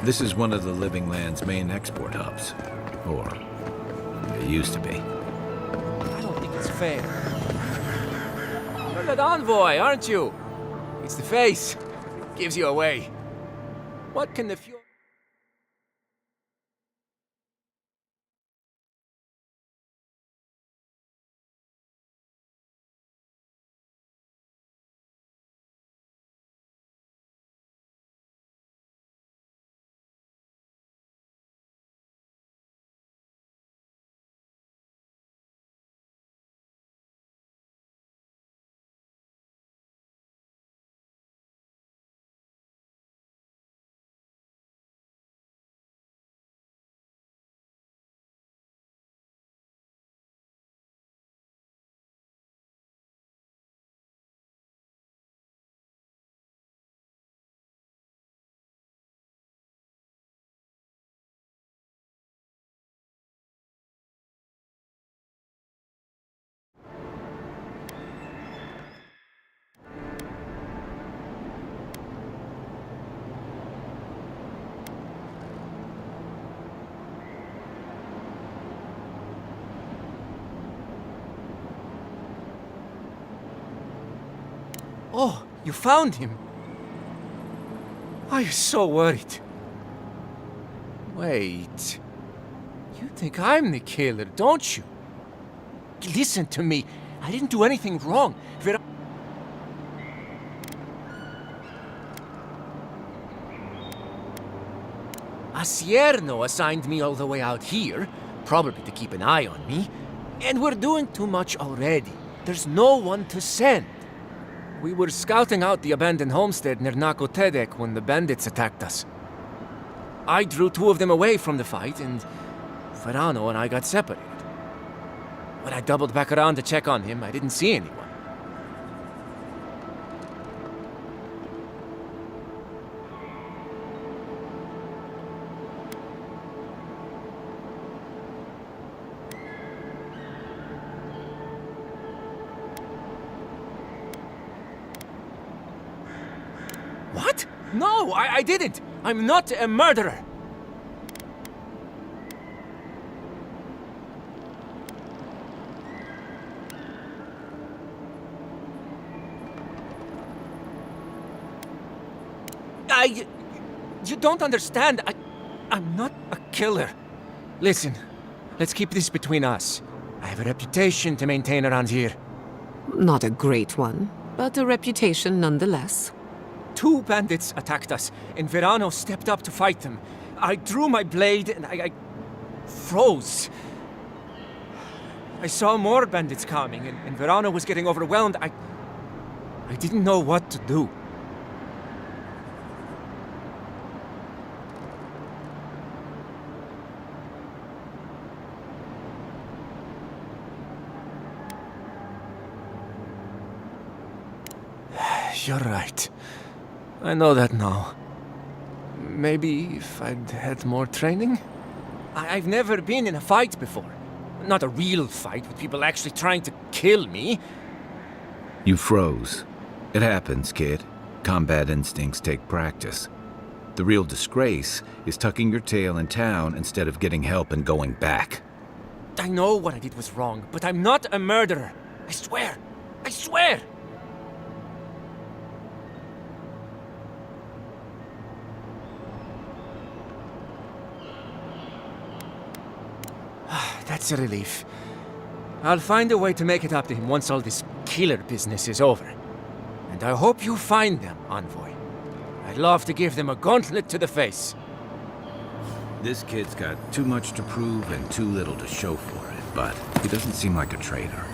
This is one of the Living Land's main export hubs. Or, it used to be. I don't think it's fair. You're that envoy, aren't you? It's the face. Gives you away. What can the fuel... Oh, you found him. I was so worried. Wait. You think I'm the killer, don't you? Listen to me. I didn't do anything wrong. Asierno assigned me all the way out here, probably to keep an eye on me. And we're doing too much already. There's no one to send. We were scouting out the abandoned homestead near Nakotedek when the bandits attacked us. I drew two of them away from the fight, and Verano and I got separated. When I doubled back around to check on him, I didn't see anyone. What? No, I didn't! I'm not a murderer! You don't understand. I'm not a killer. Listen, let's keep this between us. I have a reputation to maintain around here. Not a great one, but a reputation nonetheless. Two bandits attacked us, and Verano stepped up to fight them. I drew my blade, and I froze. I saw more bandits coming, and Verano was getting overwhelmed. I didn't know what to do. You're right. I know that now. Maybe if I'd had more training? I've never been in a fight before. Not a real fight with people actually trying to kill me. You froze. It happens, kid. Combat instincts take practice. The real disgrace is tucking your tail in town instead of getting help and going back. I know what I did was wrong, but I'm not a murderer. I swear. I swear! That's a relief. I'll find a way to make it up to him once all this killer business is over. And I hope you find them, Envoy. I'd love to give them a gauntlet to the face. This kid's got too much to prove and too little to show for it, but he doesn't seem like a traitor.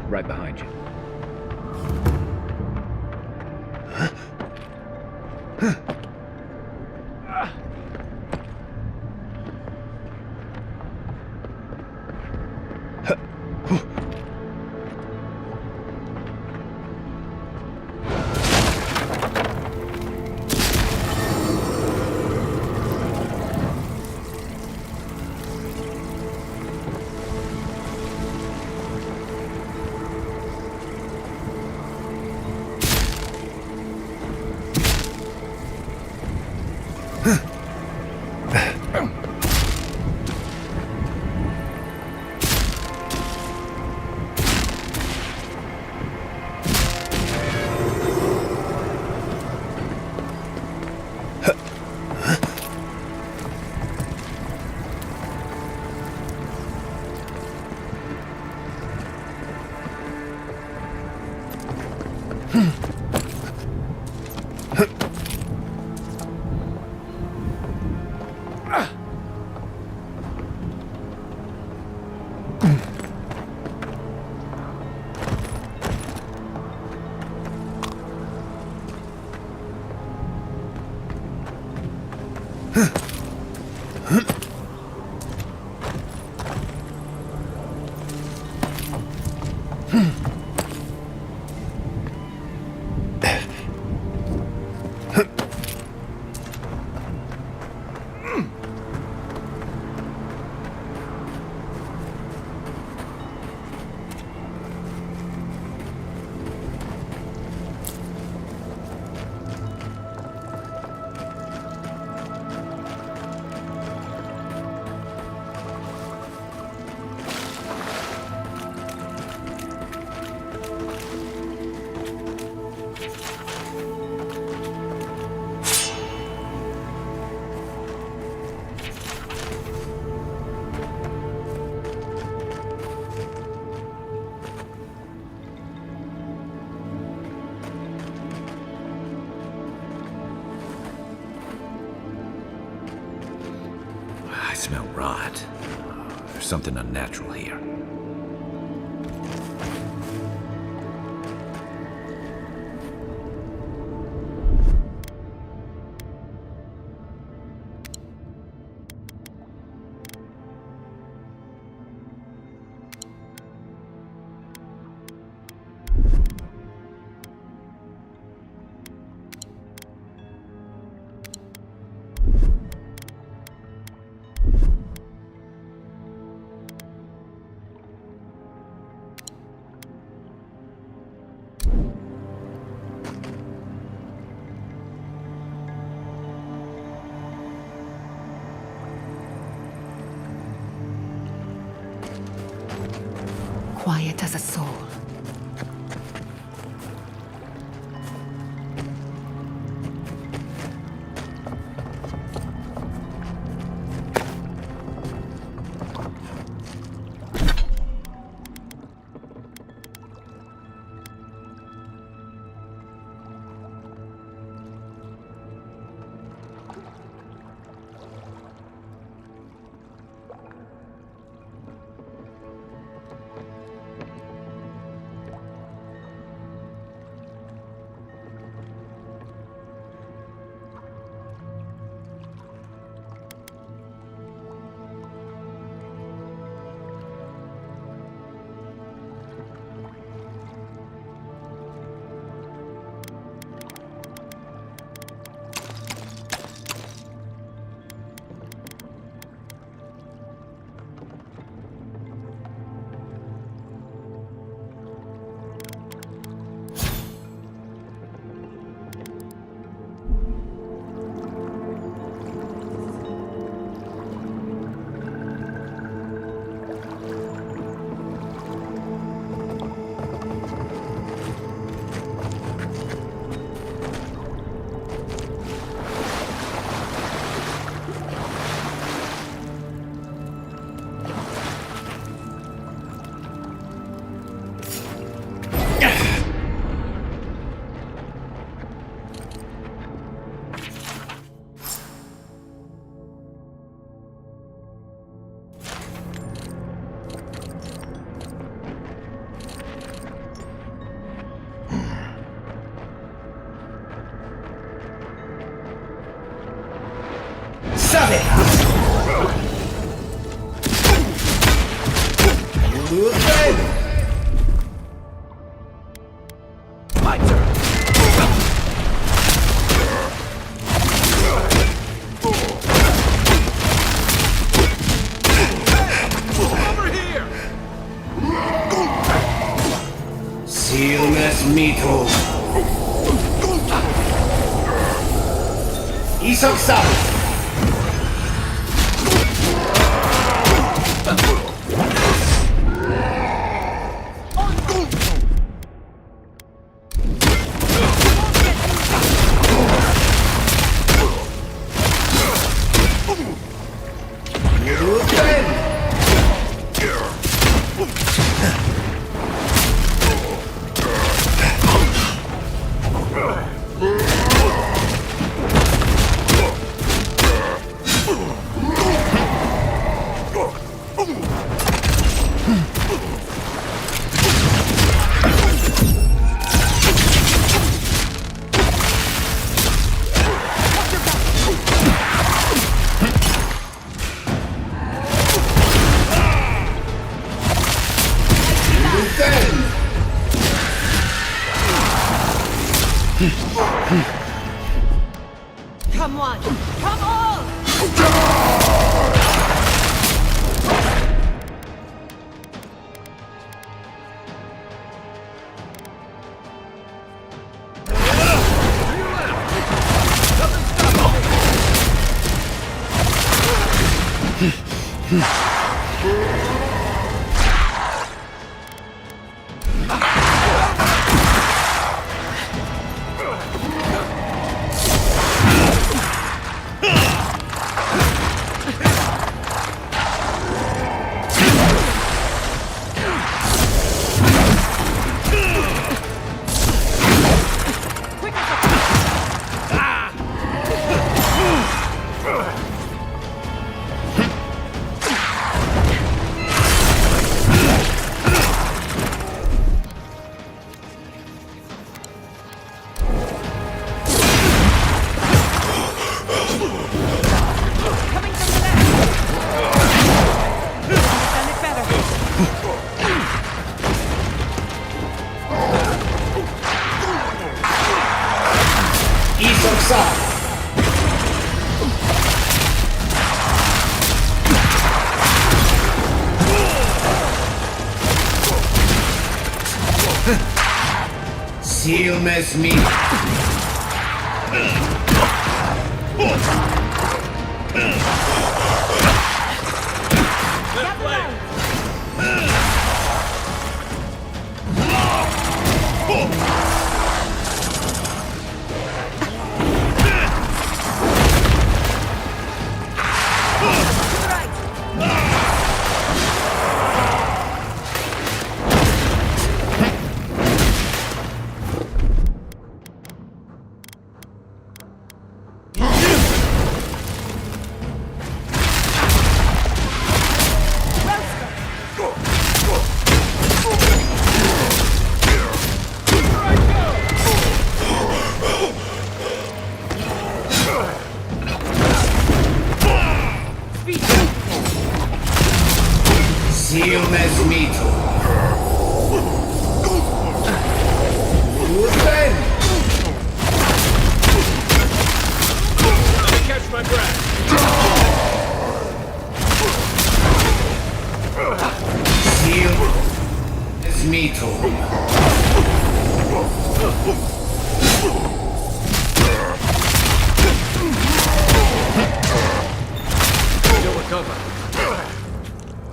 Right behind you. I smell rot. There's something unnatural here. Quiet as a soul. My turn. Over here! Silmes mito. Isok-san! Come on! Come on! Silmes me. Silmes mito. Then Let me catch my breath. Silmes mito. You'll recover.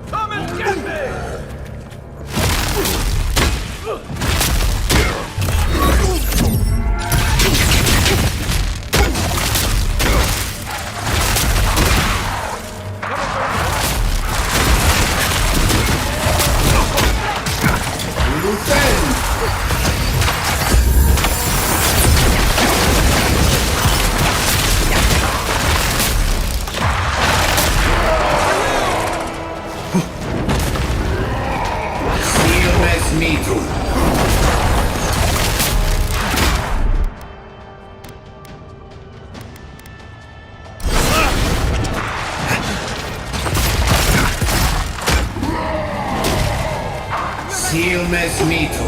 Come and get me! Silmes mito. Silmes mito.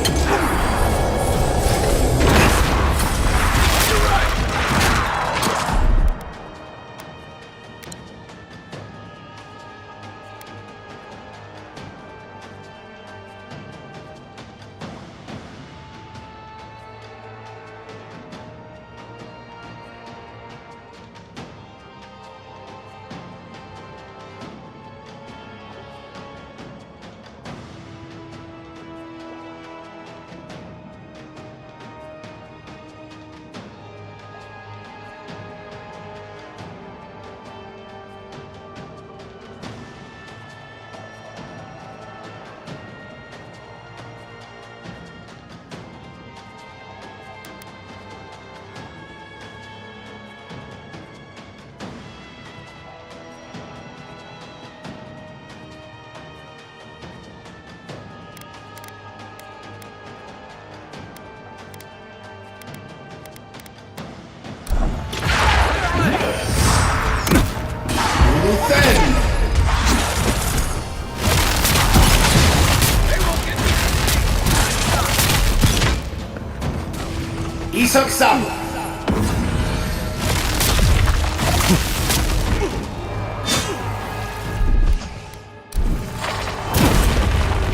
Isak sam.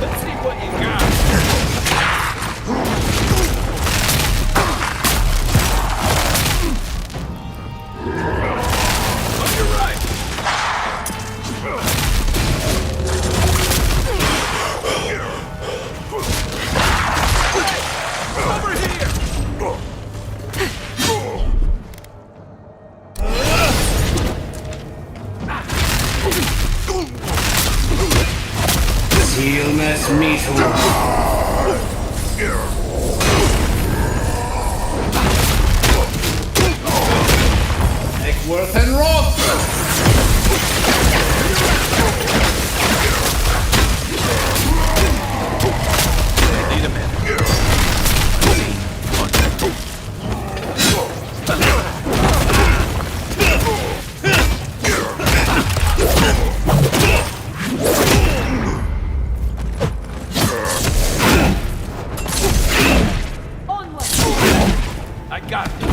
Let's see what you got. On your right. Over here. Silmes mito. Neckworth and Roth. Need a minute. I got this.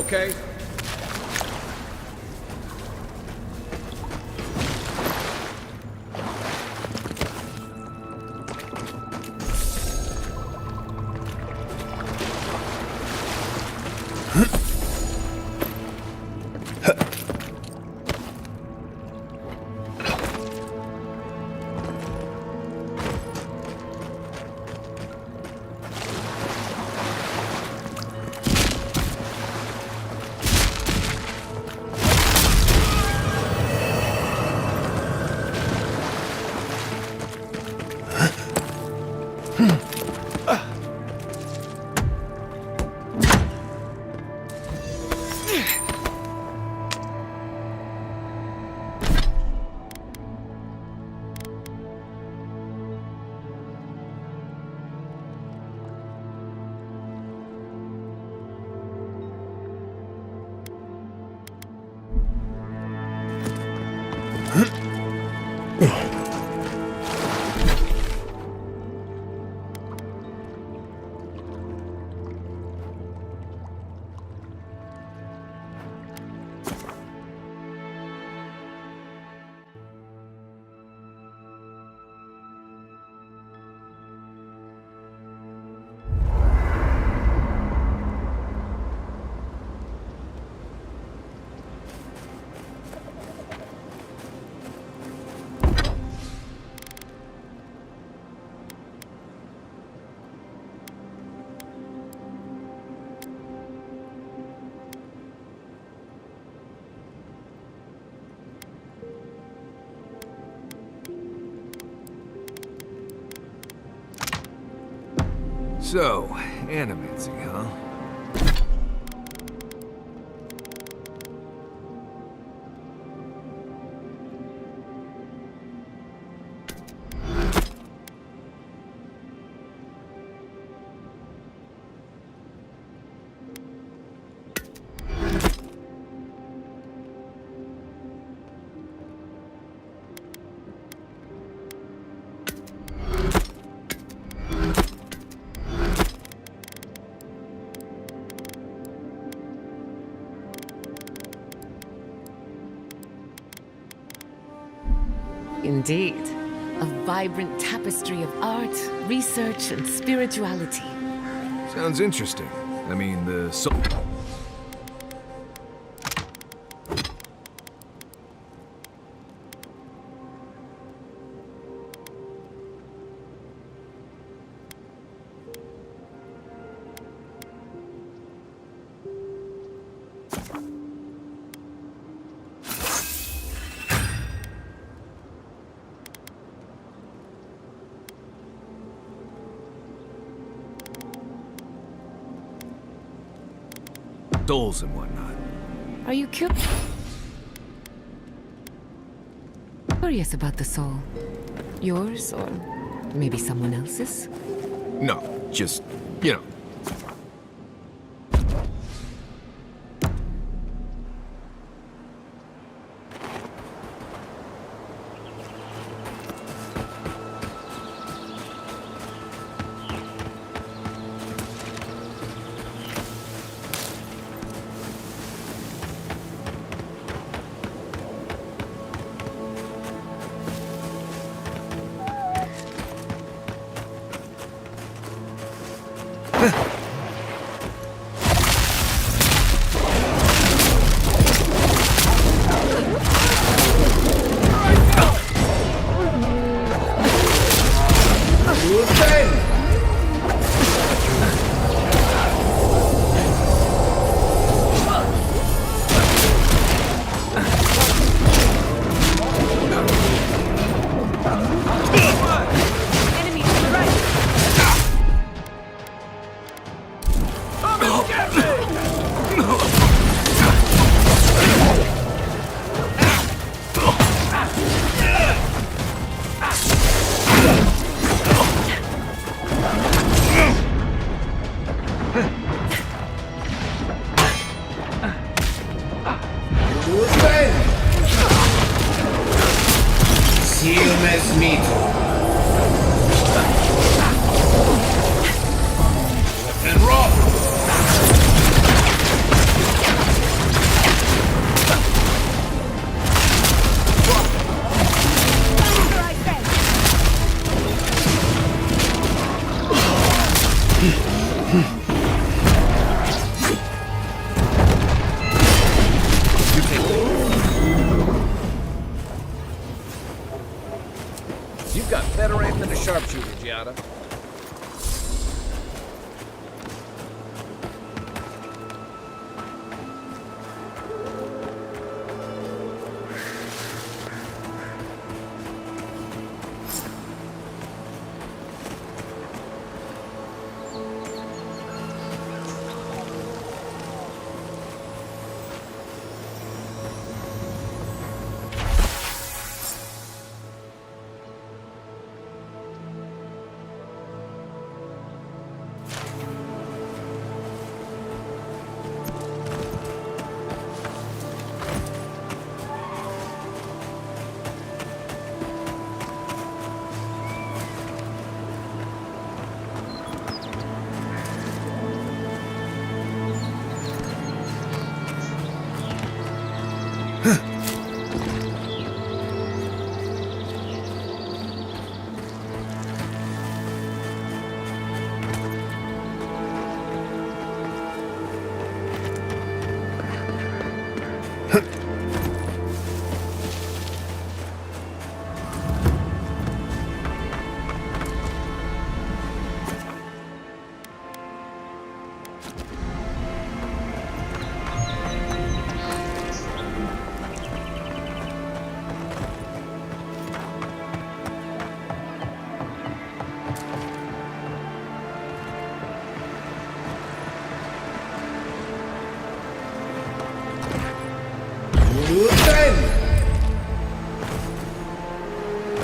okay? So, animating, huh? Indeed. A vibrant tapestry of art, research, and spirituality. Sounds interesting. I mean, the soul... souls and whatnot. Are you curious about the soul? Yours, or maybe someone else's? No, just, you know. You've got better aim than a sharpshooter, Giada.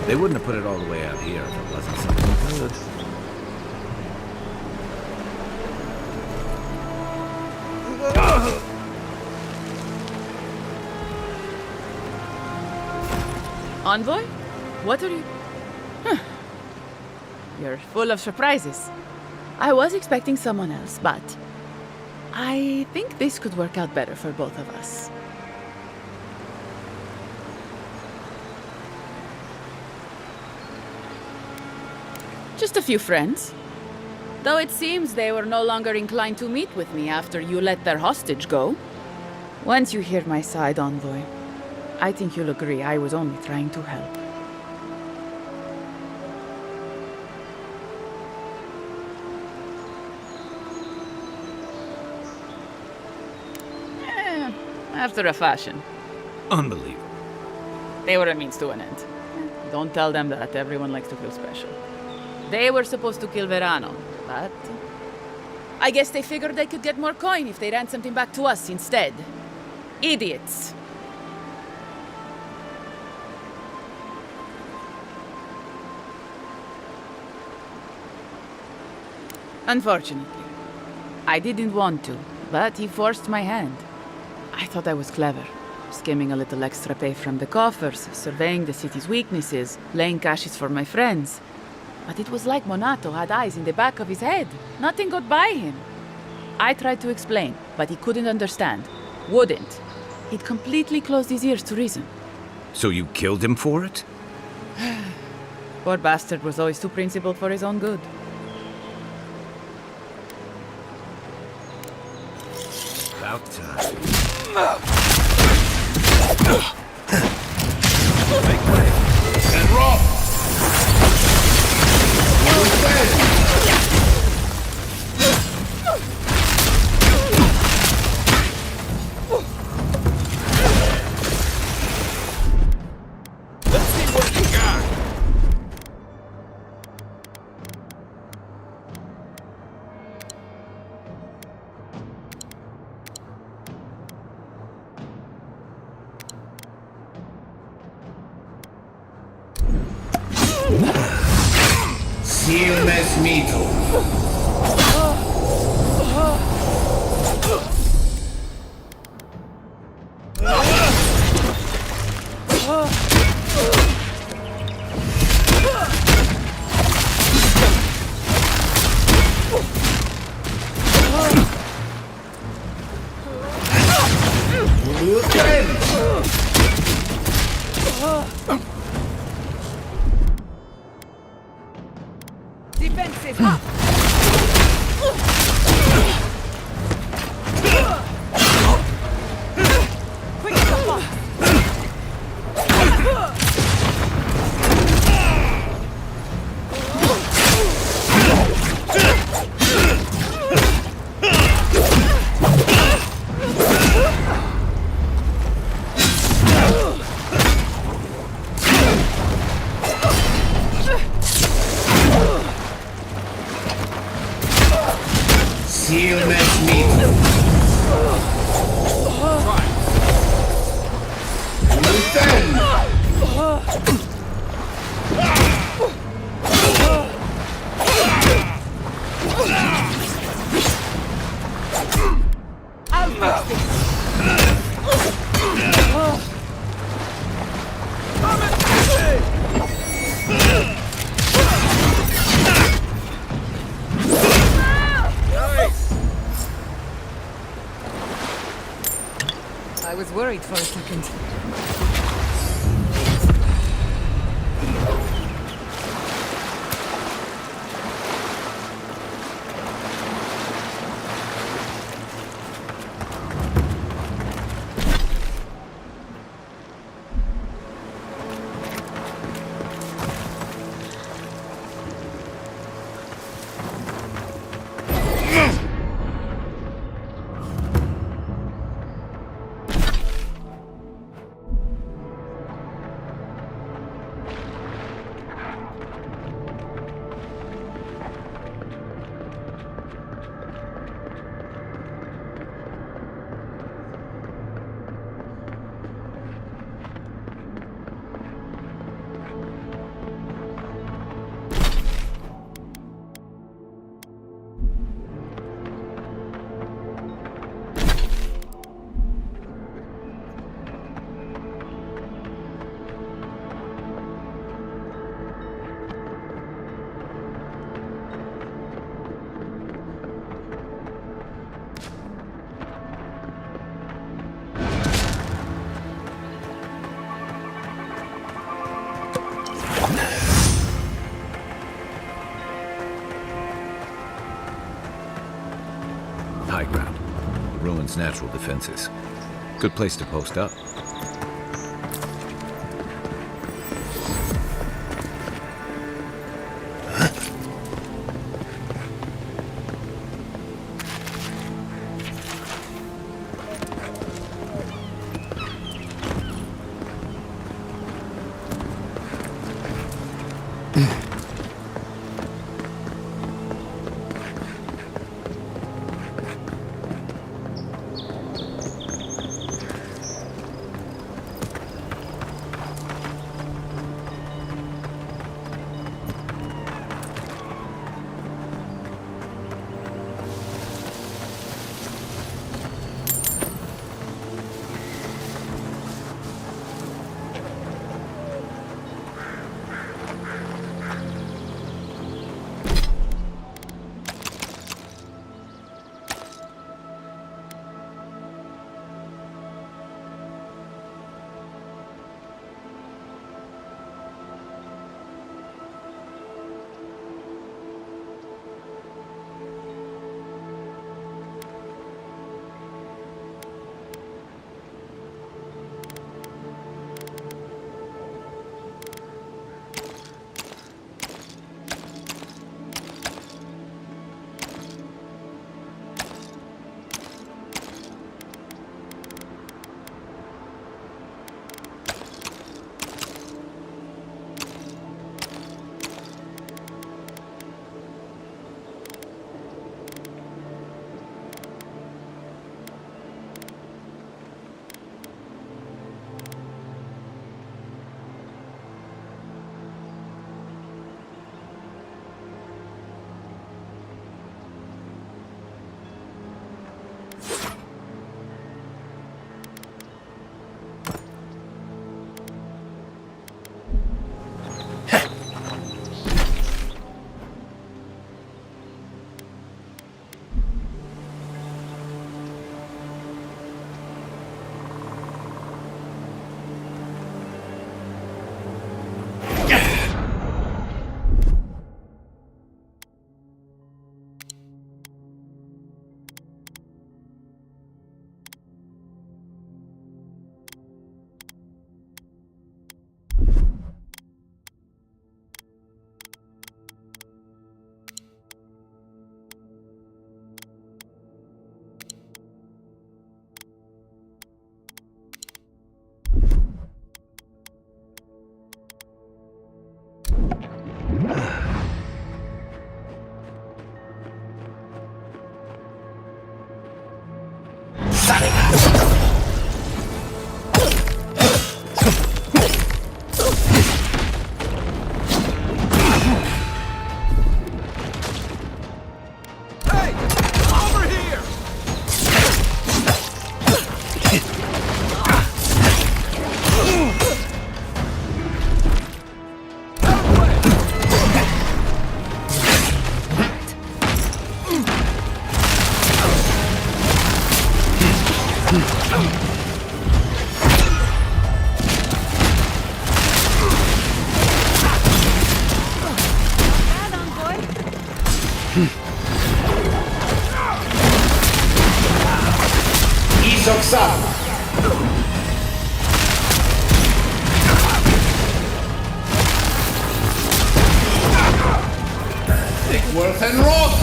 They wouldn't have put it all the way out here if it wasn't something good. Envoy? What are you... You're full of surprises. I was expecting someone else, but... I think this could work out better for both of us. Just a few friends. Though it seems they were no longer inclined to meet with me after you let their hostage go. Once you hear my side, Envoy, I think you'll agree I was only trying to help. After a fashion. Unbelievable. They were a means to an end. Don't tell them that. Everyone likes to feel special. They were supposed to kill Verano, but... I guess they figured they could get more coin if they ransomed him back to us instead. Idiots. Unfortunately. I didn't want to, but he forced my hand. I thought I was clever, skimming a little extra pay from the coffers, surveying the city's weaknesses, laying caches for my friends. But it was like Monato had eyes in the back of his head. Nothing got by him. I tried to explain, but he couldn't understand. Wouldn't. He'd completely closed his ears to reason. So you killed him for it? Poor bastard was always too principled for his own good. About time. Make way. And roll! Let's see what you got. Silnes mito. Defensive up! Seal match meet. Defend. I'll fix this. I was worried for a second. High ground. The ruins' natural defenses. Good place to post up. Worth and rot!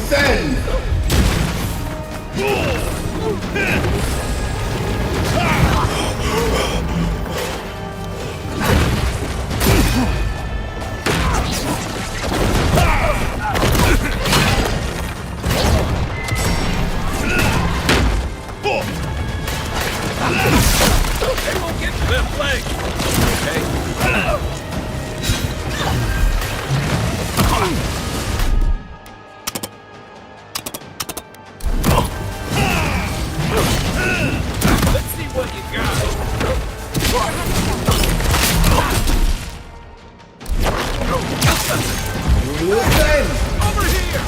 Then They won't get to their flank! Okay? Let's see what you got! then Over here!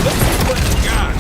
Let's see what you got!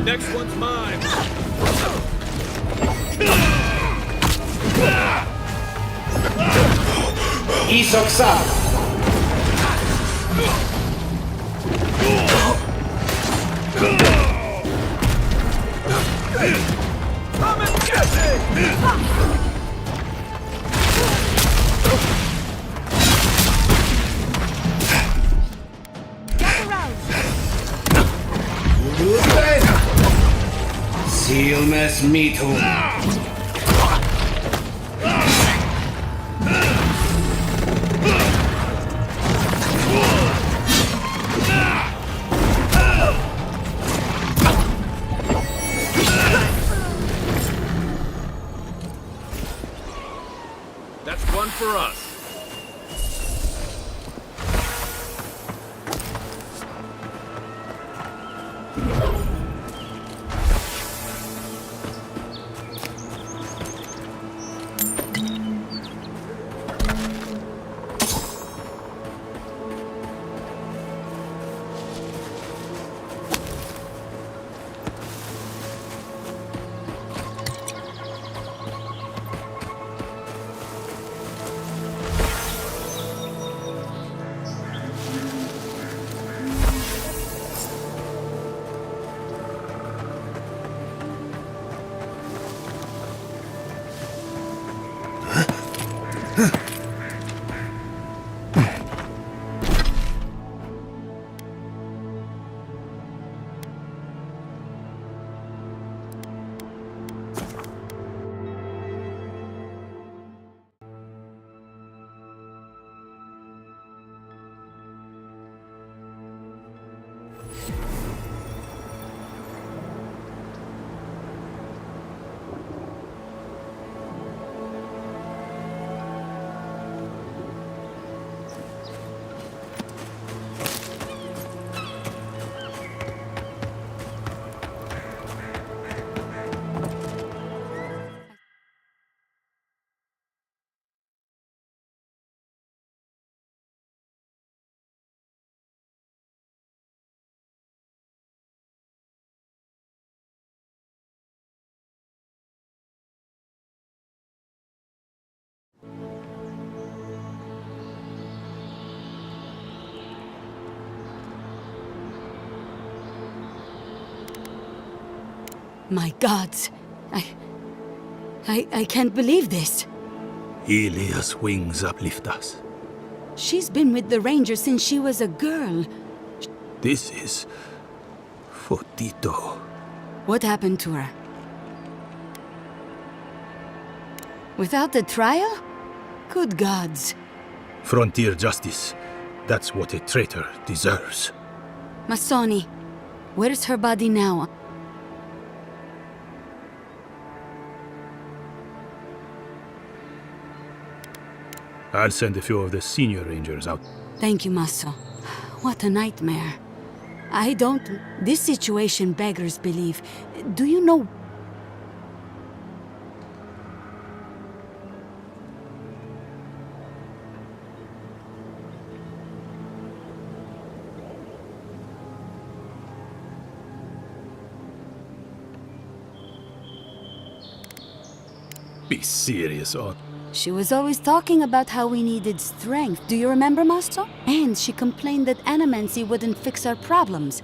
Next one's mine! Come and get me! Silmes mitum. That's one for us. My gods. I can't believe this. Ilia's wings uplift us. She's been with the Ranger since she was a girl. This is... Fotito. What happened to her? Without the trial? Good gods. Frontier justice. That's what a traitor deserves. Masoni, where's her body now? I'll send a few of the senior rangers out. Thank you, Maso. What a nightmare. I don't... This situation beggars belief. Do you know... Be serious, on. She was always talking about how we needed strength. Do you remember, Maso? And she complained that animancy wouldn't fix our problems.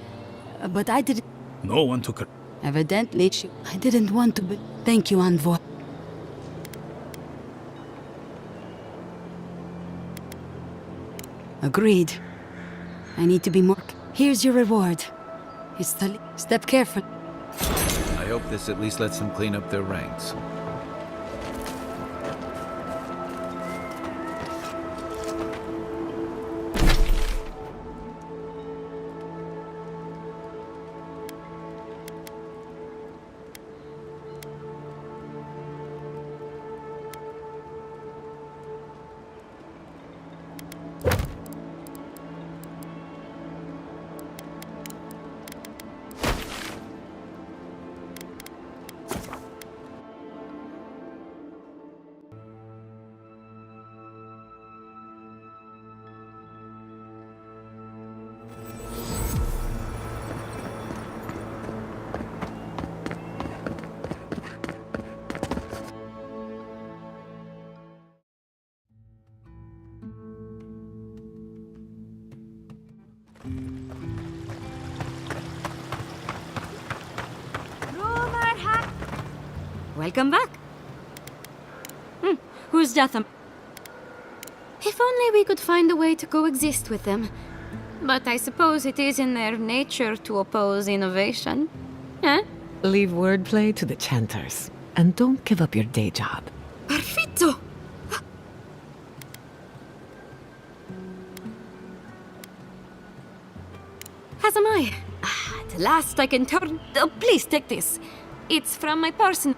But I didn't... No one took her. Evidently, I didn't want to, but... Thank you, Envoy. Agreed. I need to be more... Here's your reward. It's the... Step careful. I hope this at least lets them clean up their ranks. Welcome back. Who's Jatham? If only we could find a way to coexist with them. But I suppose it is in their nature to oppose innovation. Eh? Leave wordplay to the chanters. And don't give up your day job. Perfetto! As am I. At last I can turn... Oh, please take this. It's from my person.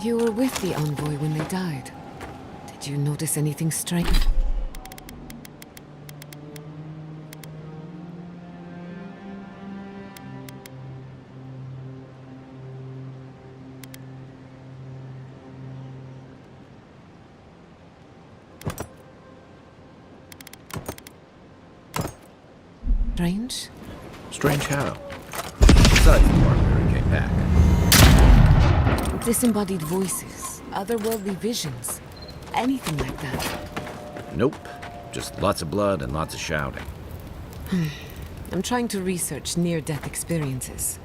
You were with the envoy when they died. Did you notice anything strange? Strange? Strange how? Besides the part where he came back. Disembodied voices, otherworldly visions, anything like that. Nope. Just lots of blood and lots of shouting. I'm trying to research near-death experiences.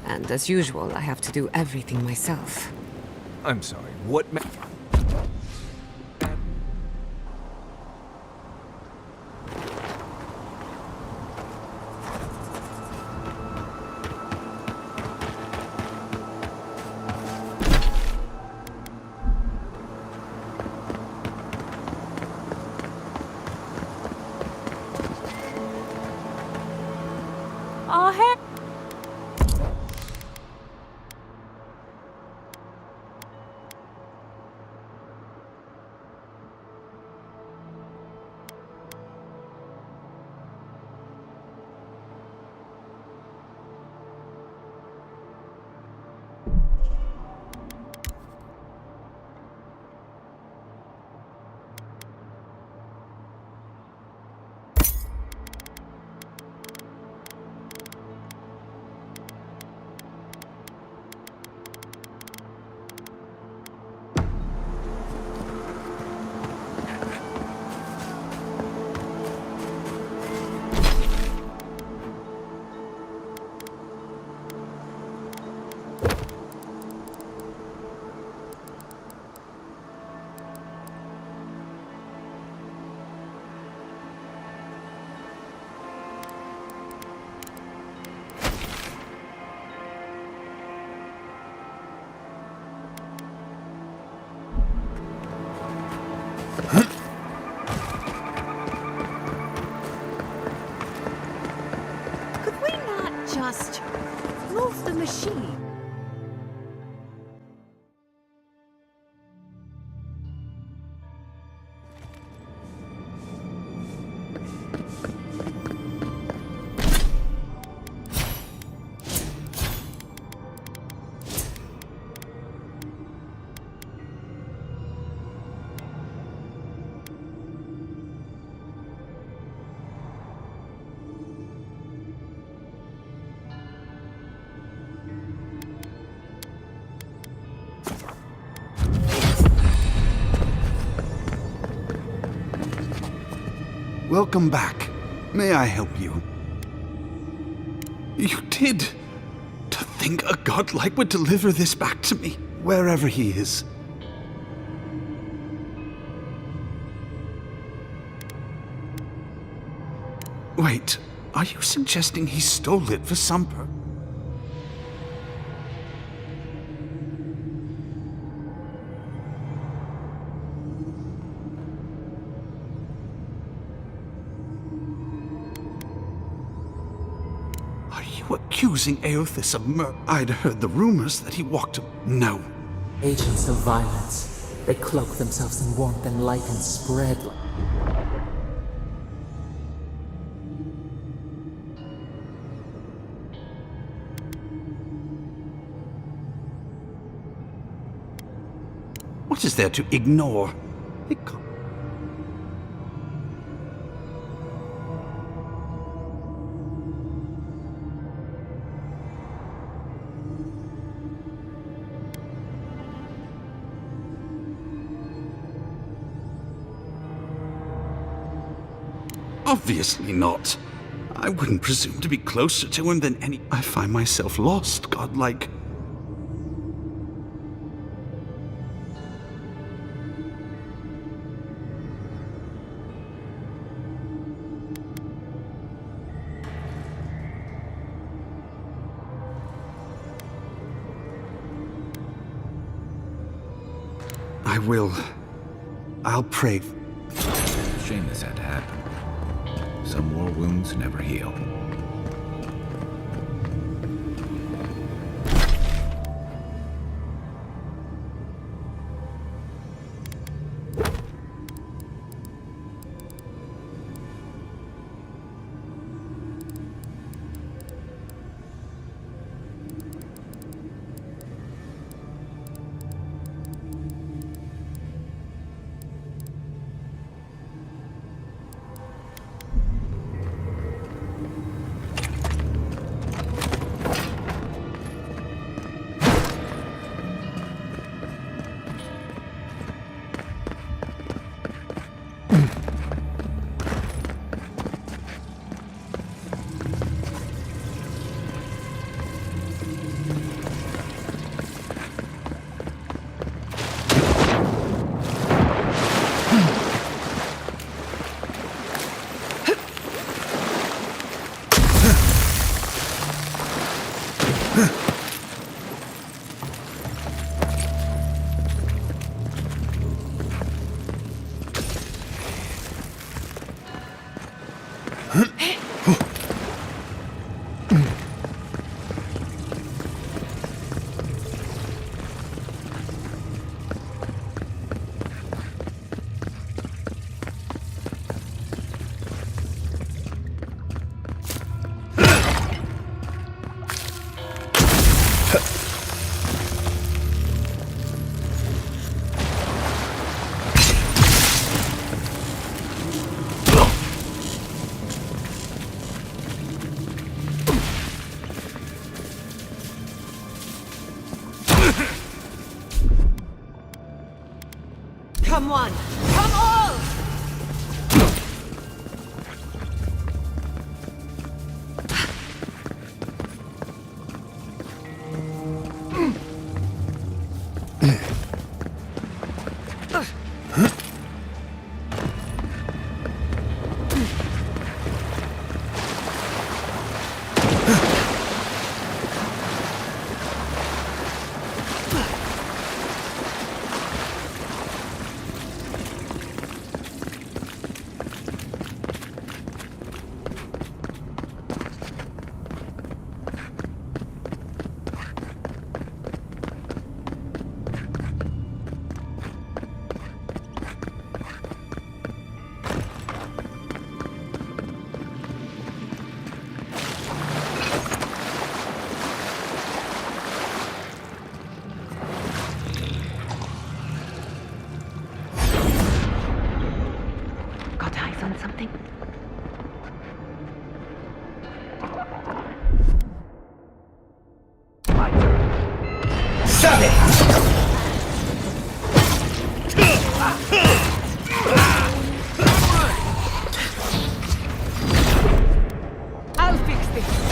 And as usual, I have to do everything myself. I'm sorry, what Oh, heck. Could we not just move the machine? Welcome back. May I help you? You did! To think a godlike would deliver this back to me, wherever he is. Wait, are you suggesting he stole it for some purpose? Are you accusing Aothis of murder? I'd heard the rumors that he walked... No. Agents of violence. They cloak themselves in warmth and light and spread. What is there to ignore? It can't... Obviously not. I wouldn't presume to be closer to him than any... I find myself lost, godlike. I will. I'll pray. Shame this had to happen. Some war wounds never heal. Come one! Come all! Got eyes on something? Shut it! I'll fix this.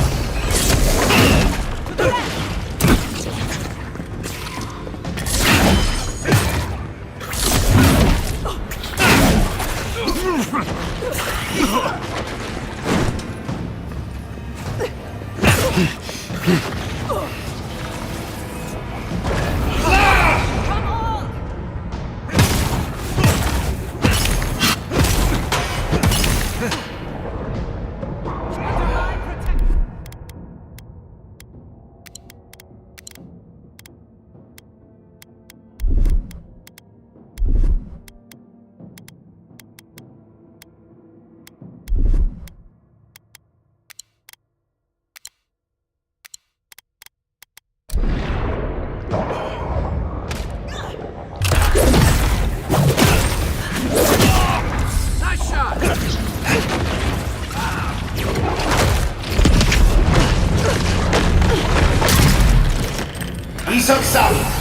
Isok sam!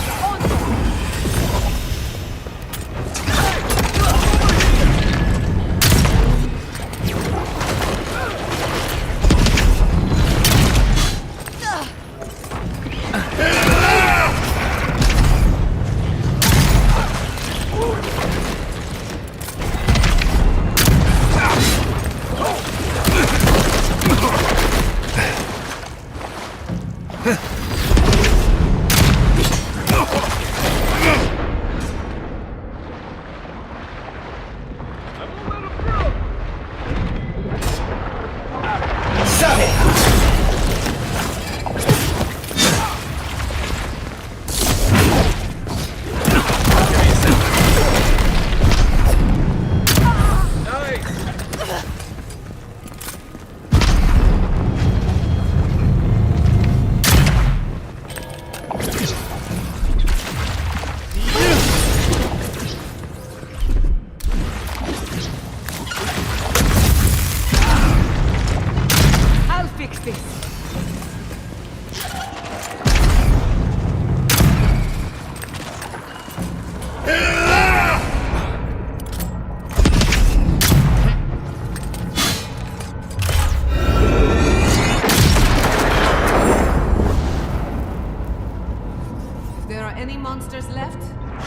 monsters left?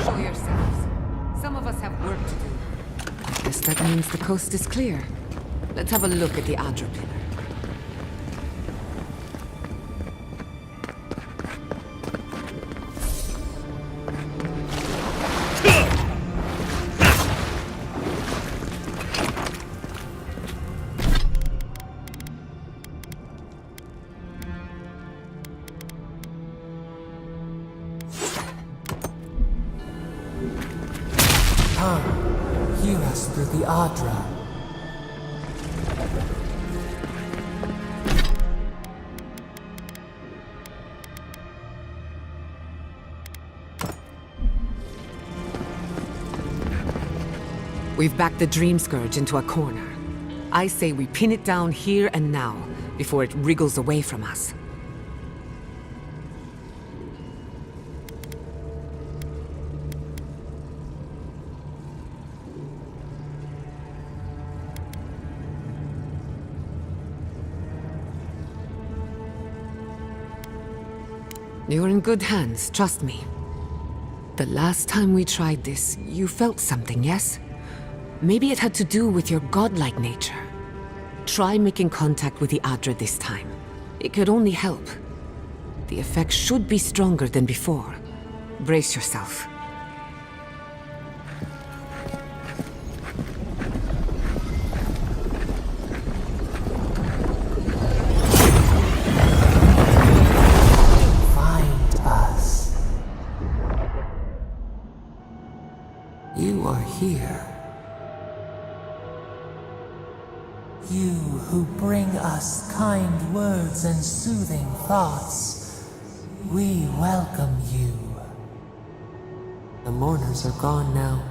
Show yourselves. Some of us have work to do. I guess that means the coast is clear. Let's have a look at the Adra pillar. Hear us through the Adra. We've backed the Dream Scourge into a corner. I say we pin it down here and now, before it wriggles away from us. You're in good hands, trust me. The last time we tried this, you felt something, yes? Maybe it had to do with your godlike nature. Try making contact with the Adra this time. It could only help. The effect should be stronger than before. Brace yourself. Find us. You are here. You who bring us kind words and soothing thoughts, we welcome you. The mourners are gone now.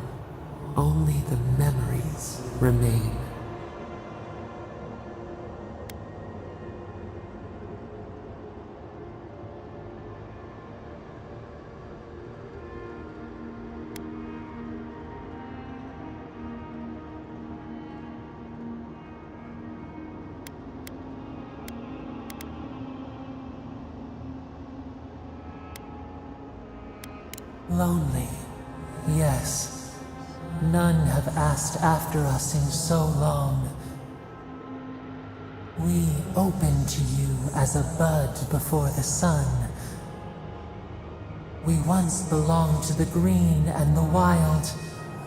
Only the memories remain. Lonely, yes. None have asked after us in so long. We open to you as a bud before the sun. We once belonged to the green and the wild.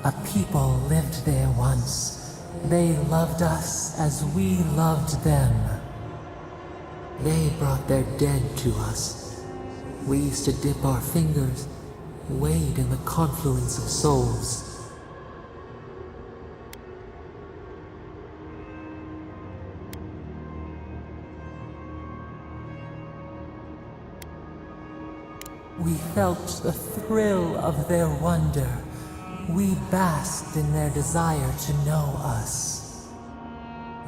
A people lived there once. They loved us as we loved them. They brought their dead to us. We used to dip our fingers, wade in the confluence of souls. We felt the thrill of their wonder. We basked in their desire to know us.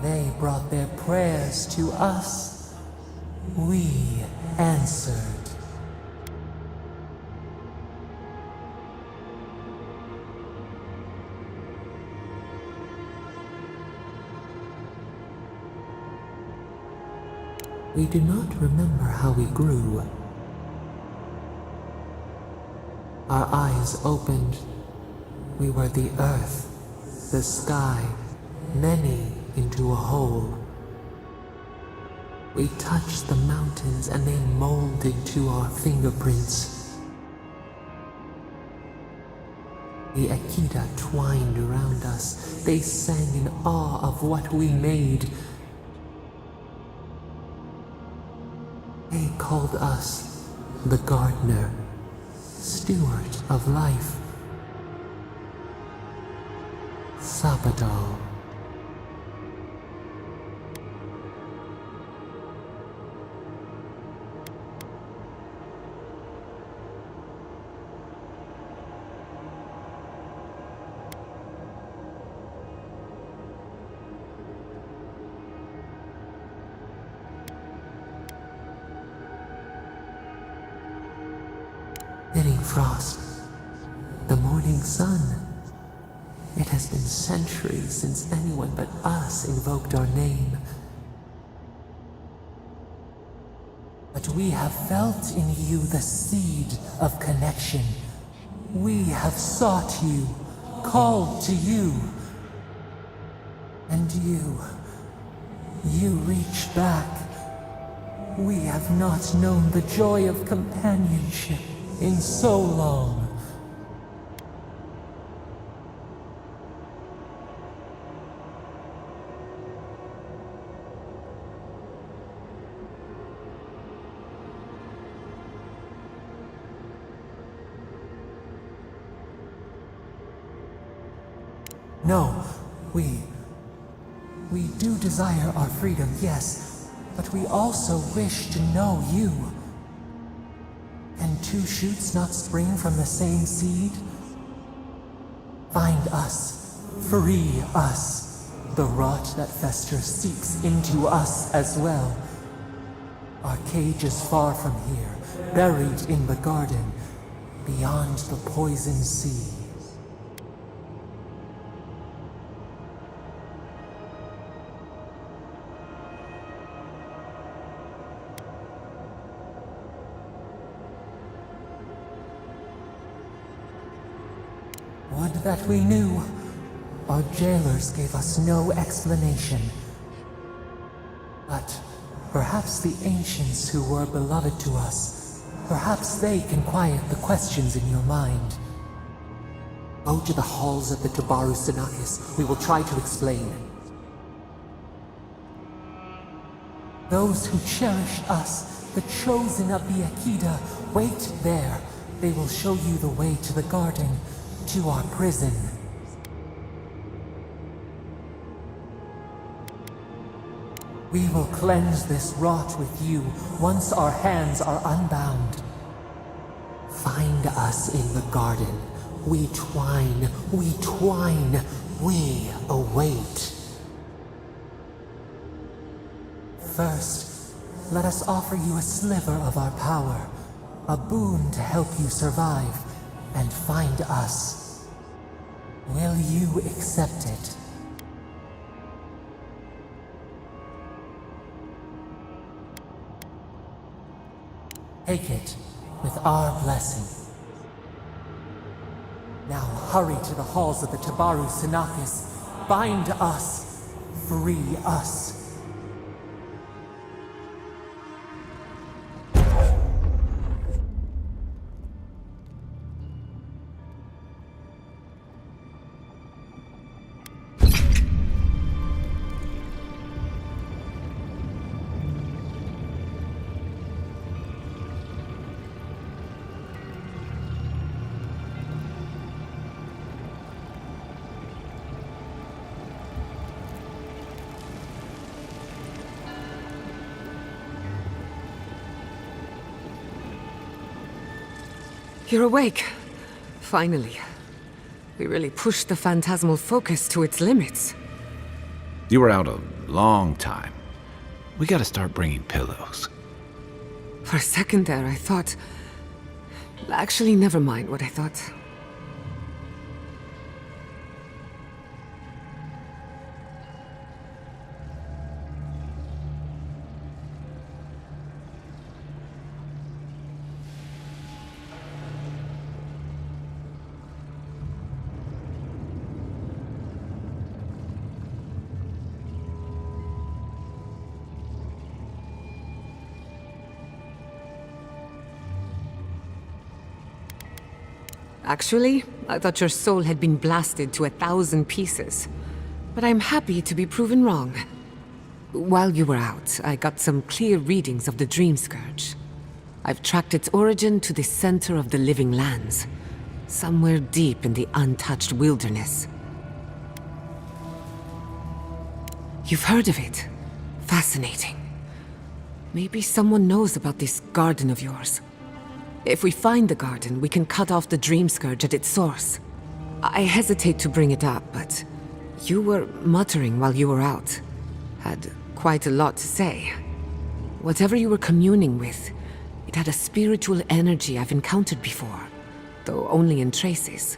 They brought their prayers to us. We answered. We do not remember how we grew. Our eyes opened. We were the earth, the sky, many into a whole. We touched the mountains and they molded to our fingerprints. The Akita twined around us. They sang in awe of what we made. They called us the gardener, steward of life. Sabadal. Thinning frost, the morning sun. It has been centuries since anyone but us invoked our name. But we have felt in you the seed of connection. We have sought you, called to you. And you reach back. We have not known the joy of companionship in so long. No, we do desire our freedom, yes, but we also wish to know you. Can two shoots not spring from the same seed? Find us, free us. The rot that festers seeps into us as well. Our cage is far from here, buried in the garden, beyond the poison sea. Would that we knew. Our jailers gave us no explanation. But perhaps the ancients who were beloved to us, perhaps they can quiet the questions in your mind. Go to the halls of the Tabaru Sinakis. We will try to explain. Those who cherish us, the chosen of the Akida, wait there. They will show you the way to the garden, to our prison. We will cleanse this rot with you once our hands are unbound. Find us in the garden. We twine, we await. First, let us offer you a sliver of our power, a boon to help you survive and find us. Will you accept it? Take it with our blessing. Now hurry to the halls of the Tabaru Sinakis. Bind us. Free us. You're awake. Finally. We really pushed the phantasmal focus to its limits. You were out a long time. We gotta start bringing pillows. For a second there, I thought... Actually, never mind what I thought. Actually, I thought your soul had been blasted to 1,000 pieces. But I'm happy to be proven wrong. While you were out, I got some clear readings of the Dream Scourge. I've tracked its origin to the center of the living lands. Somewhere deep in the untouched wilderness. You've heard of it. Fascinating. Maybe someone knows about this garden of yours. If we find the garden, we can cut off the Dream Scourge at its source. I hesitate to bring it up, but you were muttering while you were out. Had quite a lot to say. Whatever you were communing with, it had a spiritual energy I've encountered before, though only in traces.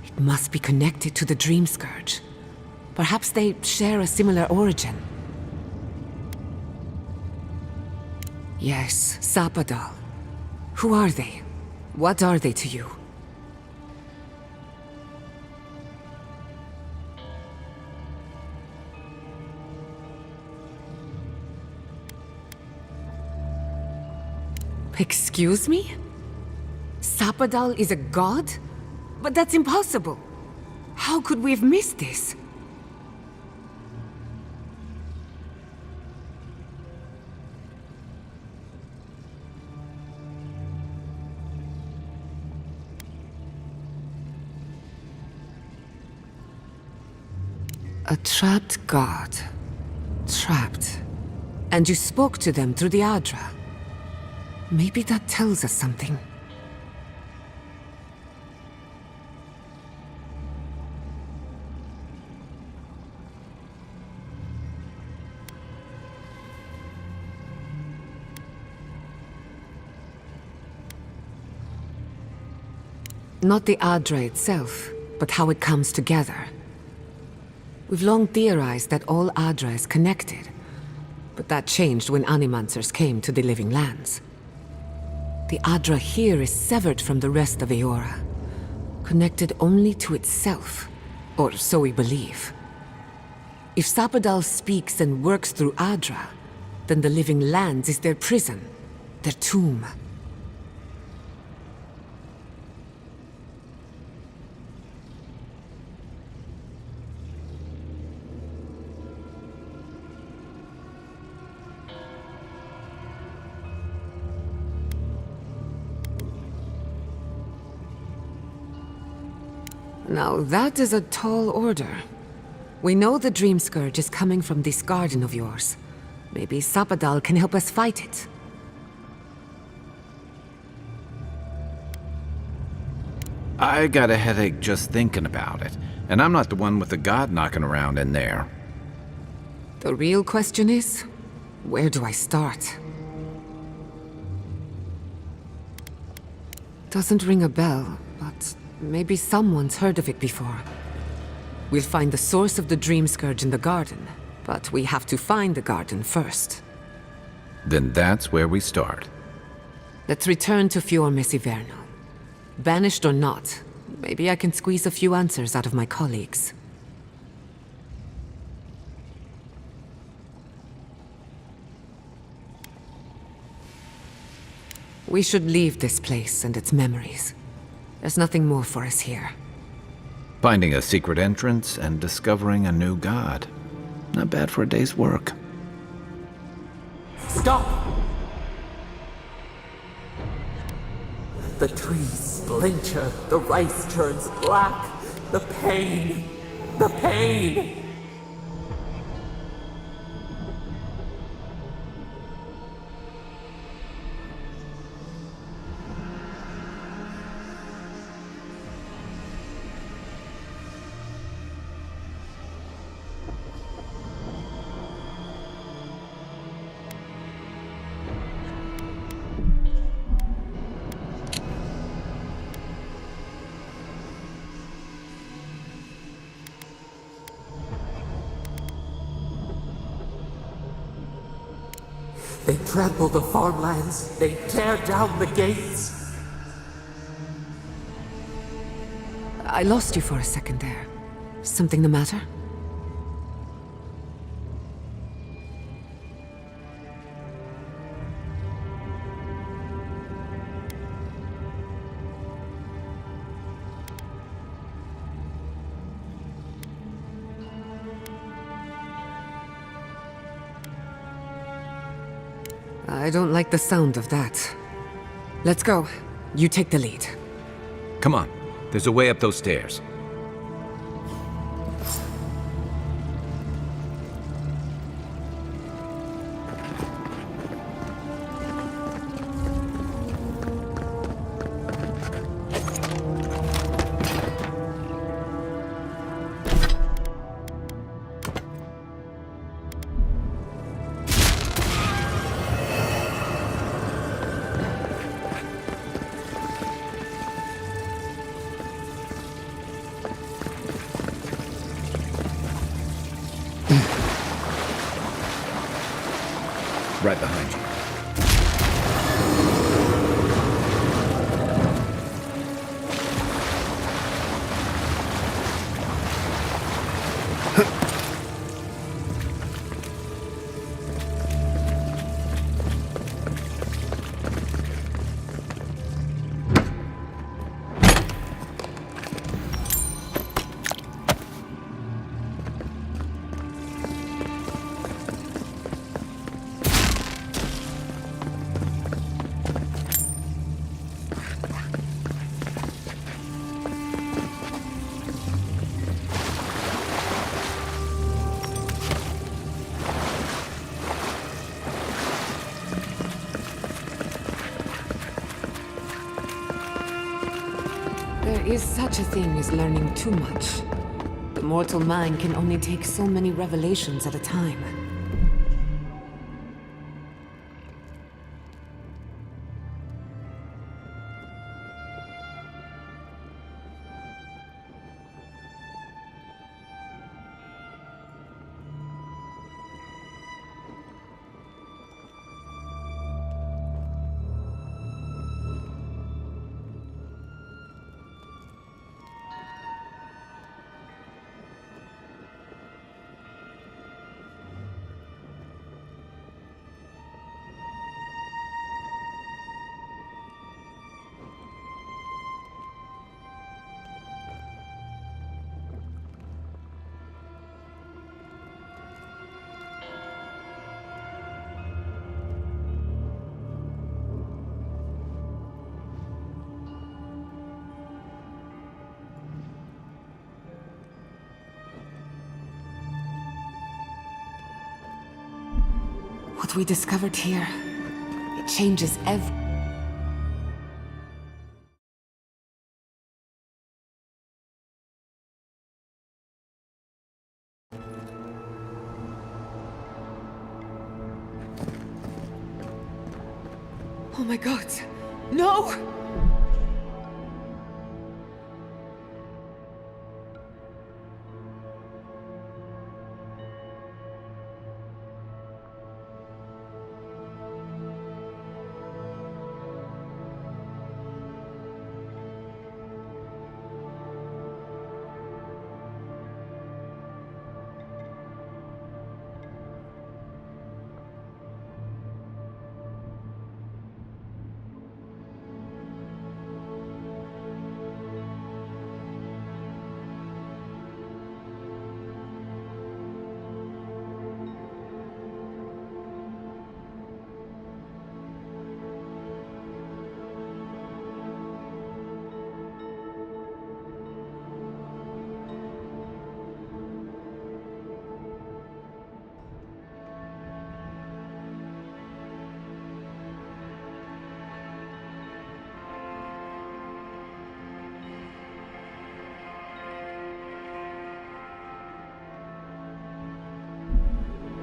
It must be connected to the Dream Scourge. Perhaps they share a similar origin. Yes, Sapadal. Who are they? What are they to you? Excuse me? Sapadal is a god? But that's impossible. How could we have missed this? A trapped god. Trapped. And you spoke to them through the Adra. Maybe that tells us something. Not the Adra itself, but how it comes together. We've long theorized that all Adra is connected, but that changed when Animancers came to the Living Lands. The Adra here is severed from the rest of Eora, connected only to itself, or so we believe. If Sapadal speaks and works through Adra, then the living lands is their prison, their tomb. Now that is a tall order. We know the Dream Scourge is coming from this garden of yours. Maybe Sapadal can help us fight it. I got a headache just thinking about it, and I'm not the one with the god knocking around in there. The real question is, where do I start? Doesn't ring a bell, but maybe someone's heard of it before. We'll find the source of the Dream Scourge in the garden, but we have to find the garden first. Then that's where we start. Let's return to Fior Mesiverno. Banished or not, maybe I can squeeze a few answers out of my colleagues. We should leave this place and its memories. There's nothing more for us here. Finding a secret entrance and discovering a new god. Not bad for a day's work. Stop! The trees splinter, the rice turns black. The pain! The pain! They trample the farmlands. They tear down the gates. I lost you for a second there. Something the matter? I don't like the sound of that. Let's go. You take the lead. Come on, there's a way up those stairs. Right behind you. There is such a thing as learning too much. The mortal mind can only take so many revelations at a time. What we discovered here, it changes every... Oh my god, no!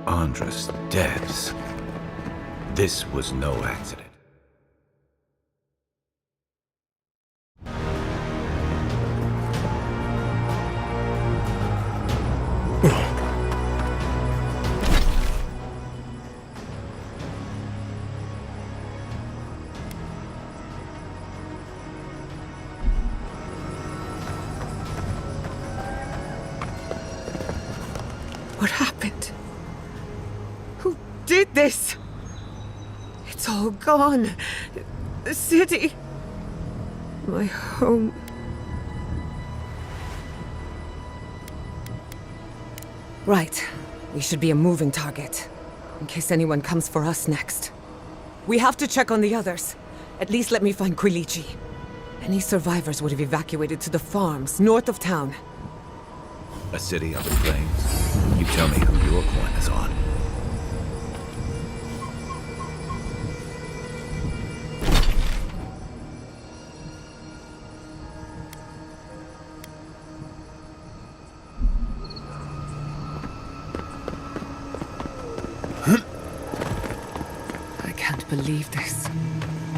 Andres Devs. This was no accident. What happened? Who did this? It's all gone. The city. My home. Right. We should be a moving target, in case anyone comes for us next. We have to check on the others. At least let me find Quilici. Any survivors would have evacuated to the farms north of town. A city up in flames? You tell me who your coin is on. I can't believe this.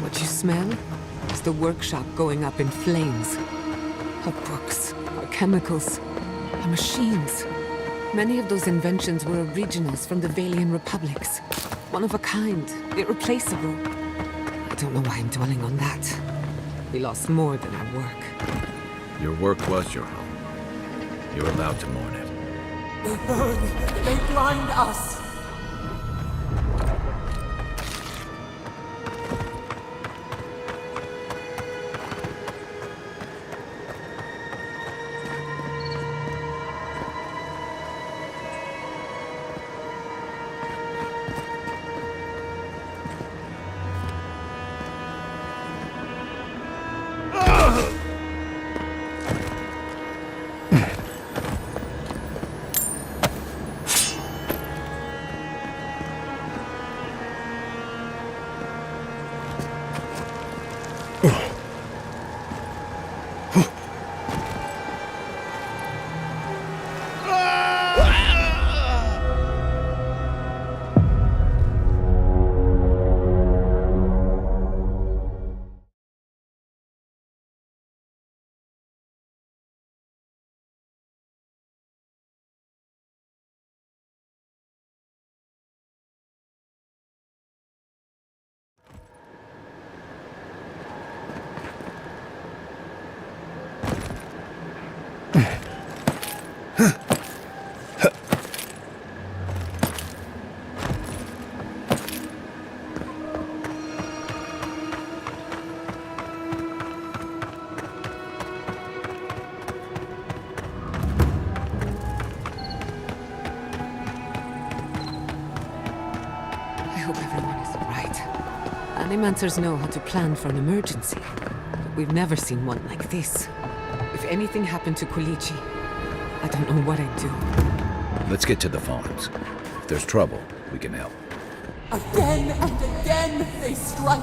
What you smell is the workshop going up in flames. Our books, our chemicals, our machines. Many of those inventions were originals from the Valian republics. One of a kind, irreplaceable. I don't know why I'm dwelling on that. We lost more than our work. Your work was your home. You're allowed to mourn it. They burn. They blind us. Animancers know how to plan for an emergency, but we've never seen one like this. If anything happened to Quilici, I don't know what I'd do. Let's get to the farms. If there's trouble, we can help. Again and again they strike.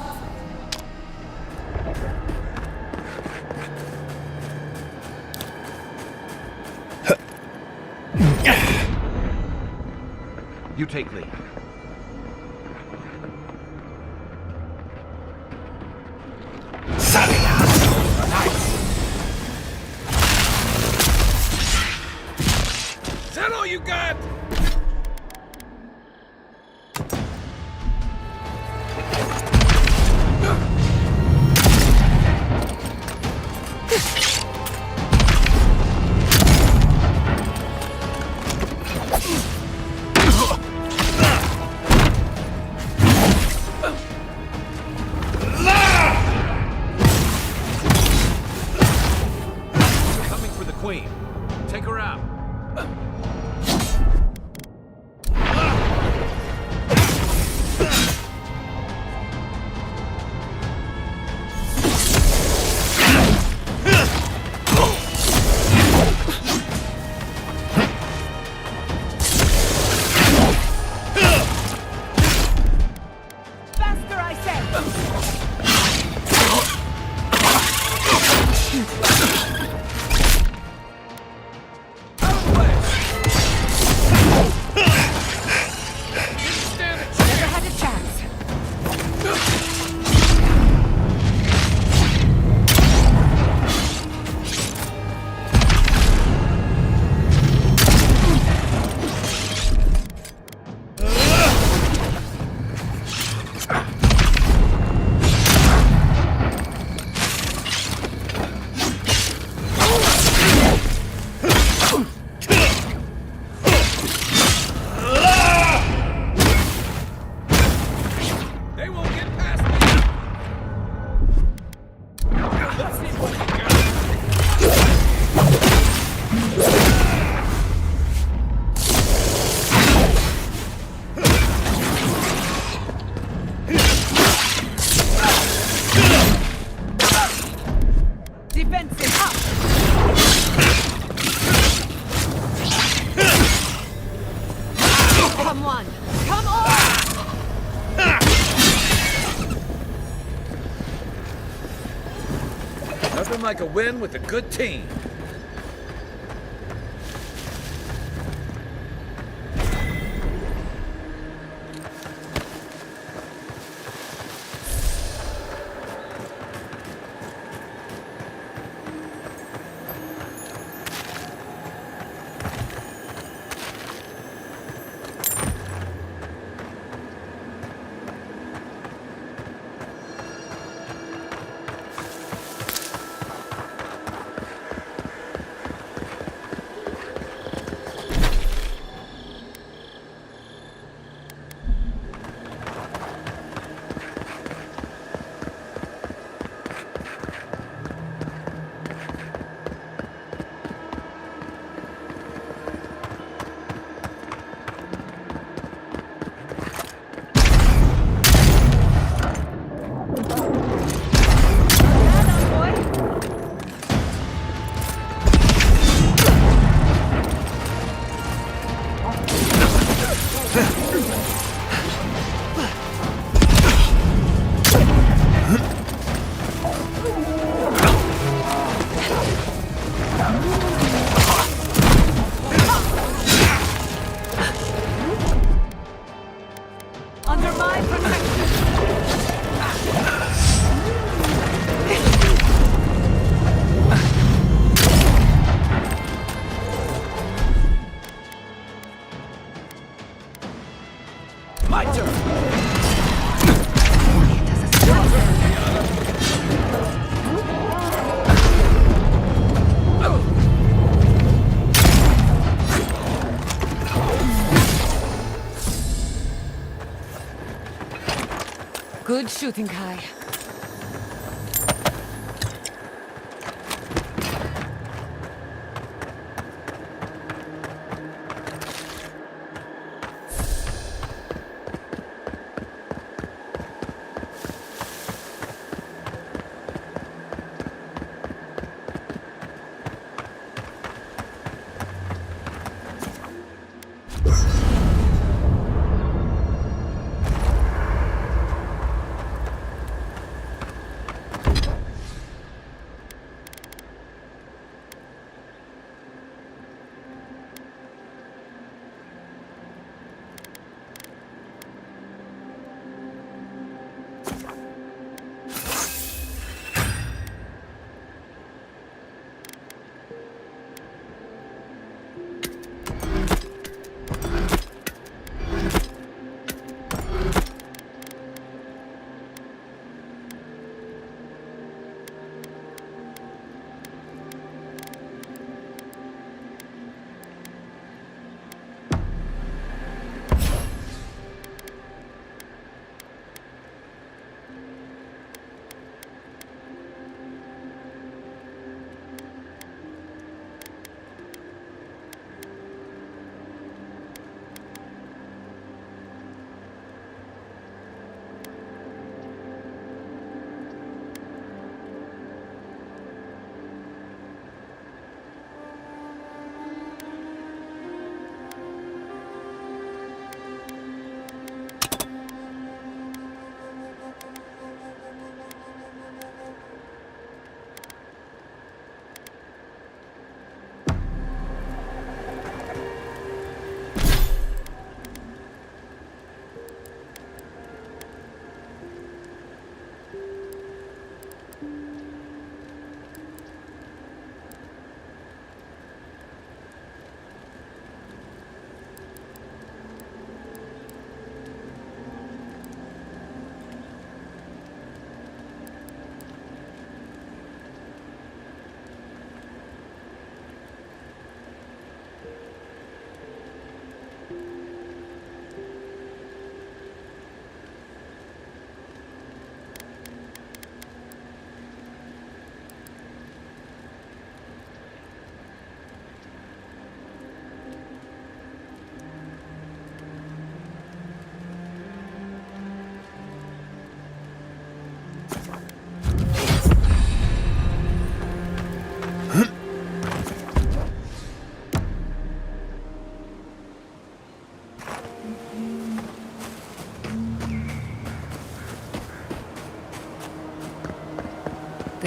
You take lead. Is that all you got? Coming for the queen. Take her out. Faster, I said! Never had a chance. They won't get past me! Let's see what you got. Defensive up! Come on. Come on! Nothing like a win with a good team. Under my protection! My turn! Good shooting, Kai.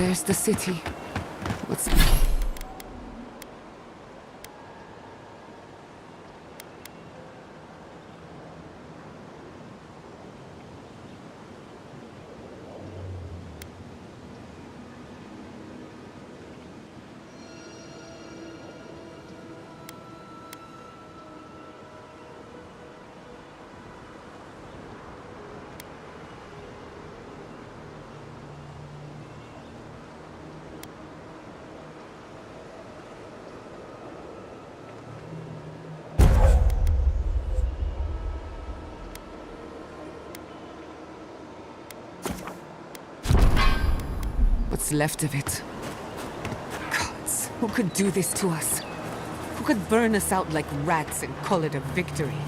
There's the city. What's... What's left of it? Gods, who could do this to us? Who could burn us out like rats and call it a victory?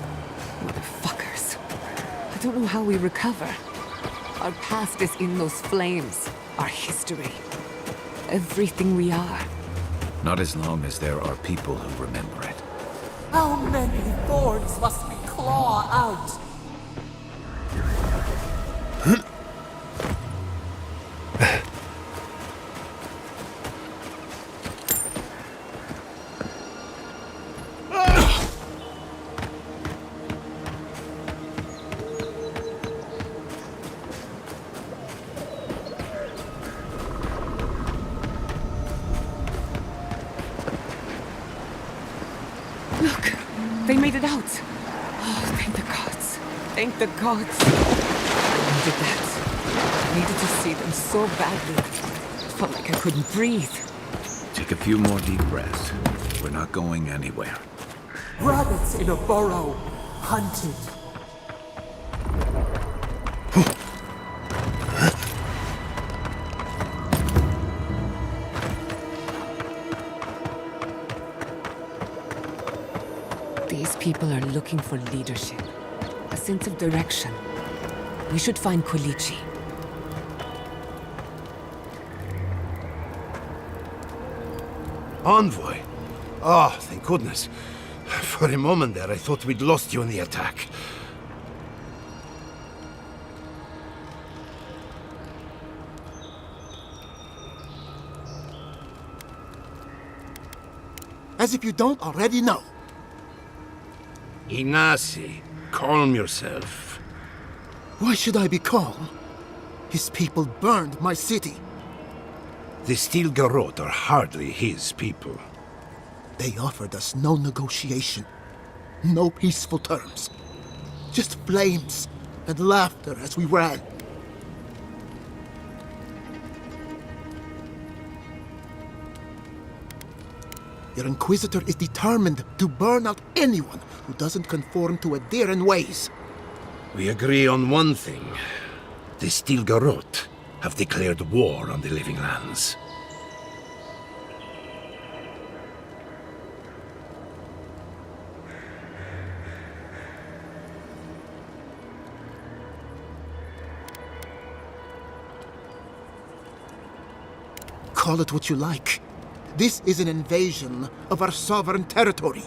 Motherfuckers. I don't know how we recover. Our past is in those flames. Our history. Everything we are. Not as long as there are people who remember it. How many thorns must we claw out? Look, they made it out. Oh, thank the gods. Thank the gods. I needed that. I needed to see them so badly. It felt like I couldn't breathe. Take a few more deep breaths. We're not going anywhere. Rabbits in a burrow, hunted. These people are looking for leadership, a sense of direction. We should find Quilichi. Envoy? Oh, thank goodness. For a moment there, I thought we'd lost you in the attack. As if you don't already know. Ignacy, calm yourself. Why should I be calm? His people burned my city. The Steel Garrote are hardly his people. They offered us no negotiation, no peaceful terms. Just flames and laughter as we ran. Your Inquisitor is determined to burn out anyone who doesn't conform to Adiran ways. We agree on one thing. The Steel Garrote have declared war on the Living Lands. Call it what you like. This is an invasion of our sovereign territory.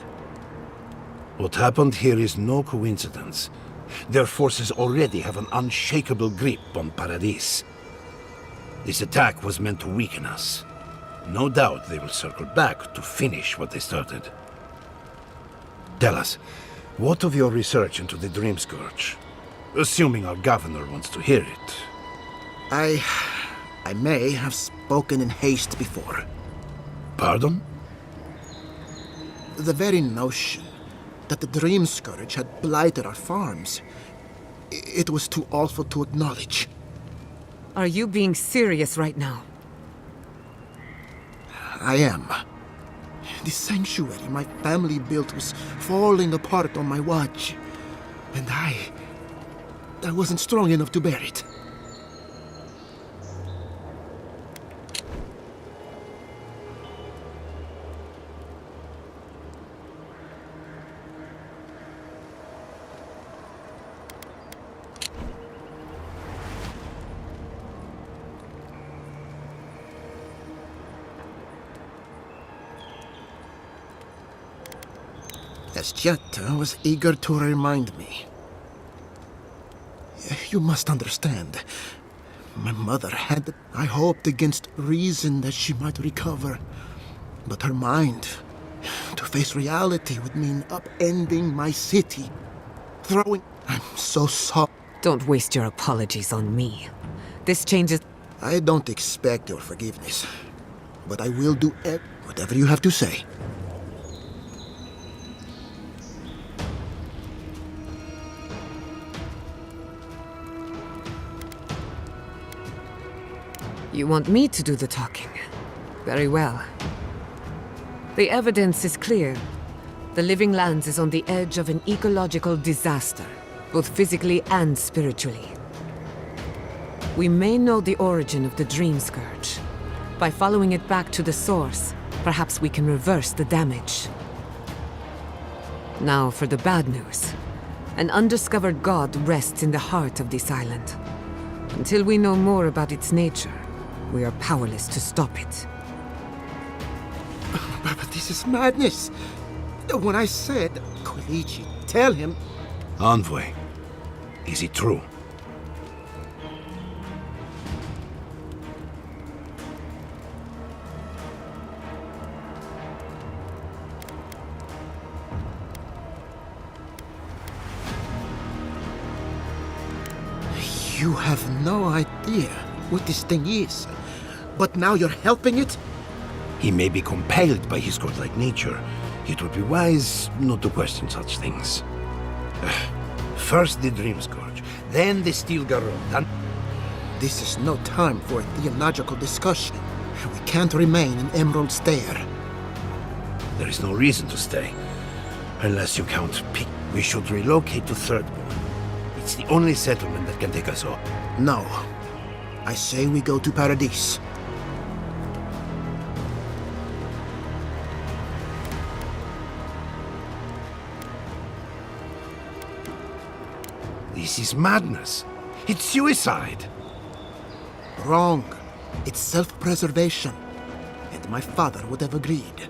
What happened here is no coincidence. Their forces already have an unshakable grip on Paradis. This attack was meant to weaken us. No doubt they will circle back to finish what they started. Tell us, what of your research into the Dream Scourge? Assuming our governor wants to hear it. I may have spoken in haste before. Pardon? The very notion that the Dream Scourge had blighted our farms, it was too awful to acknowledge. Are you being serious right now? I am. The sanctuary my family built was falling apart on my watch. And I wasn't strong enough to bear it. Esjeta was eager to remind me. You must understand. My mother had... I hoped against reason that she might recover. But her mind... To face reality would mean upending my city. Throwing... I'm so sorry. Don't waste your apologies on me. This changes... I don't expect your forgiveness. But I will do whatever you have to say. You want me to do the talking? Very well. The evidence is clear. The Living Lands is on the edge of an ecological disaster, both physically and spiritually. We may know the origin of the Dream Scourge. By following it back to the source, perhaps we can reverse the damage. Now for the bad news. An undiscovered god rests in the heart of this island. Until we know more about its nature, we are powerless to stop it. But this is madness. When I said, Koichi, tell him... Envoy, is it true? You have no idea what this thing is. But now you're helping it? He may be compelled by his godlike nature. It would be wise not to question such things. First the Dream Scourge, then the Steel Garrote, and... This is no time for a theological discussion. We can't remain in Emerald Stair. There is no reason to stay. Unless you count Pick. We should relocate to Thirdborn. It's the only settlement that can take us off. No. I say we go to Paradise. This is madness. It's suicide. Wrong. It's self-preservation. And my father would have agreed.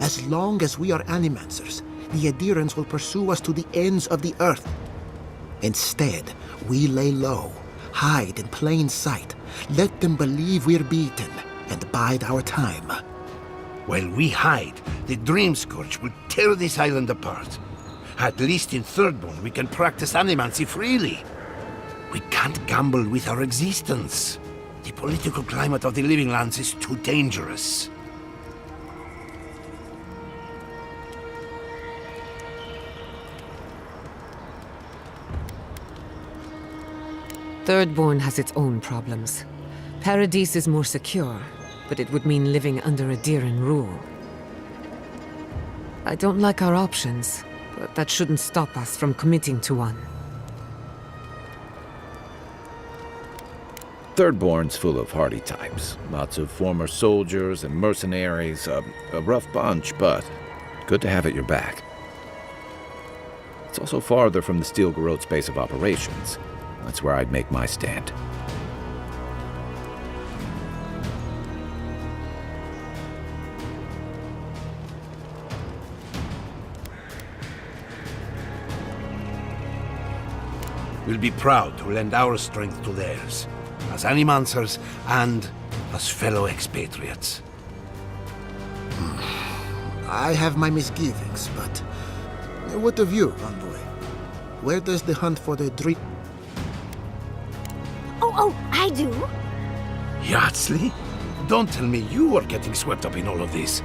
As long as we are animancers, the adherents will pursue us to the ends of the earth. Instead, we lay low, hide in plain sight, let them believe we're beaten, and bide our time. While we hide, the Dream Scourge will tear this island apart. At least in Thirdborn, we can practice animancy freely. We can't gamble with our existence. The political climate of the Living Lands is too dangerous. Thirdborn has its own problems. Paradise is more secure, but it would mean living under a Diran rule. I don't like our options, but that shouldn't stop us from committing to one. Thirdborn's full of hardy types. Lots of former soldiers and mercenaries. A rough bunch, but good to have at your back. It's also farther from the Steel Garrote's base of operations. That's where I'd make my stand. We'll be proud to lend our strength to theirs, as animancers and as fellow expatriates. I have my misgivings, but... What of you, Envoy? Where does the hunt for the Dream... Oh, I do. Yardsley? Don't tell me you are getting swept up in all of this.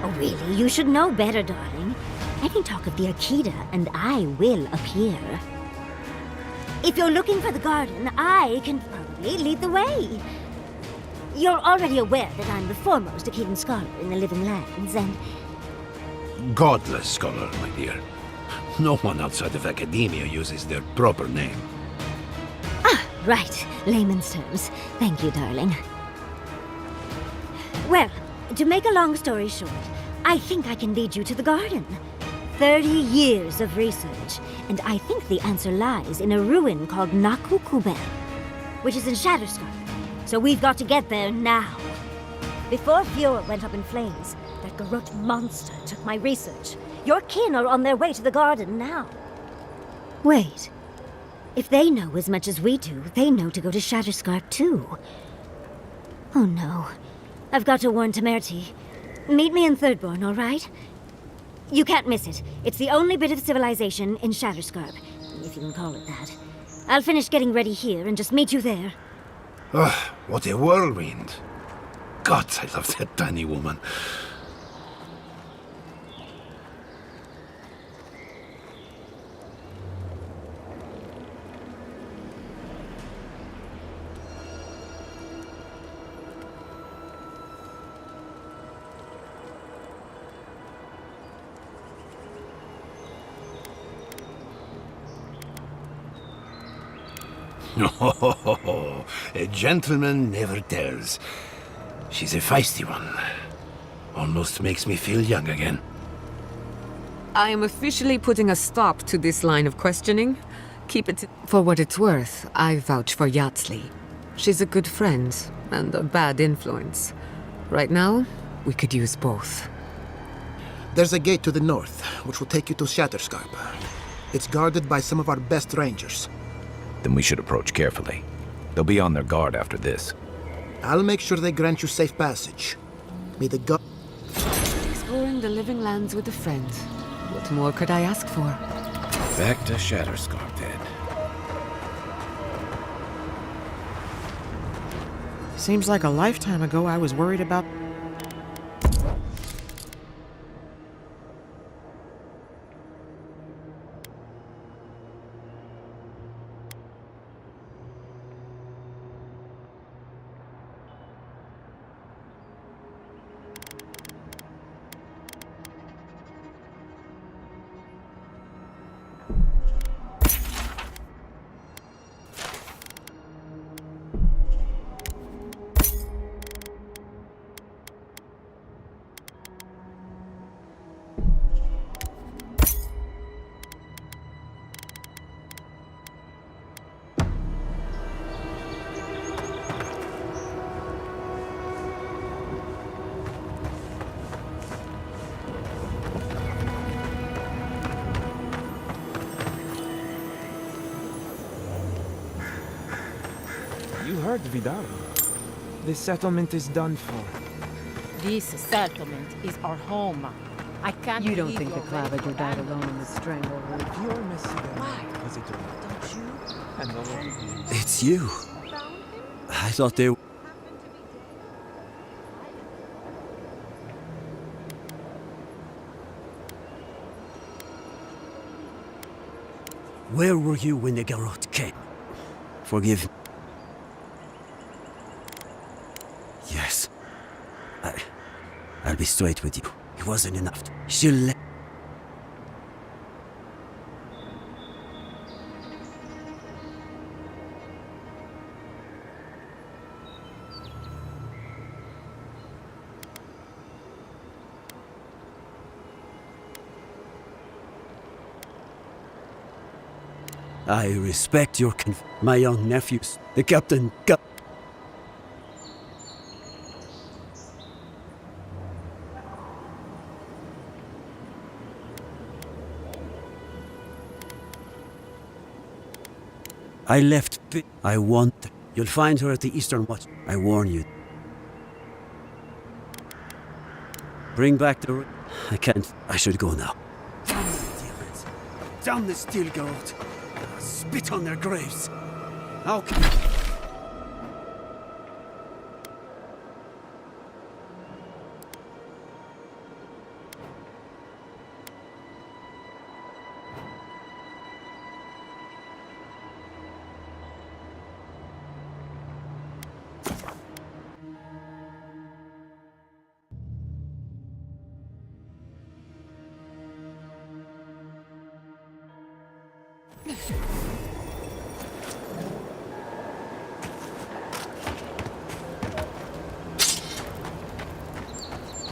Oh, really? You should know better, darling. I can talk of the Akita, and I will appear. If you're looking for the garden, I can probably lead the way. You're already aware that I'm the foremost Akitan scholar in the Living Lands, and... Godless scholar, my dear. No one outside of academia uses their proper name. Right, layman's terms. Thank you, darling. Well, to make a long story short, I think I can lead you to the garden. 30 years of research, and I think the answer lies in a ruin called Nakukubel, which is in Shatterscar. So we've got to get there now. Before Fjord went up in flames, that Garrote monster took my research. Your kin are on their way to the garden now. Wait. If they know as much as we do, they know to go to Shatterscarp too. Oh no. I've got to warn Temerity. Meet me in Thirdborn, all right? You can't miss it. It's the only bit of civilization in Shatterscarp, if you can call it that. I'll finish getting ready here and just meet you there. Ah, what a whirlwind. God, I love that tiny woman. Oh, a gentleman never tells. She's a feisty one. Almost makes me feel young again. I am officially putting a stop to this line of questioning. Keep it... For what it's worth, I vouch for Yatsley. She's a good friend and a bad influence. Right now, we could use both. There's a gate to the north, which will take you to Shatterscarp. It's guarded by some of our best rangers. Then we should approach carefully. They'll be on their guard after this. I'll make sure they grant you safe passage. May the god... Exploring the living lands with a friend. What more could I ask for? Back to Shatterscarp, then. Seems like a lifetime ago I was worried about... You heard Vidal. This settlement is done for. This settlement is our home. I can't. You don't think the Claviger died alone in the stranglehold? You're missing them. Why? Was it Don't you? and no It's you. I thought they... Where were you when the Garrote came? Forgive me. Yes. I'll be straight with you. It wasn't enough. She'll let... I respect your my young nephews. The captain got... I left... I want... You'll find her at the Eastern Watch. I warn you. Bring back the... I can't... I should go now. Damn the demons. Damn the steel gold. Spit on their graves. How can...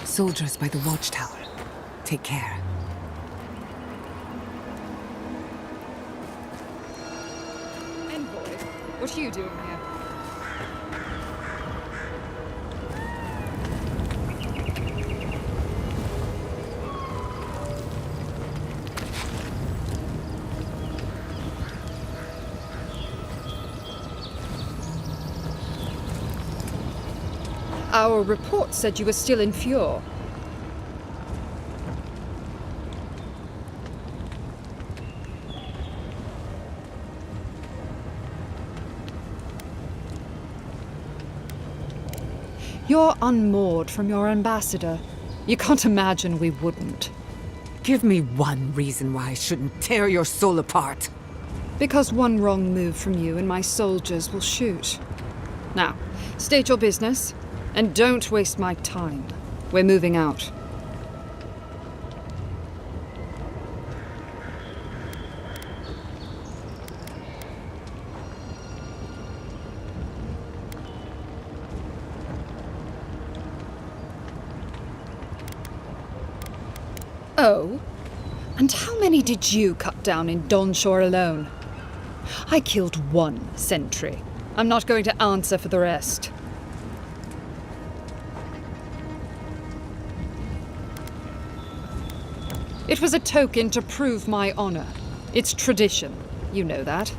Soldiers by the watchtower. Take care. Envoy, what are you doing here? Our report said you were still in Fjord. You're unmoored from your ambassador. You can't imagine we wouldn't. Give me one reason why I shouldn't tear your soul apart. Because one wrong move from you and my soldiers will shoot. Now, state your business, and don't waste my time. We're moving out. Oh? And how many did you cut down in Donshore alone? I killed one sentry. I'm not going to answer for the rest. It was a token to prove my honor. It's tradition. You know that.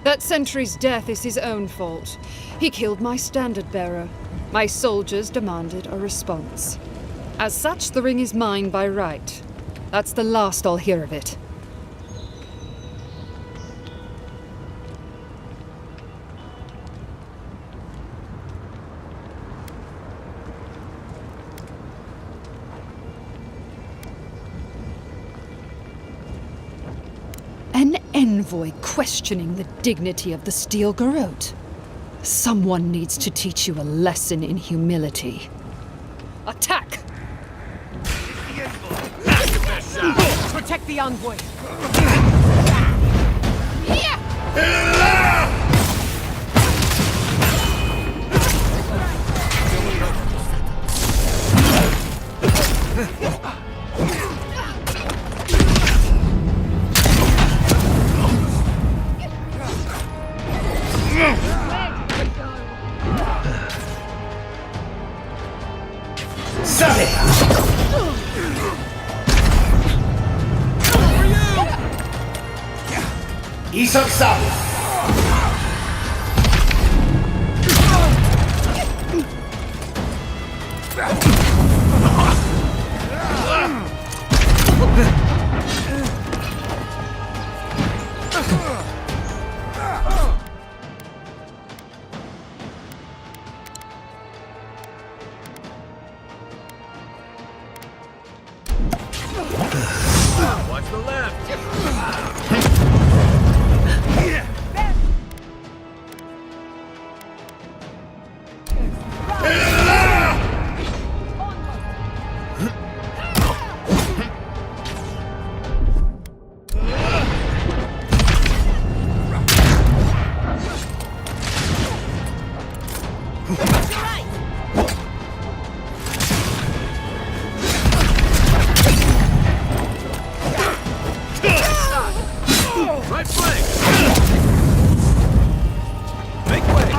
That sentry's death is his own fault. He killed my standard-bearer. My soldiers demanded a response. As such, the ring is mine by right. That's the last I'll hear of it. An envoy questioning the dignity of the Steel Garrote. Someone needs to teach you a lesson in humility. Attack! Protect the envoy! Isok Sabu! Watch the left! Right flank! Make way!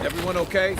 Everyone okay?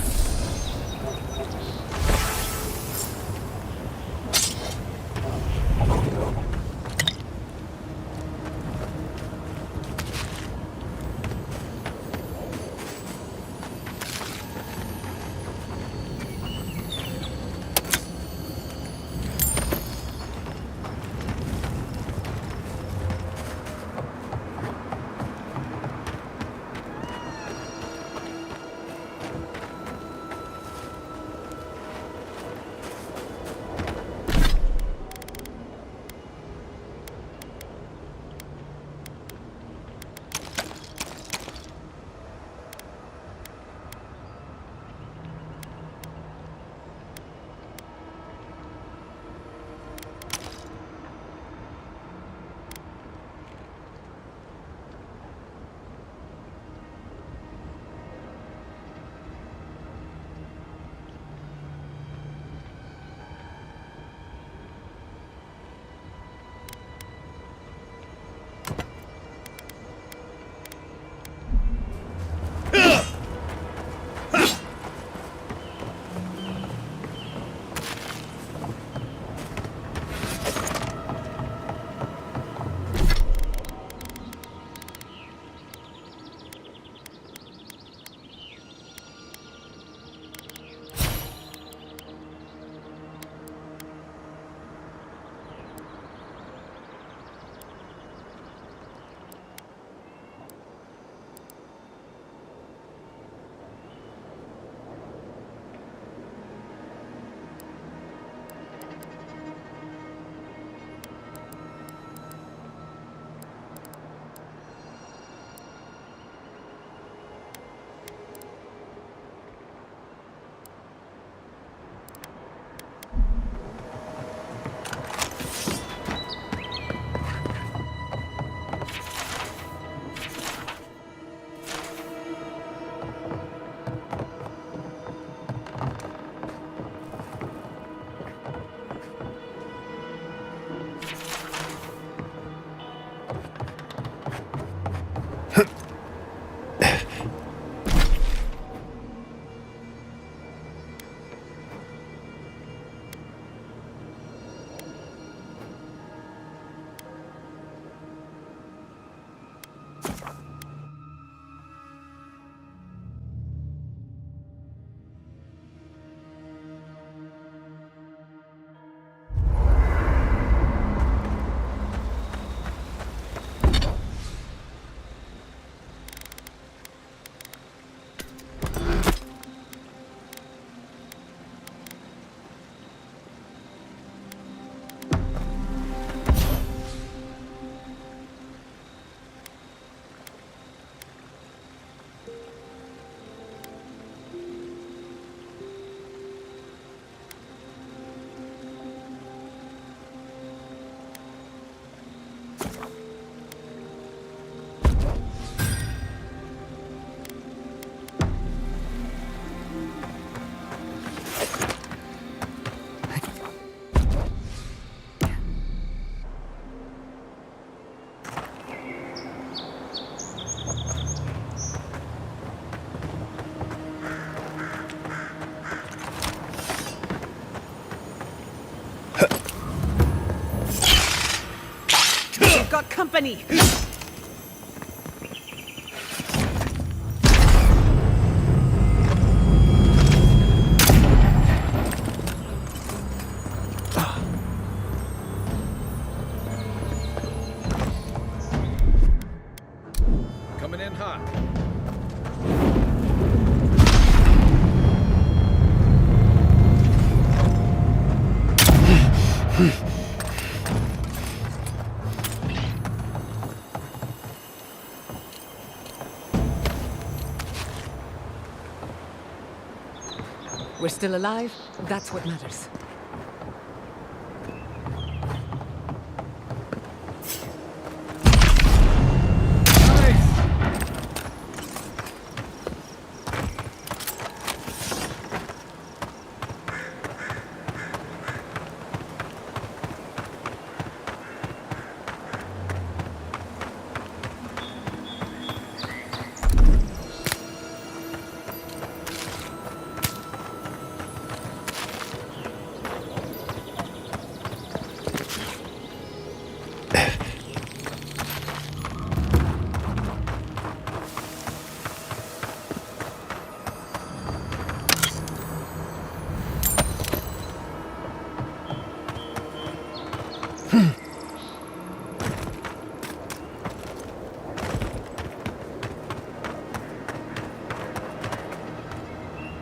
company! Coming in hot. We're still alive. That's what matters.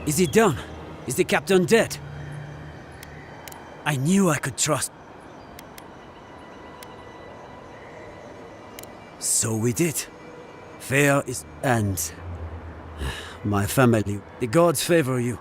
Is he done? Is the captain dead? I knew I could trust. So we did. Fair is... and... my family. The gods favor you.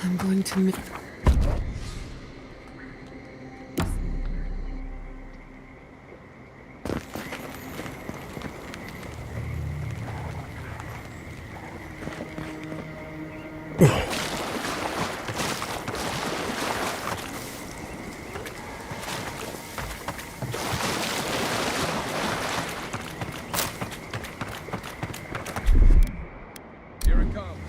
I'm going to make... Here it comes.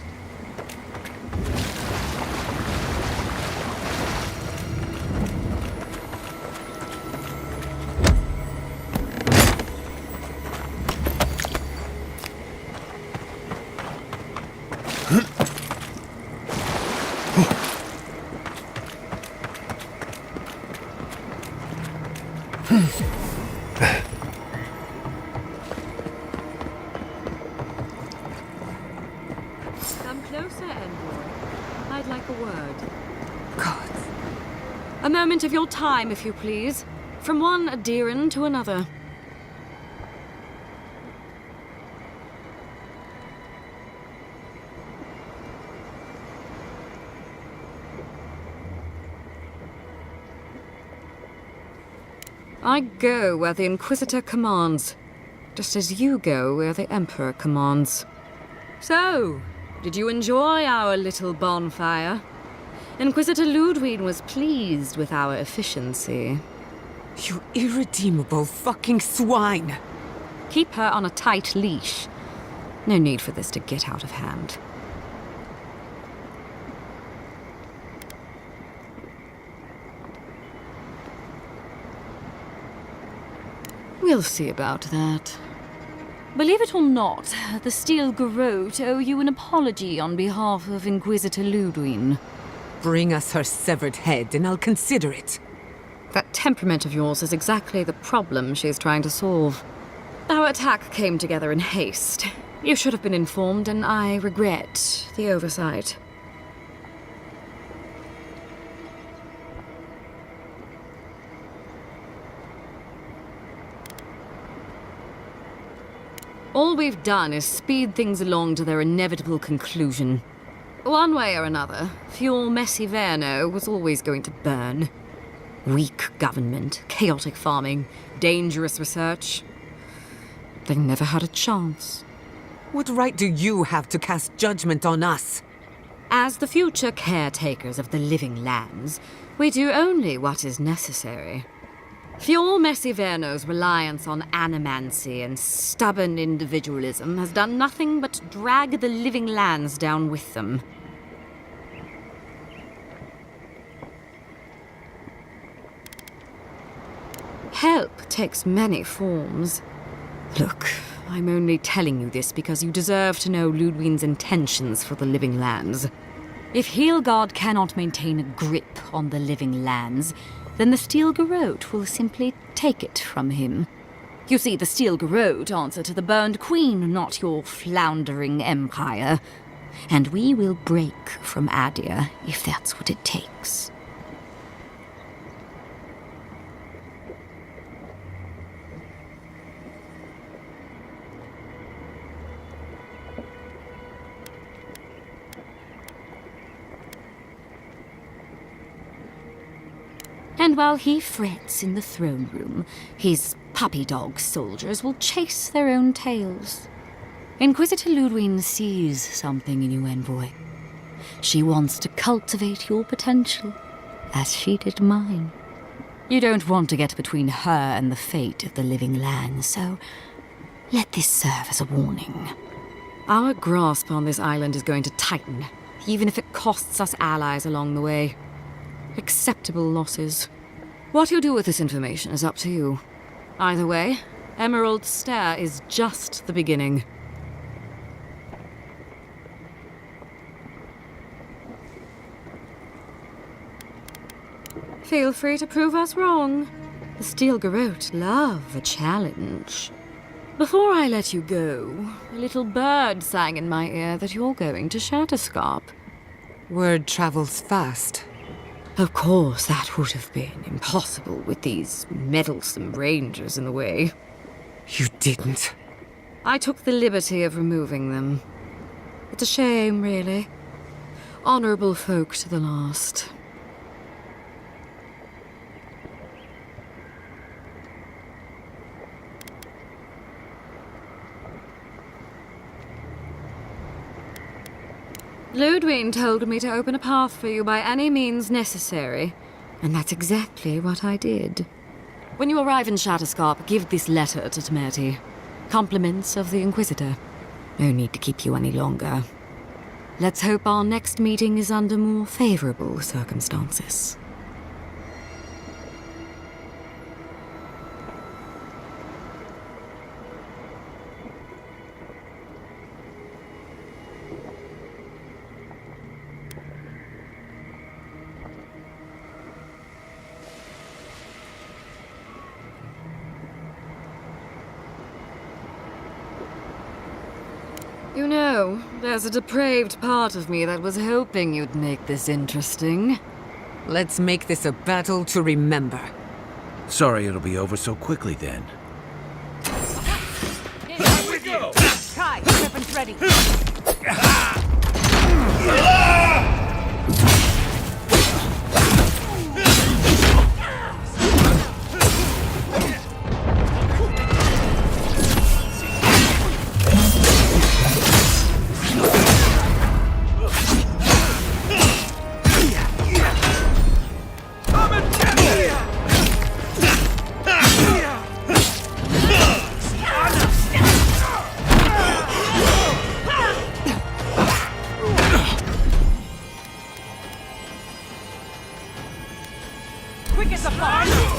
I'd like a word. God. A moment of your time, if you please. From one Adiran to another. I go where the Inquisitor commands, just as you go where the Emperor commands. So, did you enjoy our little bonfire? Inquisitor Ludwig was pleased with our efficiency. You irredeemable fucking swine! Keep her on a tight leash. No need for this to get out of hand. We'll see about that. Believe it or not, the Steel Garrote owe you an apology on behalf of Inquisitor Ludwig. Bring us her severed head and I'll consider it. That temperament of yours is exactly the problem she's trying to solve. Our attack came together in haste. You should have been informed, and I regret the oversight. All we've done is speed things along to their inevitable conclusion. One way or another, Fuel Messi Verno was always going to burn. Weak government, chaotic farming, dangerous research. They never had a chance. What right do you have to cast judgment on us? As the future caretakers of the living lands, we do only what is necessary. Fuel Messi Verno's reliance on animancy and stubborn individualism has done nothing but drag the living lands down with them. Help takes many forms. Look, I'm only telling you this because you deserve to know Ludwig's intentions for the living lands. If Heelgard cannot maintain a grip on the living lands, then the Steel Garrote will simply take it from him. You see, the Steel Garrote answer to the Burned Queen, not your floundering empire. And we will break from Adir if that's what it takes. And while he frets in the throne room, his puppy dog soldiers will chase their own tails. Inquisitor Ludwig sees something in you, envoy. She wants to cultivate your potential, as she did mine. You don't want to get between her and the fate of the living land, so let this serve as a warning. Our grasp on this island is going to tighten, even if it costs us allies along the way. Acceptable losses. What you do with this information is up to you. Either way, Emerald Stair is just the beginning. Feel free to prove us wrong. The Steel Garrote love a challenge. Before I let you go, a little bird sang in my ear that you're going to Shatterscarp. Word travels fast. Of course, that would have been impossible with these meddlesome rangers in the way. You didn't. I took the liberty of removing them. It's a shame, really. Honorable folk to the last. Ludwig told me to open a path for you by any means necessary, and that's exactly what I did. When you arrive in Shatterscarp, give this letter to Temerty. Compliments of the Inquisitor. No need to keep you any longer. Let's hope our next meeting is under more favorable circumstances. You know, there's a depraved part of me that was hoping you'd make this interesting. Let's make this a battle to remember. Sorry it'll be over so quickly then. Here we go! Kai, weapons ready. Quick as a fire!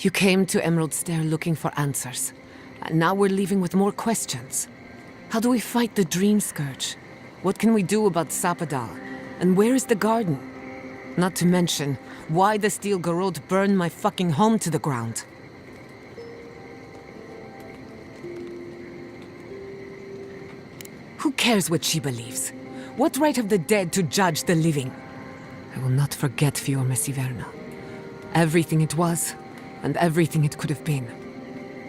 You came to Emerald Stair looking for answers. And now we're leaving with more questions. How do we fight the Dream Scourge? What can we do about Sapadal? And where is the garden? Not to mention, why the Steel Garrote burned my fucking home to the ground. Who cares what she believes? What right have the dead to judge the living? I will not forget Fiorma Siverna. Everything it was, and everything it could have been.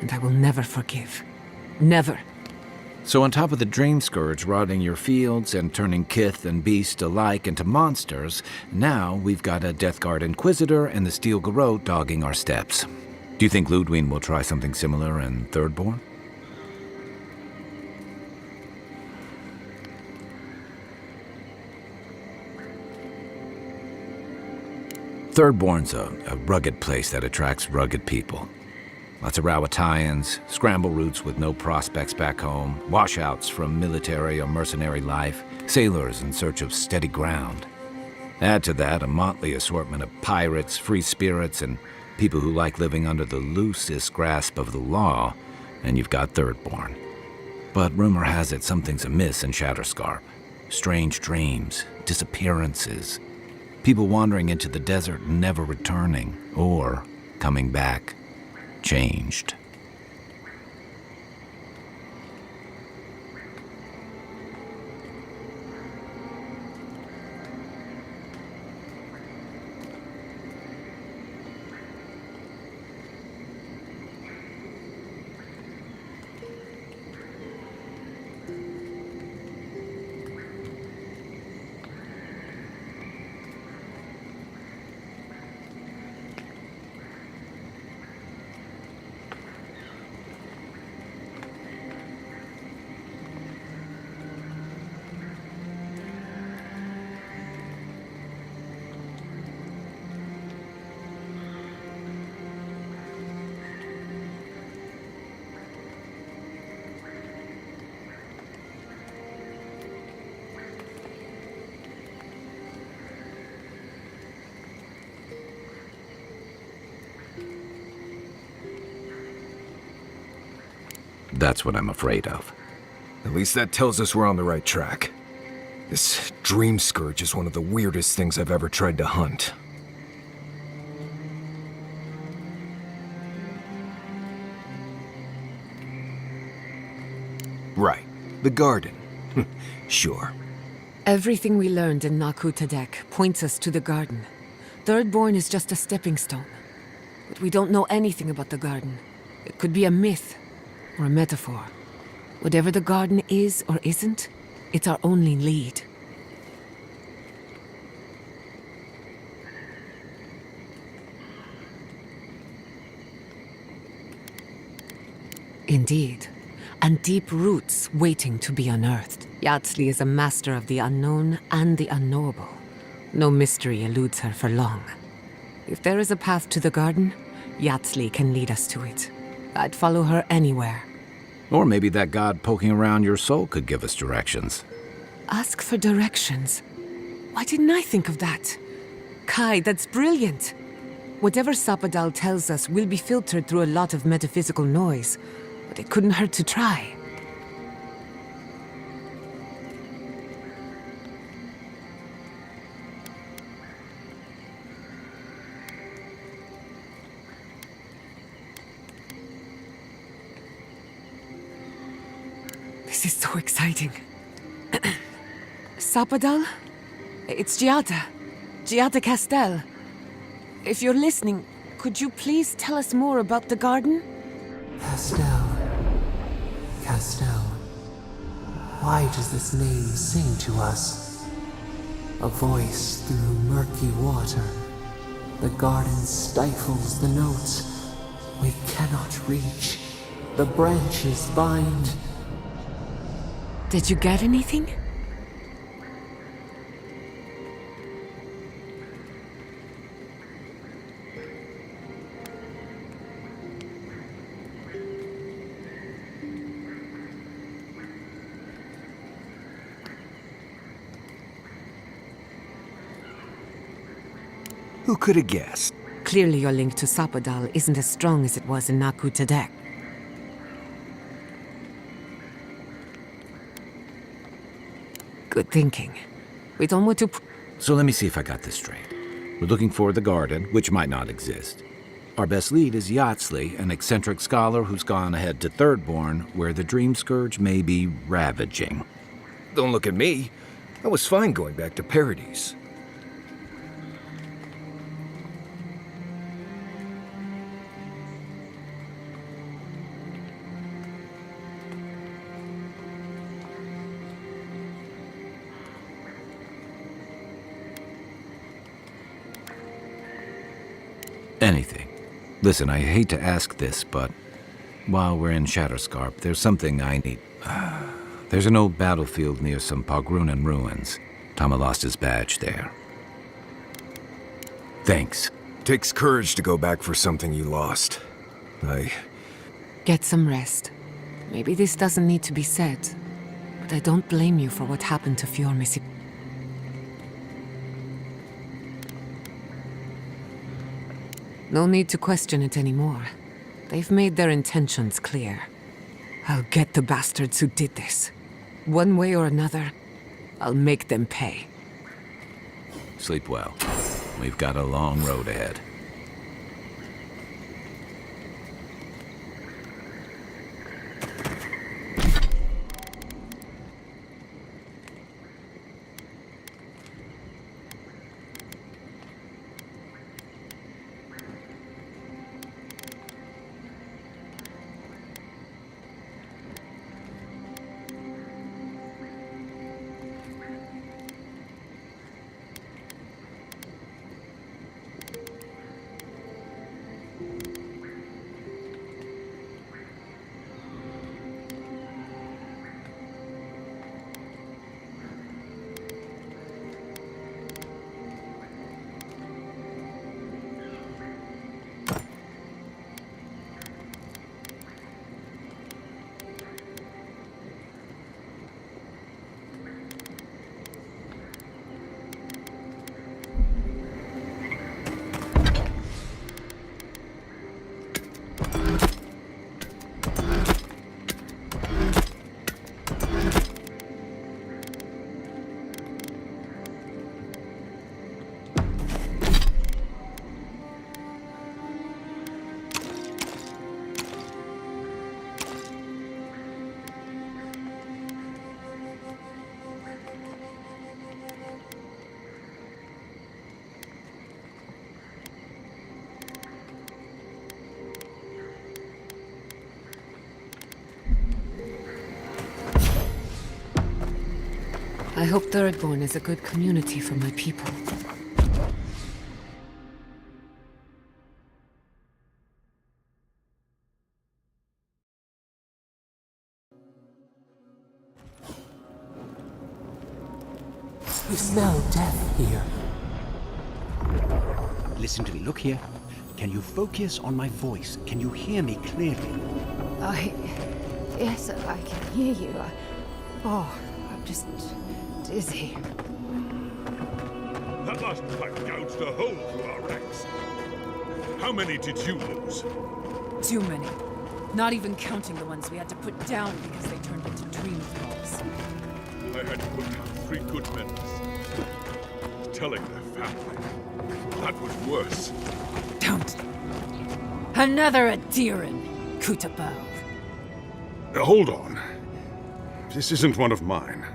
And I will never forgive. Never. So on top of the Dream Scourge rotting your fields and turning kith and beast alike into monsters, now we've got a Death Guard Inquisitor and the Steel Garrote dogging our steps. Do you think Ludwig will try something similar in Thirdborn? Thirdborn's a rugged place that attracts rugged people. Lots of Rawatayans, scramble routes with no prospects back home, washouts from military or mercenary life, sailors in search of steady ground. Add to that a motley assortment of pirates, free spirits, and people who like living under the loosest grasp of the law, and you've got Thirdborn. But rumor has it something's amiss in Shatterscarp. Strange dreams, disappearances, people wandering into the desert and never returning, or coming back. Changed. That's what I'm afraid of. At least that tells us we're on the right track. This Dream Scourge is one of the weirdest things I've ever tried to hunt. Right. The garden. Sure. Everything we learned in Naku Tadek points us to the garden. Thirdborn is just a stepping stone. But we don't know anything about the garden. It could be a myth, or a metaphor. Whatever the garden is or isn't, it's our only lead. Indeed. And deep roots waiting to be unearthed. Yatsli is a master of the unknown and the unknowable. No mystery eludes her for long. If there is a path to the garden, Yatsli can lead us to it. I'd follow her anywhere. Or maybe that god poking around your soul could give us directions. Ask for directions. Why didn't I think of that? Kai, that's brilliant. Whatever Sapadal tells us will be filtered through a lot of metaphysical noise, but it couldn't hurt to try. This is so exciting. Sapadal? It's Giada. Giada Castel. If you're listening, could you please tell us more about the garden? Castel. Castel. Why does this name sing to us? A voice through murky water. The garden stifles the notes. We cannot reach. The branches bind. Did you get anything? Who could have guessed? Clearly your link to Sapadal isn't as strong as it was in Naku Tadek. Good thinking. Wait on what to... So let me see if I got this straight. We're looking for the garden, which might not exist. Our best lead is Yatsley, an eccentric scholar who's gone ahead to Thirdborn, where the Dream Scourge may be ravaging. Don't look at me. I was fine going back to Paradise. Anything. Listen, I hate to ask this, but while we're in Shatterscarp, there's something I need. There's an old battlefield near some Pogrunan ruins. Tama lost his badge there. Thanks. Takes courage to go back for something you lost. Get some rest. Maybe this doesn't need to be said, but I don't blame you for what happened to Fiormisi. No need to question it anymore. They've made their intentions clear. I'll get the bastards who did this. One way or another, I'll make them pay. Sleep well. We've got a long road ahead. I hope Thirdborn is a good community for my people. You smell death here. Listen to me, look here. Can you focus on my voice? Can you hear me clearly? Yes, I can hear you. I'm just dizzy. That last pipe gouged a hole through our ranks. How many did you lose? Too many. Not even counting the ones we had to put down because they turned into dream thralls. I had to put down 3 good men. Telling their family. That was worse. Don't. Another Adiran, Kutabov. Hold on. This isn't one of mine.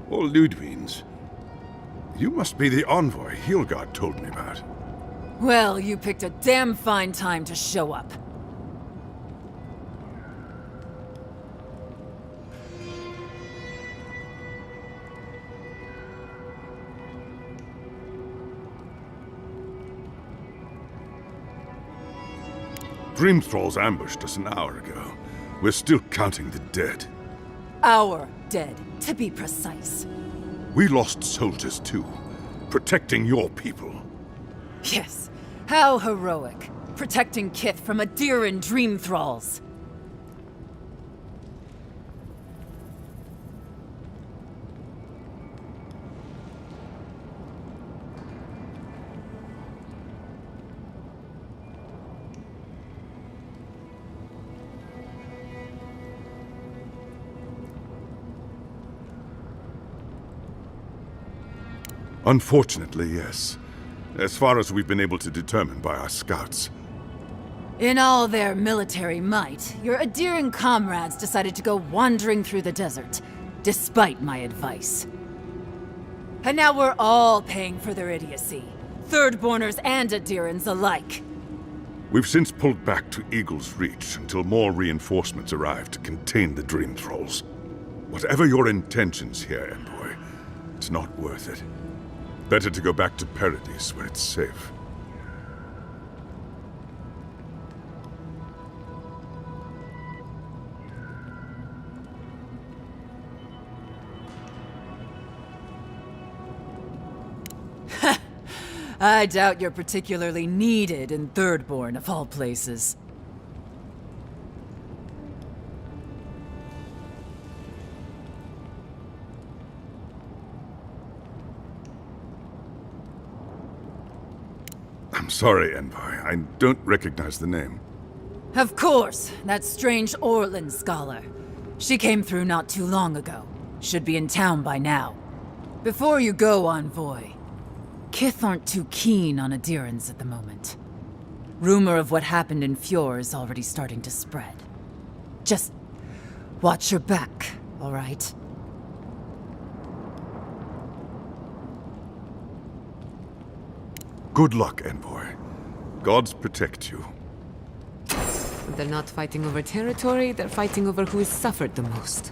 Or Ludwig's. You must be the envoy Hilgard told me about. Well, you picked a damn fine time to show up. Dream Thralls ambushed us an hour ago. We're still counting the dead. Our dead, to be precise. We lost soldiers too, protecting your people. Yes, how heroic. Protecting Kith from Adiran dream thralls. Unfortunately, yes. As far as we've been able to determine by our scouts. In all their military might, your Adiran comrades decided to go wandering through the desert, despite my advice. And now we're all paying for their idiocy. Thirdborners and Adirans alike. We've since pulled back to Eagle's Reach until more reinforcements arrive to contain the Dream Thralls. Whatever your intentions here, Envoy, it's not worth it. Better to go back to Paradise where it's safe. I doubt you're particularly needed in Thirdborn, of all places. I'm sorry, Envoy. I don't recognize the name. Of course, that strange Orlan scholar. She came through not too long ago. Should be in town by now. Before you go, Envoy, Kith aren't too keen on Adirans at the moment. Rumor of what happened in Fjord is already starting to spread. Just watch your back, all right? Good luck, Envoy. Gods protect you. They're not fighting over territory, they're fighting over who has suffered the most.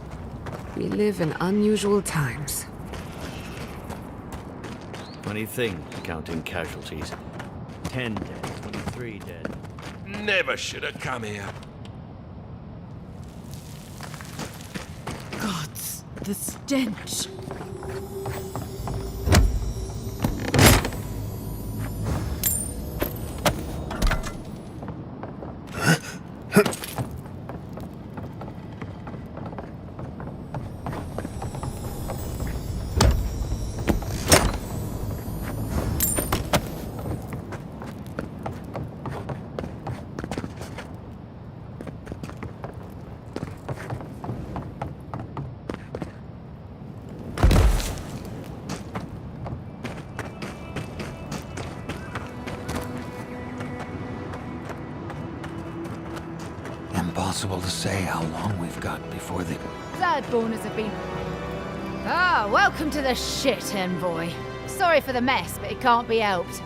We live in unusual times. Funny thing, counting casualties. 10 dead, 23 dead. Never should have come here. Gods, the stench. Impossible to say how long we've got before the... Thirdborners have been... Ah, welcome to the shit, Envoy. Sorry for the mess, but it can't be helped.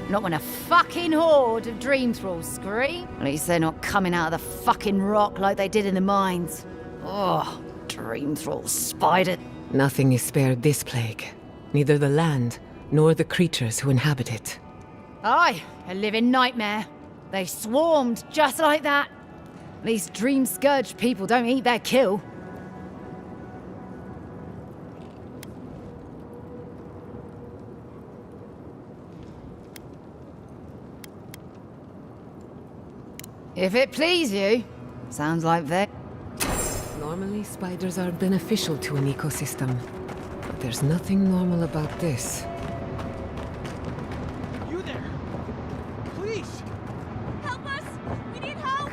Not when a fucking horde of Dream Thralls scream. At least they're not coming out of the fucking rock like they did in the mines. Oh, Dream Thralls spider... Nothing is spared this plague. Neither the land, nor the creatures who inhabit it. Aye, a living nightmare. They swarmed just like that. These Dream Scourge people don't eat their kill. If it please you, sounds like they... Normally, spiders are beneficial to an ecosystem. But there's nothing normal about this. You there! Please! Help us! We need help!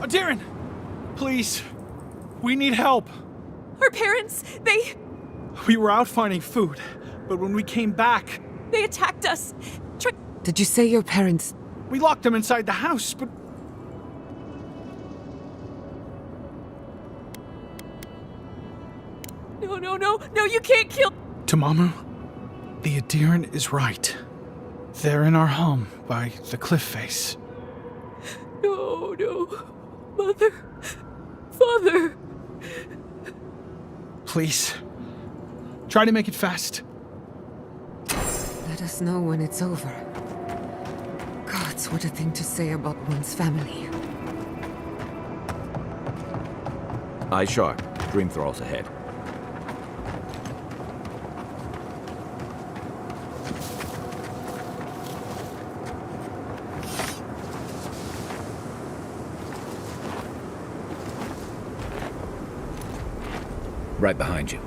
Darren! Please. We need help. Our parents, We were out finding food, but when we came back... they attacked us. Did you say your parents... We locked them inside the house, but... No, you can't kill... Tamamu, the Adiran is right. They're in our home by the cliff face. Oh no. Mother. Father. Please. Try to make it fast. Let us know when it's over. Gods, what a thing to say about one's family. Eyes sharp. Dream thralls ahead. Right behind you.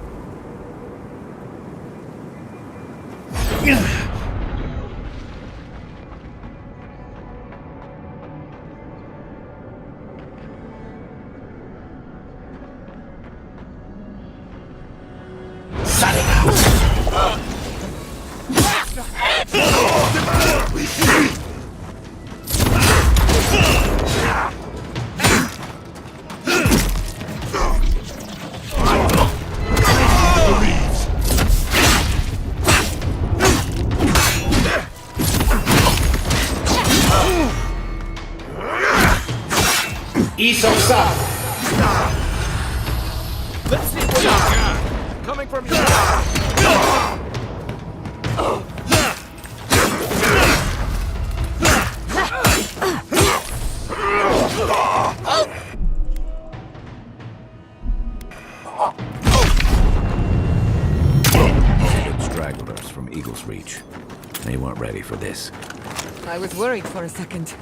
Let's see what you got. Coming from you. Good stragglers from Eagle's Reach. They weren't ready for this. I was worried for a second.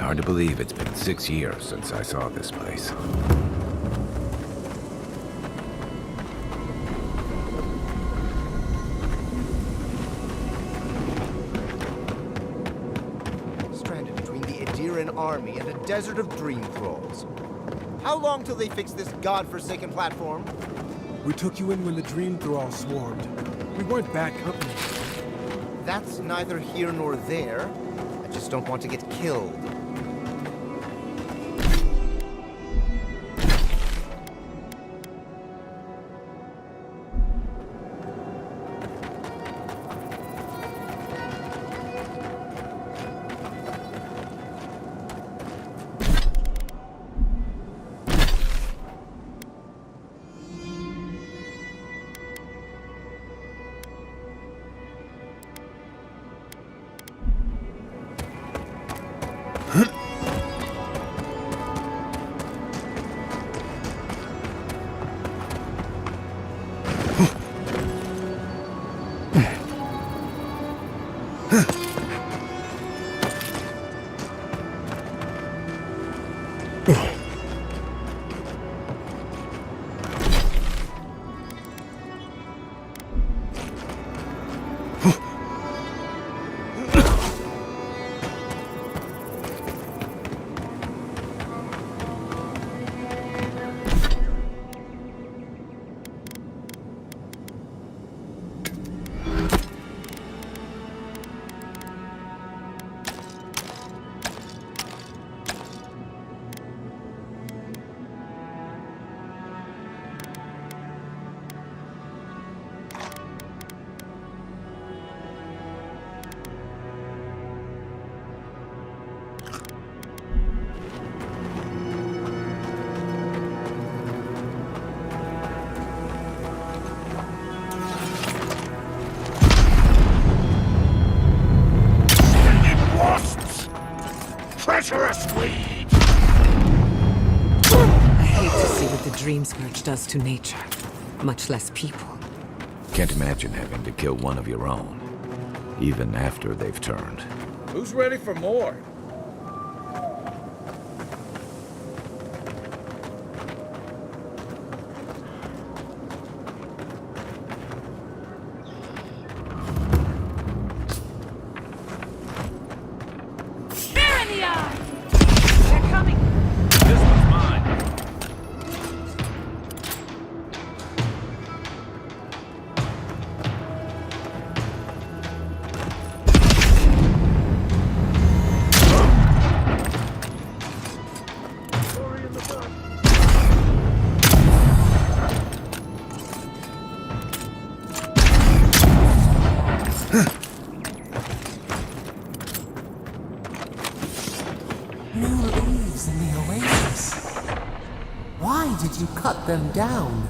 Hard to believe it's been 6 years since I saw this place. Stranded between the Adiran army and a desert of dream thralls. How long till they fix this godforsaken platform? We took you in when the dream thrall swarmed. We weren't bad company. That's neither here nor there. I just don't want to get killed. Treacherous weed! I hate to see what the Dream Scourge does to nature, much less people. Can't imagine having to kill one of your own, even after they've turned. Who's ready for more? New leaves in the oasis. Why did you cut them down?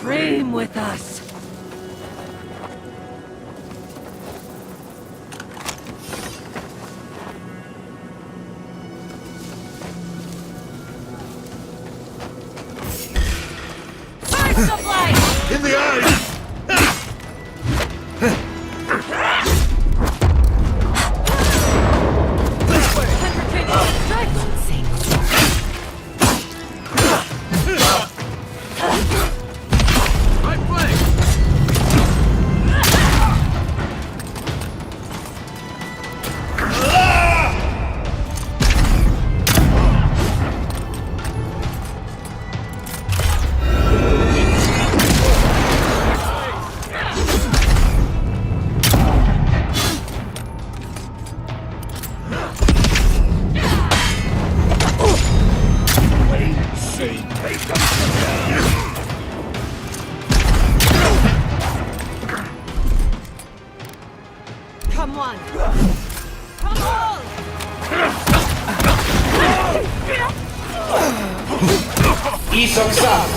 Dream with us. Burst of light! In the eyes! Come on! Come on! Isok-san!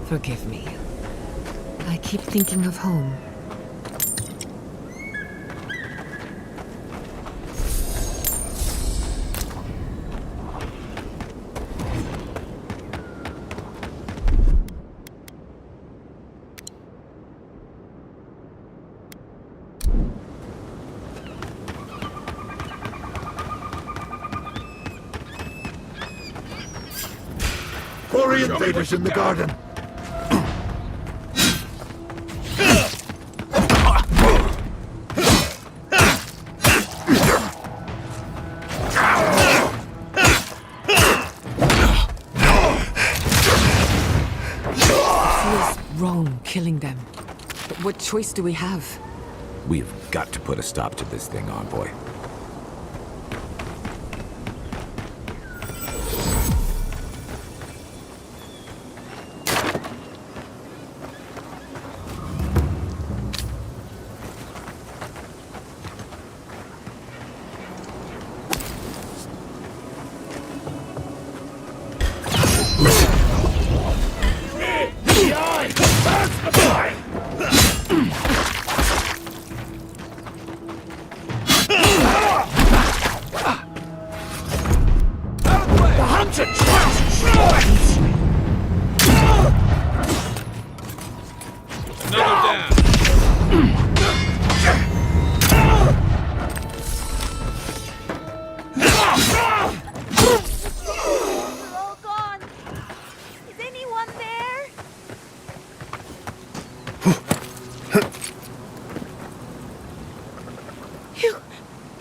Forgive me. I keep thinking of home. Hurry invaders in the garden! killing them. But what choice do we have? We've got to put a stop to this thing, Envoy.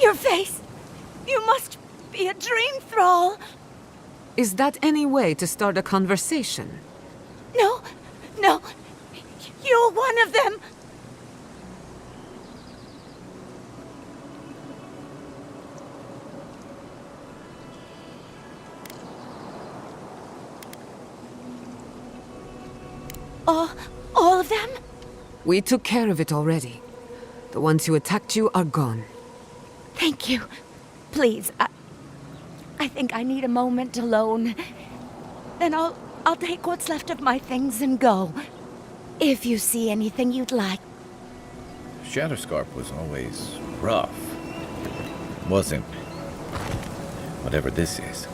Your face! You must be a dream thrall! Is that any way to start a conversation? No, no. You're one of them. All of them? We took care of it already. The ones who attacked you are gone. Thank you. Please, I think I need a moment alone. Then I'll take what's left of my things and go. If you see anything you'd like. Shatterscarp was always rough. Wasn't. Whatever this is.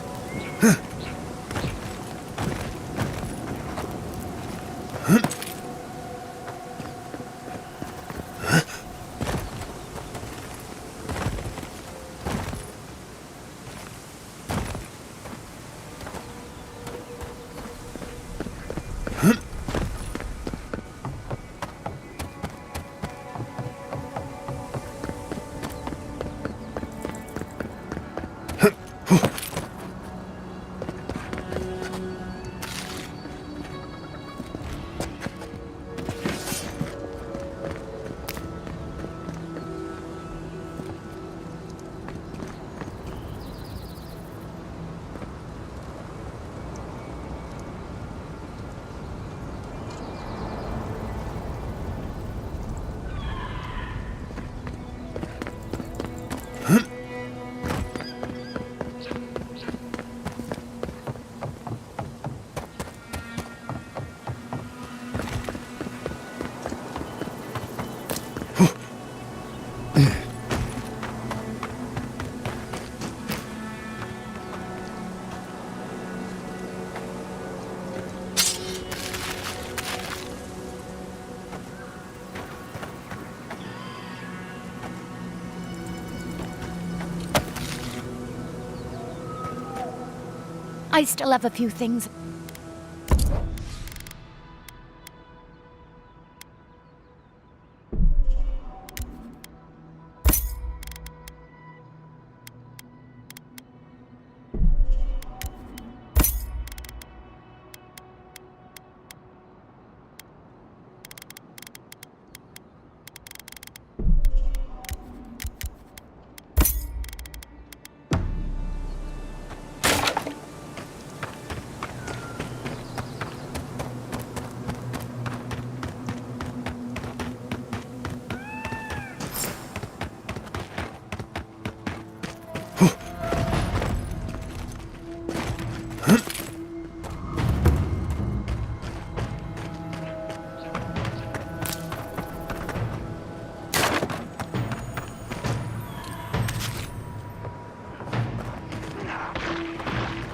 I still have a few things.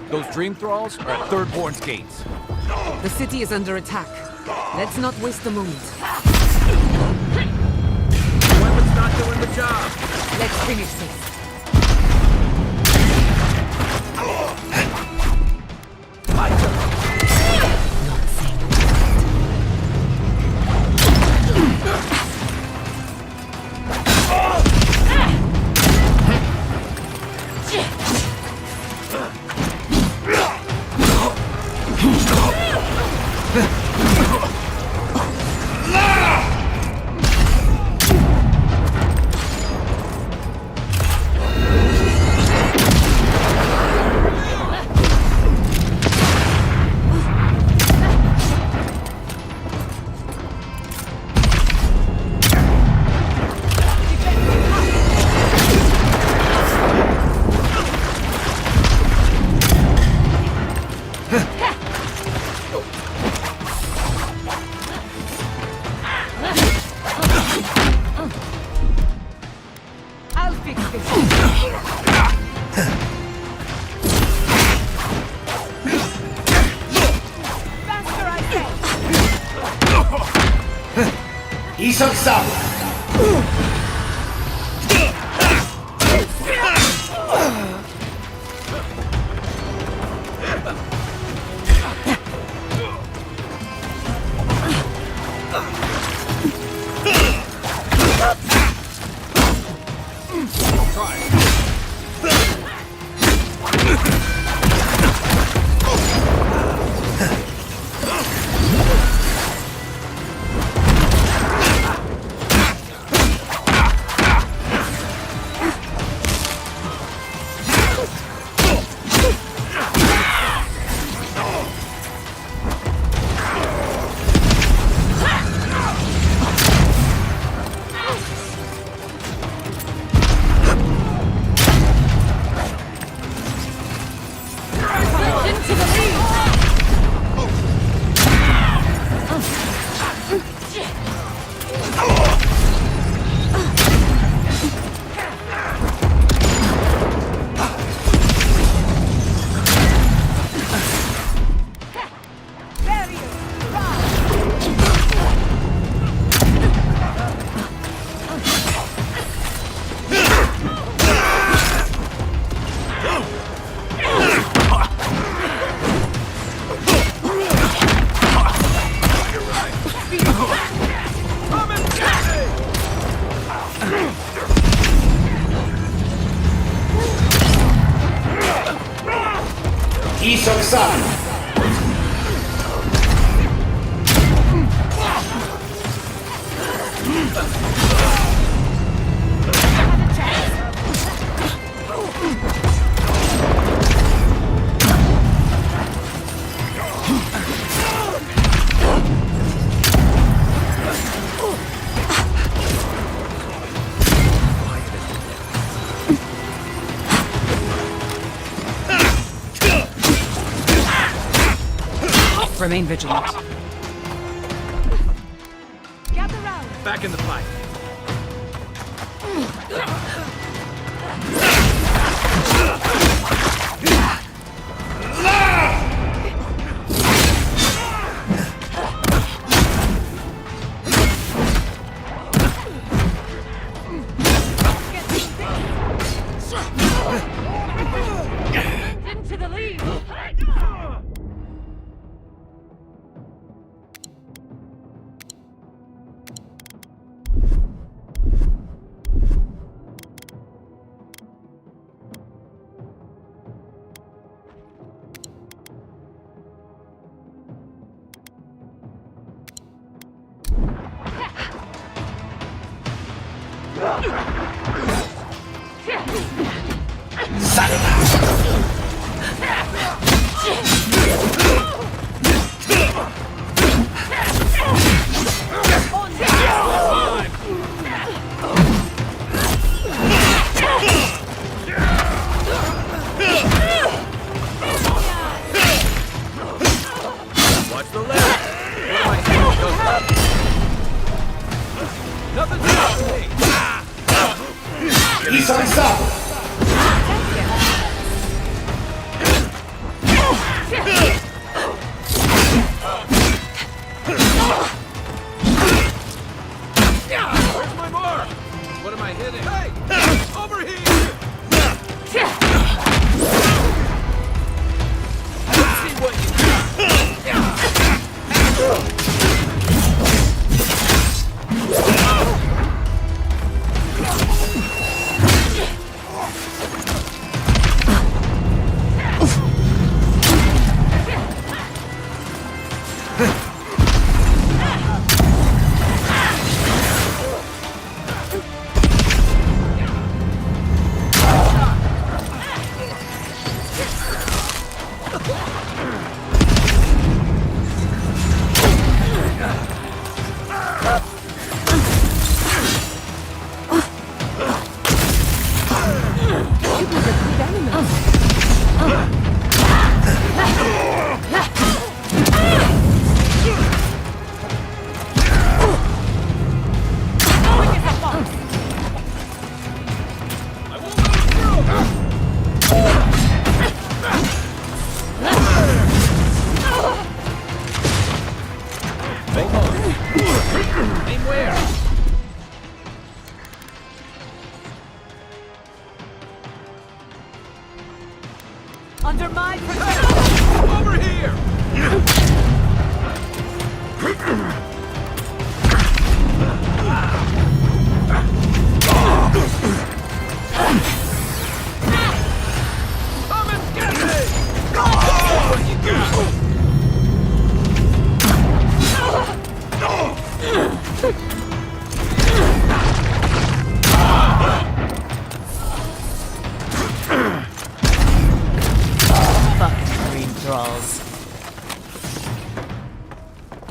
Those dream thralls are at Thirdborn's gates. The city is under attack. Let's not waste a moment. The weapon's not doing the job. Let's finish this. My turn. Remain vigilant. Gather round. Back in the fight. Into the lead. Watch the left. Nothing to me. He's on top. Where's my mark? What am I hitting? Hey! Over here! Let's see what you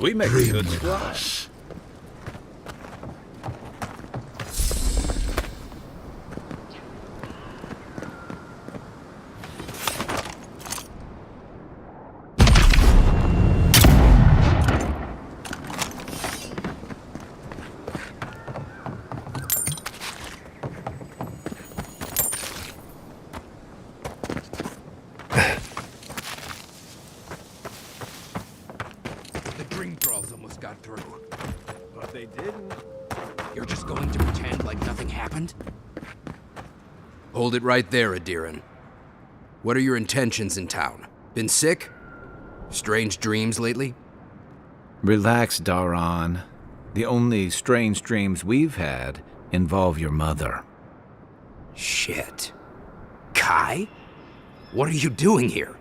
We make a good squad. Got through. But they didn't. You're just going to pretend like nothing happened? Hold it right there, Adiran. What are your intentions in town? Been sick? Strange dreams lately? Relax, Daran. The only strange dreams we've had involve your mother. Shit. Kai? What are you doing here?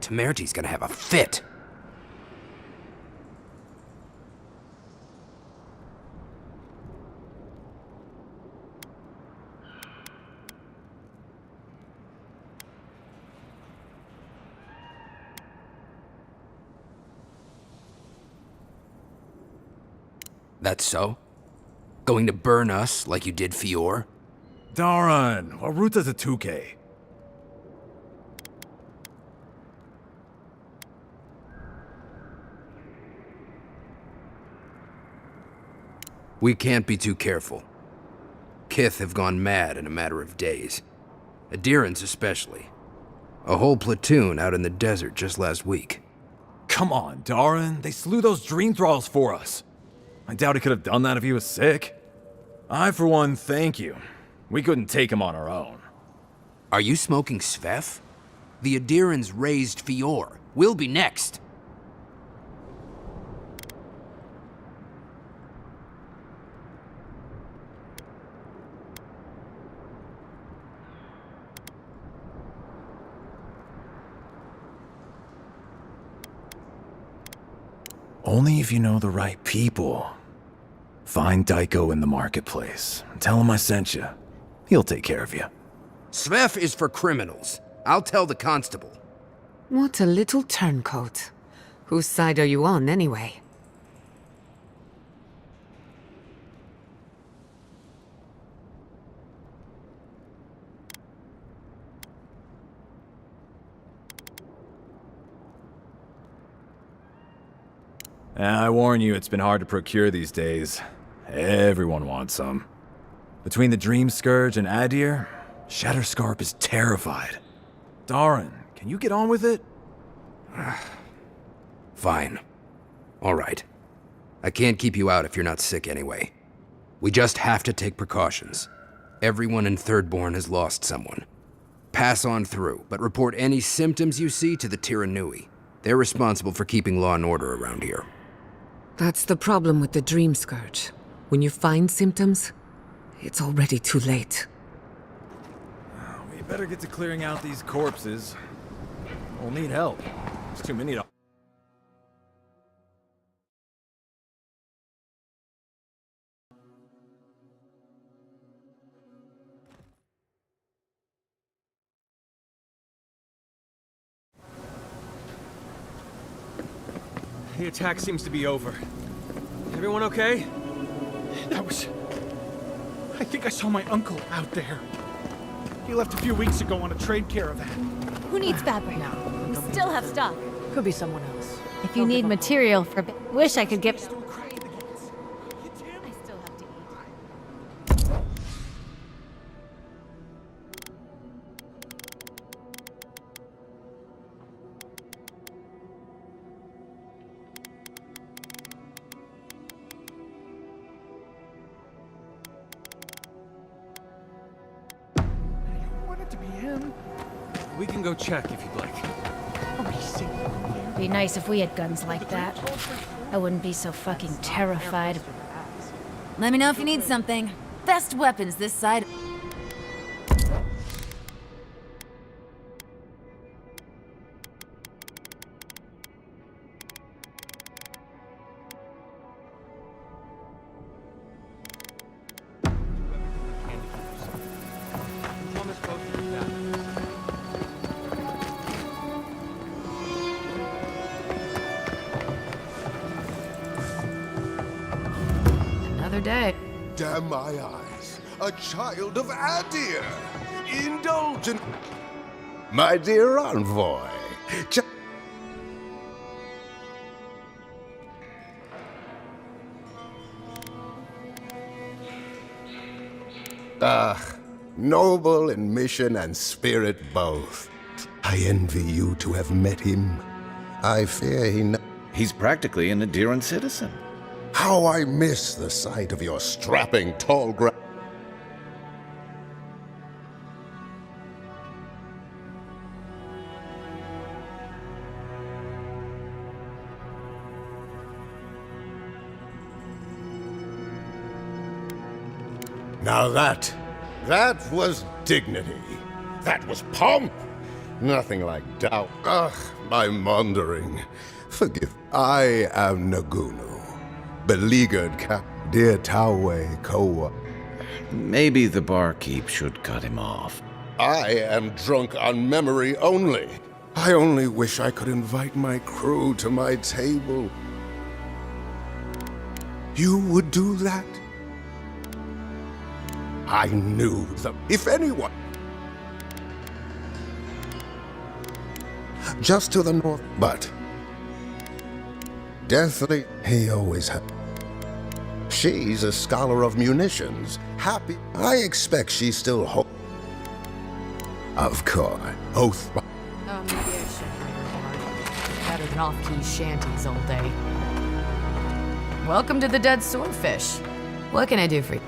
Temerty's gonna have a fit. That's so? Going to burn us like you did Fior? Daran, Waruta Zatuke. We can't be too careful. Kith have gone mad in a matter of days. Adirans especially. A whole platoon out in the desert just last week. Come on, Daran. They slew those dream thralls for us. I doubt he could have done that if he was sick. I, for one, thank you. We couldn't take him on our own. Are you smoking Svef? The Adirans raised Fior. We'll be next. Only if you know the right people. Find Daiko in the marketplace. Tell him I sent you. He'll take care of you. Svef is for criminals. I'll tell the constable. What a little turncoat. Whose side are you on, anyway? I warn you, it's been hard to procure these days. Everyone wants some. Between the Dream Scourge and Adir, Shatterscarp is terrified. Daran, can you get on with it? Fine. All right. I can't keep you out if you're not sick anyway. We just have to take precautions. Everyone in Thirdborn has lost someone. Pass on through, but report any symptoms you see to the Tiranui. They're responsible for keeping law and order around here. That's the problem with the Dream Scourge. When you find symptoms, it's already too late. We better get to clearing out these corpses. We'll need help. There's too many to... The attack seems to be over. Everyone okay? That was... I think I saw my uncle out there. He left a few weeks ago on a trade caravan. Who needs fabric? We still have stock. Could be someone else. If you need material for... Wish I could get... We can go check if you'd like. Be nice if we had guns like that. I wouldn't be so fucking terrified. Let me know if you need something. Best weapons this side. day. Damn my eyes. A child of Adir. Indulgent. My dear envoy. Noble in mission and spirit both. I envy you to have met him. I fear He's practically an Adiran citizen. How I miss the sight of your strapping tall Now that was dignity. That was pomp. Nothing like doubt. My maundering. Forgive. I am Nagunu, beleaguered dear Tawe Koa. Maybe the barkeep should cut him off. I am drunk on memory only. I only wish I could invite my crew to my table. You would do that? I knew them. If anyone. Just to the north, but deathly, he always had. She's a scholar of munitions. Happy. I expect she's still Of course. Oath. Oh, maybe I should hire better than off-key shanties all day. Welcome to the Dead Swordfish. What can I do for you?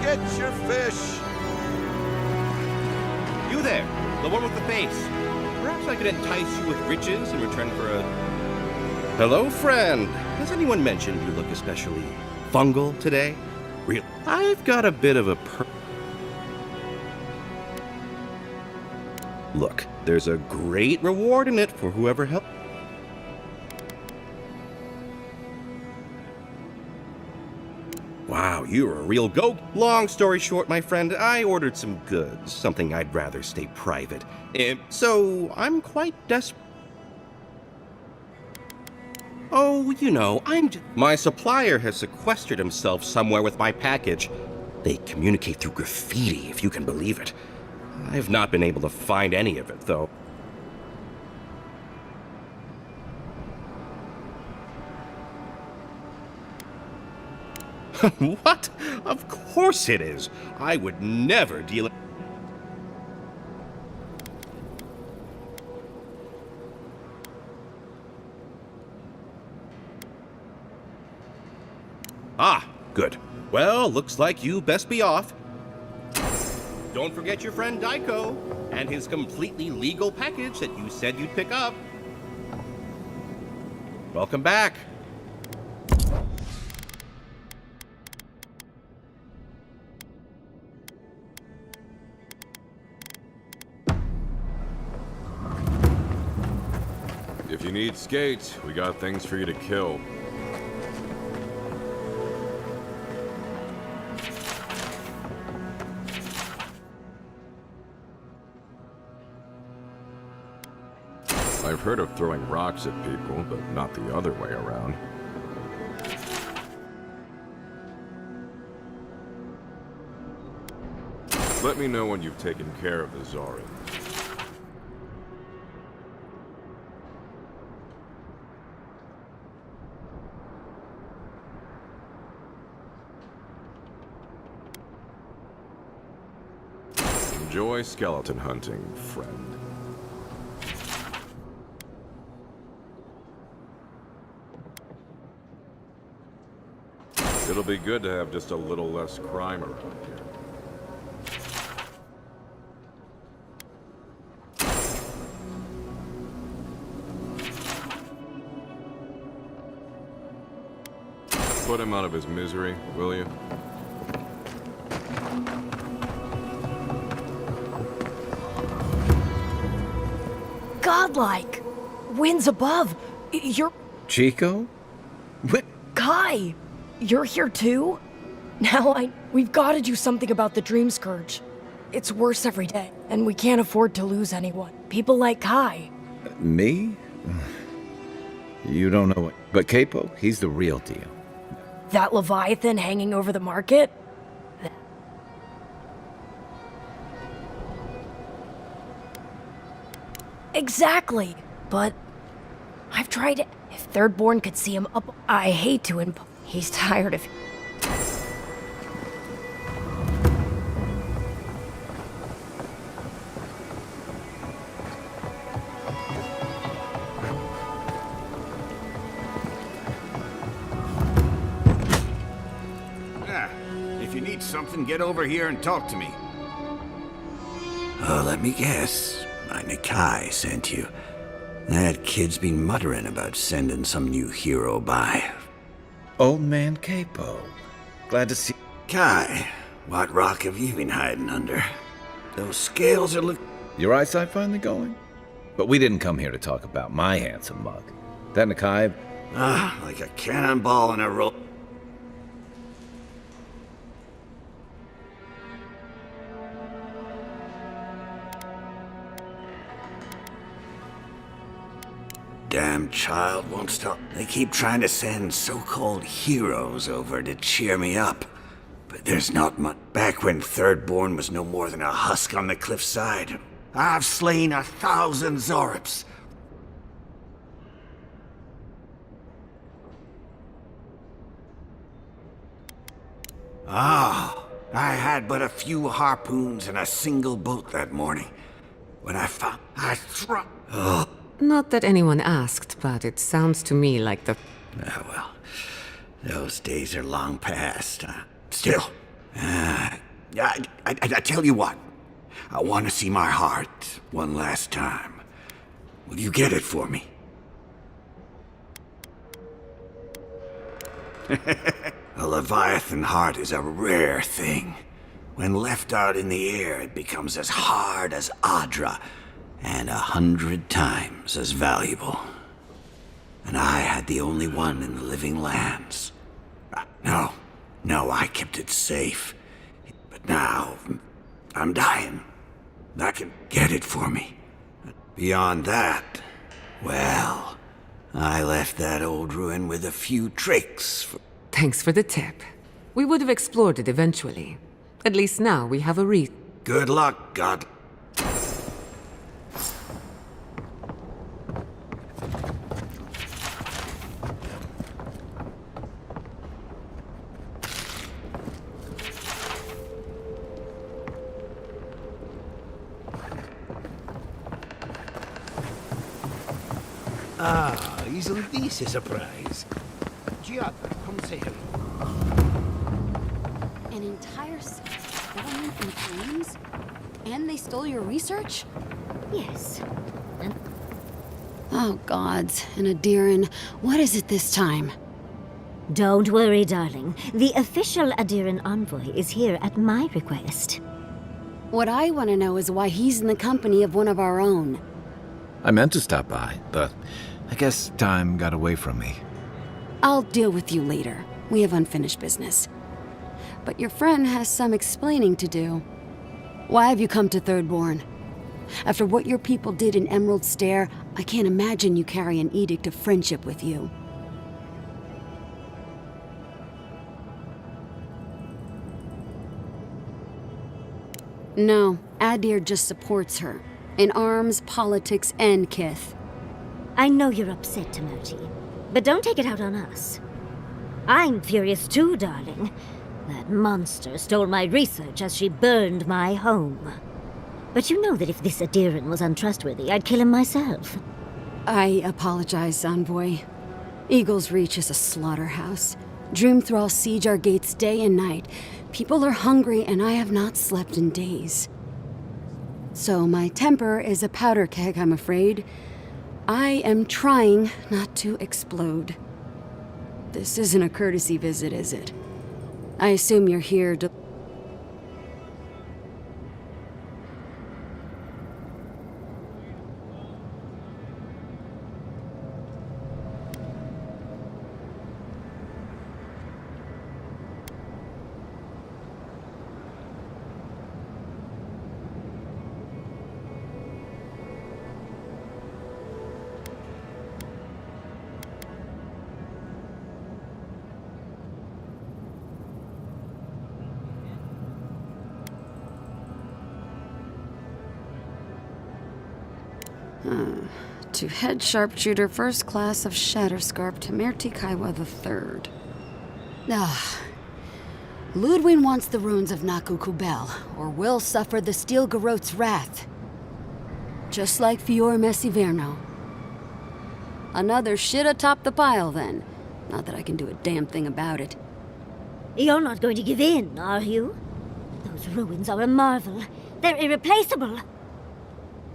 Get your fish! You there, the one with the face. Perhaps I could entice you with riches in return for a... Hello, friend. Has anyone mentioned you look especially fungal today? Real? I've got a bit of a Look, there's a great reward in it for whoever helps. Wow, you're a real goat. Long story short, my friend, I ordered some goods, something I'd rather stay private. So I'm quite desperate. Oh, you know, my supplier has sequestered himself somewhere with my package. They communicate through graffiti, if you can believe it. I've not been able to find any of it, though. What? Of course it is. I would never deal it. Ah, good. Well, looks like you best be off. Don't forget your friend Daiko and his completely legal package that you said you'd pick up. Welcome back. If you need skates, we got things for you to kill. I've heard of throwing rocks at people, but not the other way around. Let me know when you've taken care of the Zarin. Enjoy skeleton hunting, friend. It'll be good to have just a little less crime around here. Put him out of his misery, will you? Godlike! Winds above! You're... Chico? What? Kai! You're here too? We've gotta do something about the Dream Scourge. It's worse every day, and we can't afford to lose anyone. People like Kai. Me? You don't know what... But Capo, he's the real deal. That Leviathan hanging over the market? Exactly, but I've tried it. If Thirdborn could see him up, I hate to he's tired of... If you need something, get over here and talk to me. Oh, let me guess. My Nikai sent you. That kid's been muttering about sending some new hero by. Old man Capo. Glad to see... Kai, what rock have you been hiding under? Those scales are Your eyesight finally going? But we didn't come here to talk about my handsome mug. That Nikai... like a cannonball in a rope. Damn child won't stop. They keep trying to send so-called heroes over to cheer me up. But there's not much. Back when Thirdborn was no more than a husk on the cliffside, I've slain 1,000 Zorips. I had but a few harpoons and a single boat that morning. When I found... Not that anyone asked, but it sounds to me like the... well, those days are long past. Still, I tell you what. I want to see my heart one last time. Will you get it for me? A Leviathan heart is a rare thing. When left out in the air, it becomes as hard as Adra, and 100 times as valuable. And I had the only one in the living lands. No, I kept it safe. But now, I'm dying. I can get it for me. Beyond that, well, I left that old ruin with a few tricks. Thanks for the tip. We would have explored it eventually. At least now we have a wreath. Good luck, God. Isn't this a surprise? Giada, come say hello. An entire settlement in flames? And they stole your research? Yes. Oh, gods. And Adiran, what is it this time? Don't worry, darling. The official Adiran envoy is here at my request. What I want to know is why he's in the company of one of our own. I meant to stop by, but I guess time got away from me. I'll deal with you later. We have unfinished business. But your friend has some explaining to do. Why have you come to Thirdborn? After what your people did in Emerald Stair, I can't imagine you carry an edict of friendship with you. No, Adir just supports her. In arms, politics, and Kith. I know you're upset, Timoti, but don't take it out on us. I'm furious too, darling. That monster stole my research as she burned my home. But you know that if this Adiran was untrustworthy, I'd kill him myself. I apologize, Envoy. Eagle's Reach is a slaughterhouse. Dream thralls siege our gates day and night. People are hungry, and I have not slept in days. So my temper is a powder keg, I'm afraid. I am trying not to explode. This isn't a courtesy visit, is it? I assume you're here to... To head sharpshooter, first class of Shatterscarp, Tamerti Kaiwa III. Ludwig wants the ruins of Naku Kubel, or will suffer the Steel Garot's wrath. Just like Fior Messiverno. Another shit atop the pile, then. Not that I can do a damn thing about it. You're not going to give in, are you? Those ruins are a marvel. They're irreplaceable.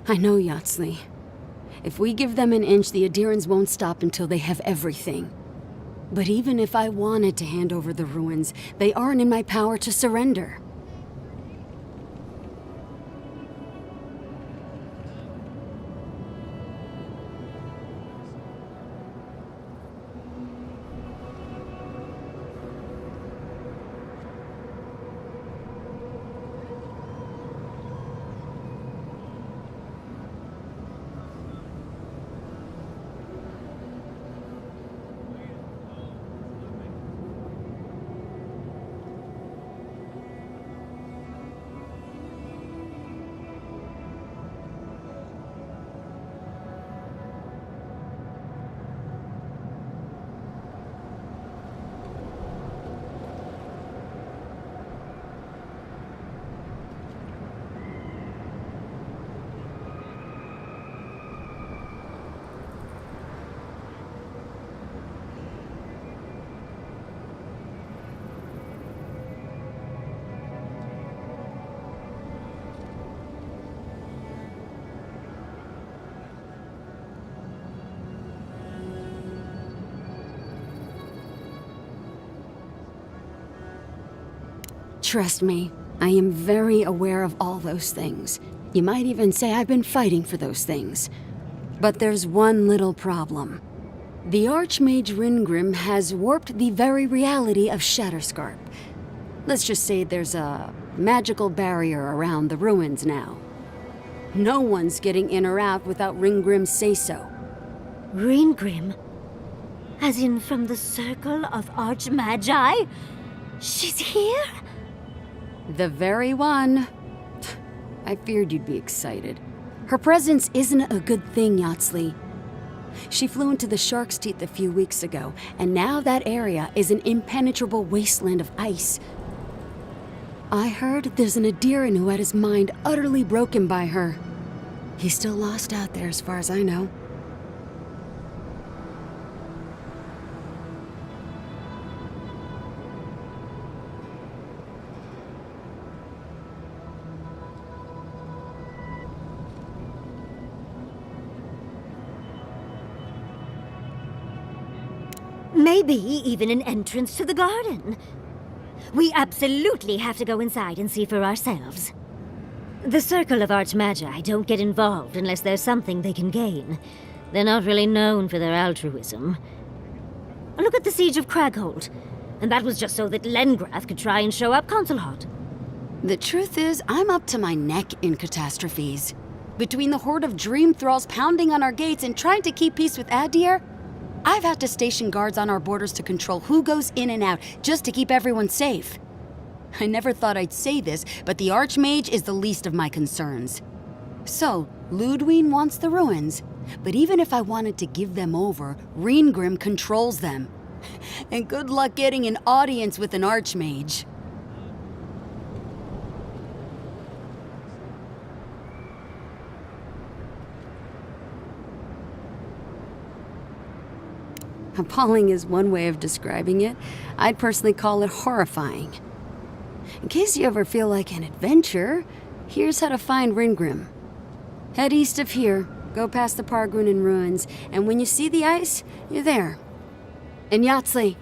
I know, Yatsley. If we give them an inch, the Adirans won't stop until they have everything. But even if I wanted to hand over the ruins, they aren't in my power to surrender. Trust me, I am very aware of all those things. You might even say I've been fighting for those things. But there's one little problem. The Archmage Ringrim has warped the very reality of Shatterscarp. Let's just say there's a magical barrier around the ruins now. No one's getting in or out without Ringgrim's say-so. Ringgrim? As in from the Circle of Archmagi? She's here? The very one. I feared you'd be excited. Her presence isn't a good thing, Yatsley. She flew into the Shark's Teeth a few weeks ago, and now that area is an impenetrable wasteland of ice. I heard there's an Adiran who had his mind utterly broken by her. He's still lost out there as far as I know. Maybe even an entrance to the garden. We absolutely have to go inside and see for ourselves. The Circle of Archmagi don't get involved unless there's something they can gain. They're not really known for their altruism. Look at the Siege of Cragholt. And that was just so that Lengrath could try and show up Consulhot. The truth is, I'm up to my neck in catastrophes. Between the horde of dream thralls pounding on our gates and trying to keep peace with Adir, I've had to station guards on our borders to control who goes in and out, just to keep everyone safe. I never thought I'd say this, but the Archmage is the least of my concerns. So, Ludwig wants the ruins, but even if I wanted to give them over, Ringrim controls them. And good luck getting an audience with an Archmage. Appalling is one way of describing it. I'd personally call it horrifying. In case you ever feel like an adventure, here's how to find Ringrim. Head east of here, go past the Pargrunen ruins, and when you see the ice, you're there. And Yatsley,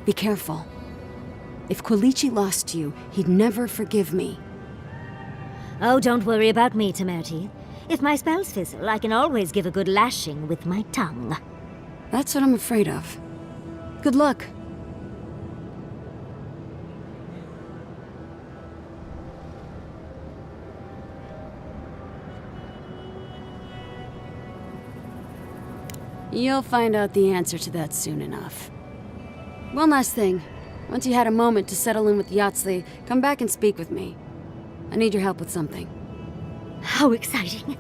be careful. If Quilici lost you, he'd never forgive me. Oh, don't worry about me, Temerti. If my spells fizzle, I can always give a good lashing with my tongue. That's what I'm afraid of. Good luck. You'll find out the answer to that soon enough. One last thing. Once you had a moment to settle in with Yatsley, come back and speak with me. I need your help with something. How exciting.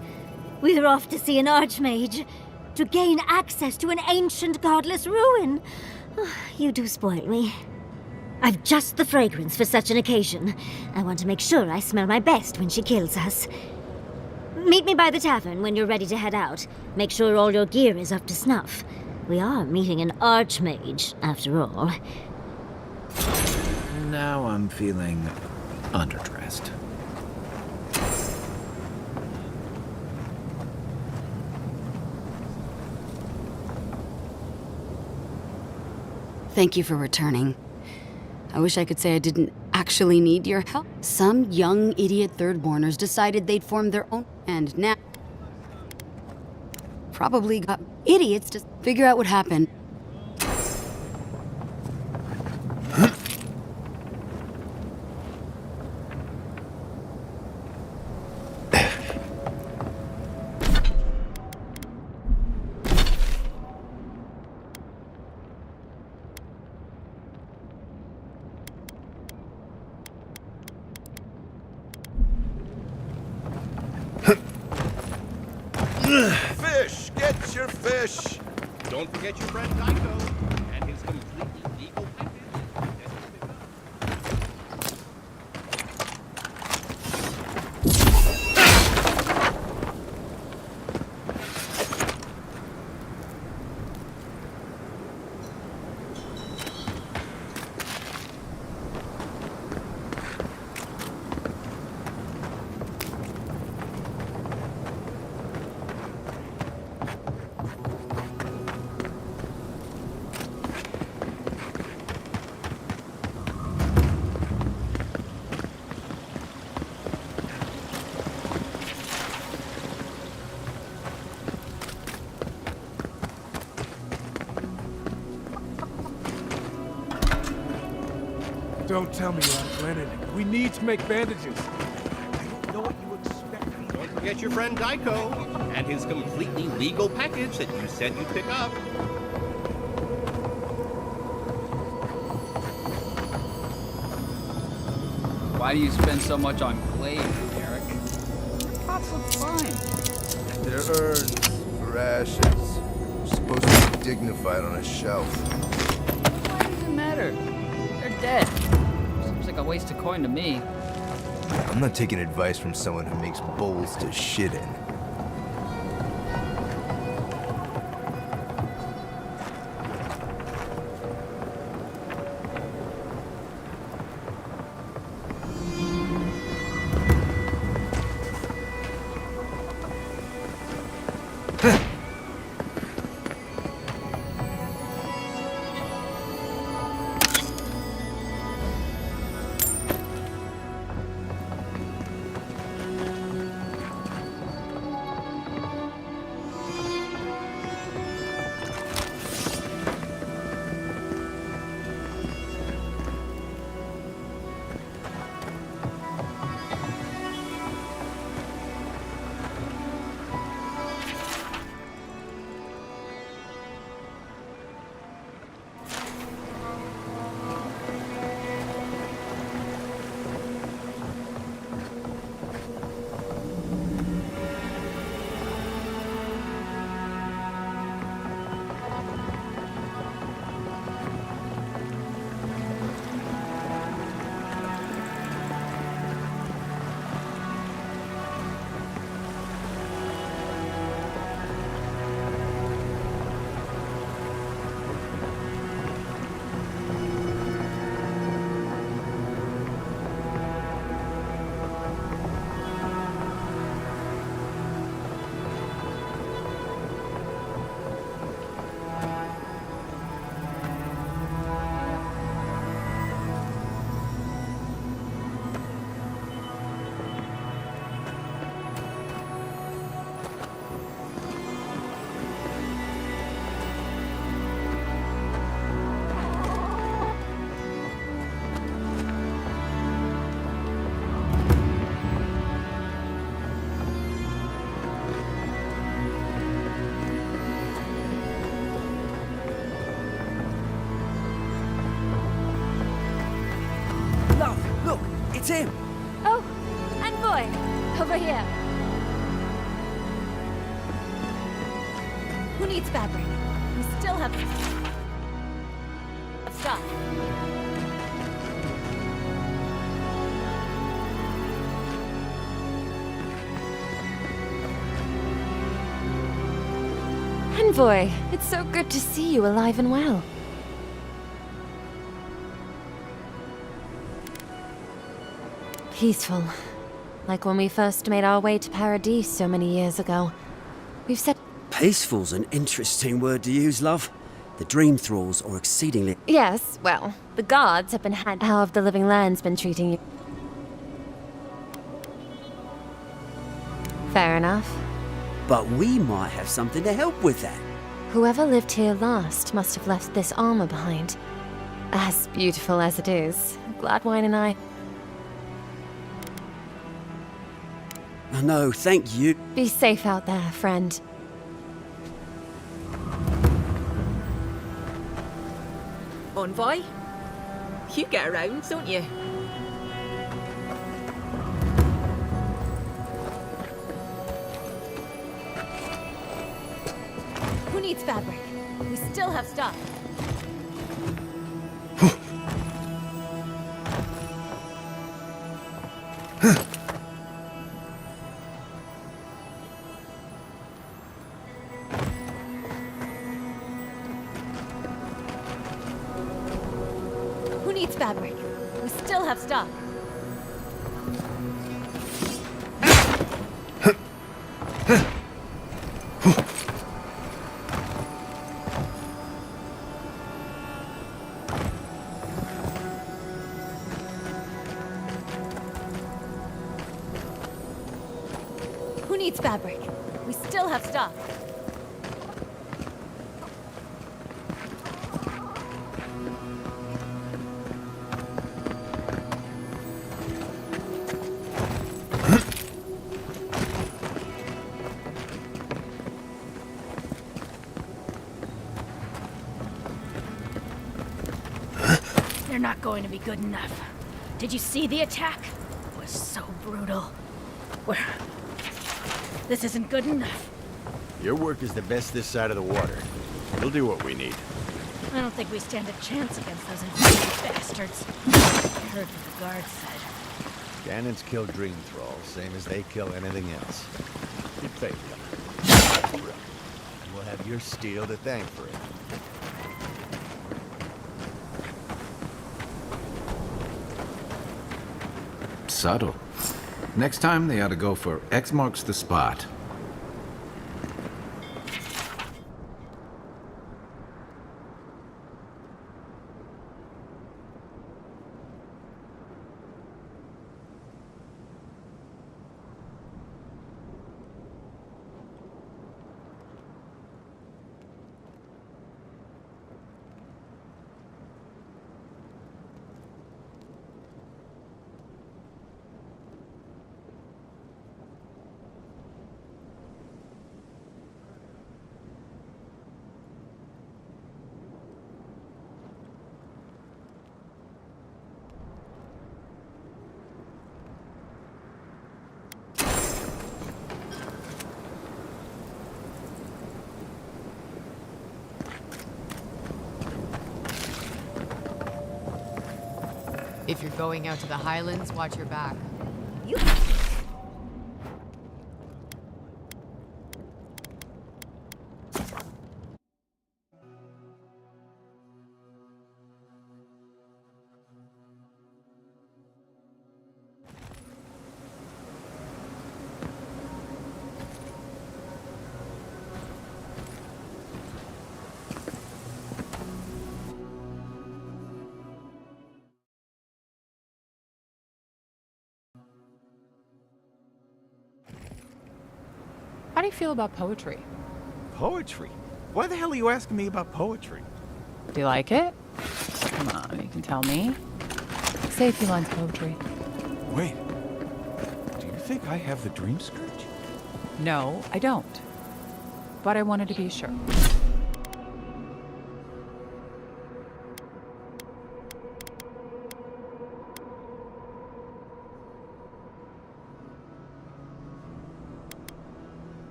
We're off to see an archmage. To gain access to an ancient godless ruin. You do spoil me. I've just the fragrance for such an occasion. I want to make sure I smell my best when she kills us. Meet me by the tavern when you're ready to head out. Make sure all your gear is up to snuff. We are meeting an archmage, after all. Now I'm feeling underdressed. Thank you for returning. I wish I could say I didn't actually need your help. Some young idiot thirdborners decided they'd form their own, and now probably got idiots to figure out what happened. Fish! Get your fish! Don't forget your friend Tycho and his completely legal Don't tell me you're out of linen. We need to make bandages. I don't know what you expect. Don't forget your friend Tycho and his completely legal package that you said you'd pick up. Why do you spend so much on clay, Eric? Pots look fine. They're urns for ashes. Supposed to be dignified on a shelf. Why does it matter? They're dead. Seems like a waste of coin to me. I'm not taking advice from someone who makes bowls to shit in. It's him! Oh, Envoy! Over here. Who needs fabric? We still have stuff. Envoy, it's so good to see you alive and well. Peaceful. Like when we first made our way to Paradis so many years ago. We've set... Peaceful's an interesting word to use, love. The Dream Thralls are exceedingly... Yes, well, the gods have been had. How have the living lands been treating you? Fair enough. But we might have something to help with that. Whoever lived here last must have left this armor behind. As beautiful as it is, Gladwine and I... No, thank you. Be safe out there, friend. Envoy? You get around, don't you? Who needs fabric? We still have stuff. Who needs fabric? We still have stuff. Who needs fabric? We still have stuff. They're not going to be good enough. Did you see the attack? It was so brutal. This isn't good enough. Your work is the best this side of the water. We'll do what we need. I don't think we stand a chance against those infernal bastards. I heard what the guards said. Cannons kill Dream Thralls, same as they kill anything else. Keep faith, Gunnar. And we'll have your steel to thank for it. Subtle. Next time they ought to go for X marks the spot. If you're going out to the Highlands, watch your back. How do you feel about poetry? Poetry? Why the hell are you asking me about poetry? Do you like it? Come on, you can tell me. Say a few lines of poetry. Wait. Do you think I have the Dream Scourge? No, I don't. But I wanted to be sure.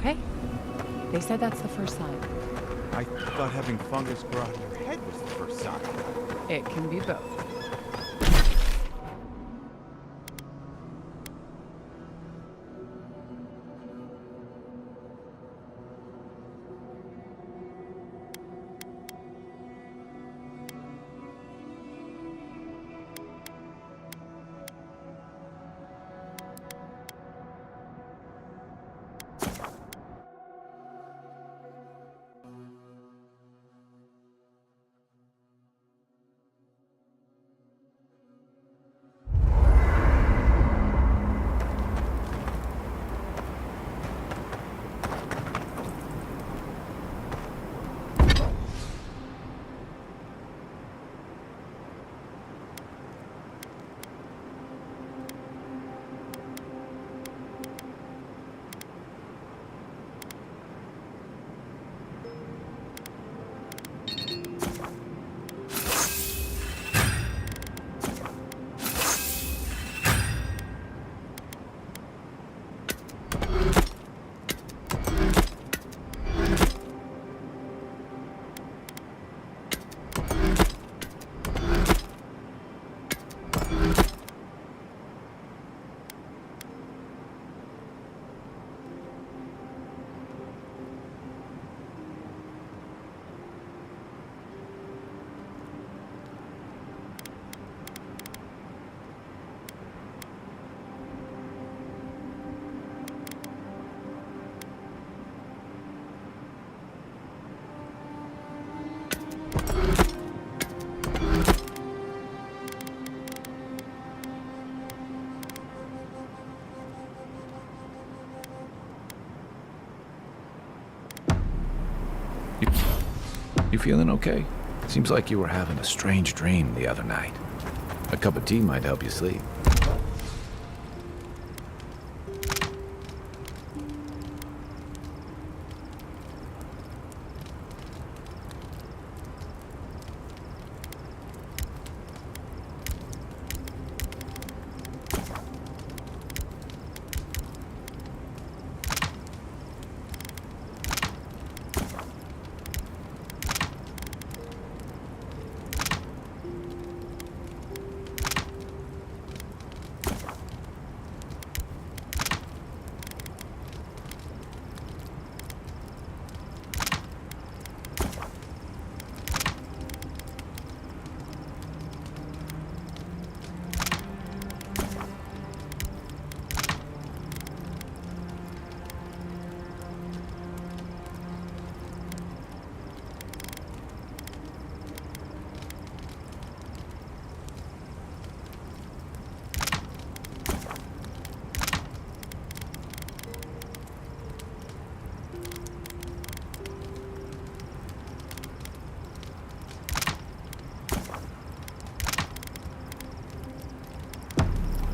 okay? They said that's the first sign. I thought having fungus grow out of your head was the first sign. It can be both. You feeling okay? Seems like you were having a strange dream the other night. A cup of tea might help you sleep.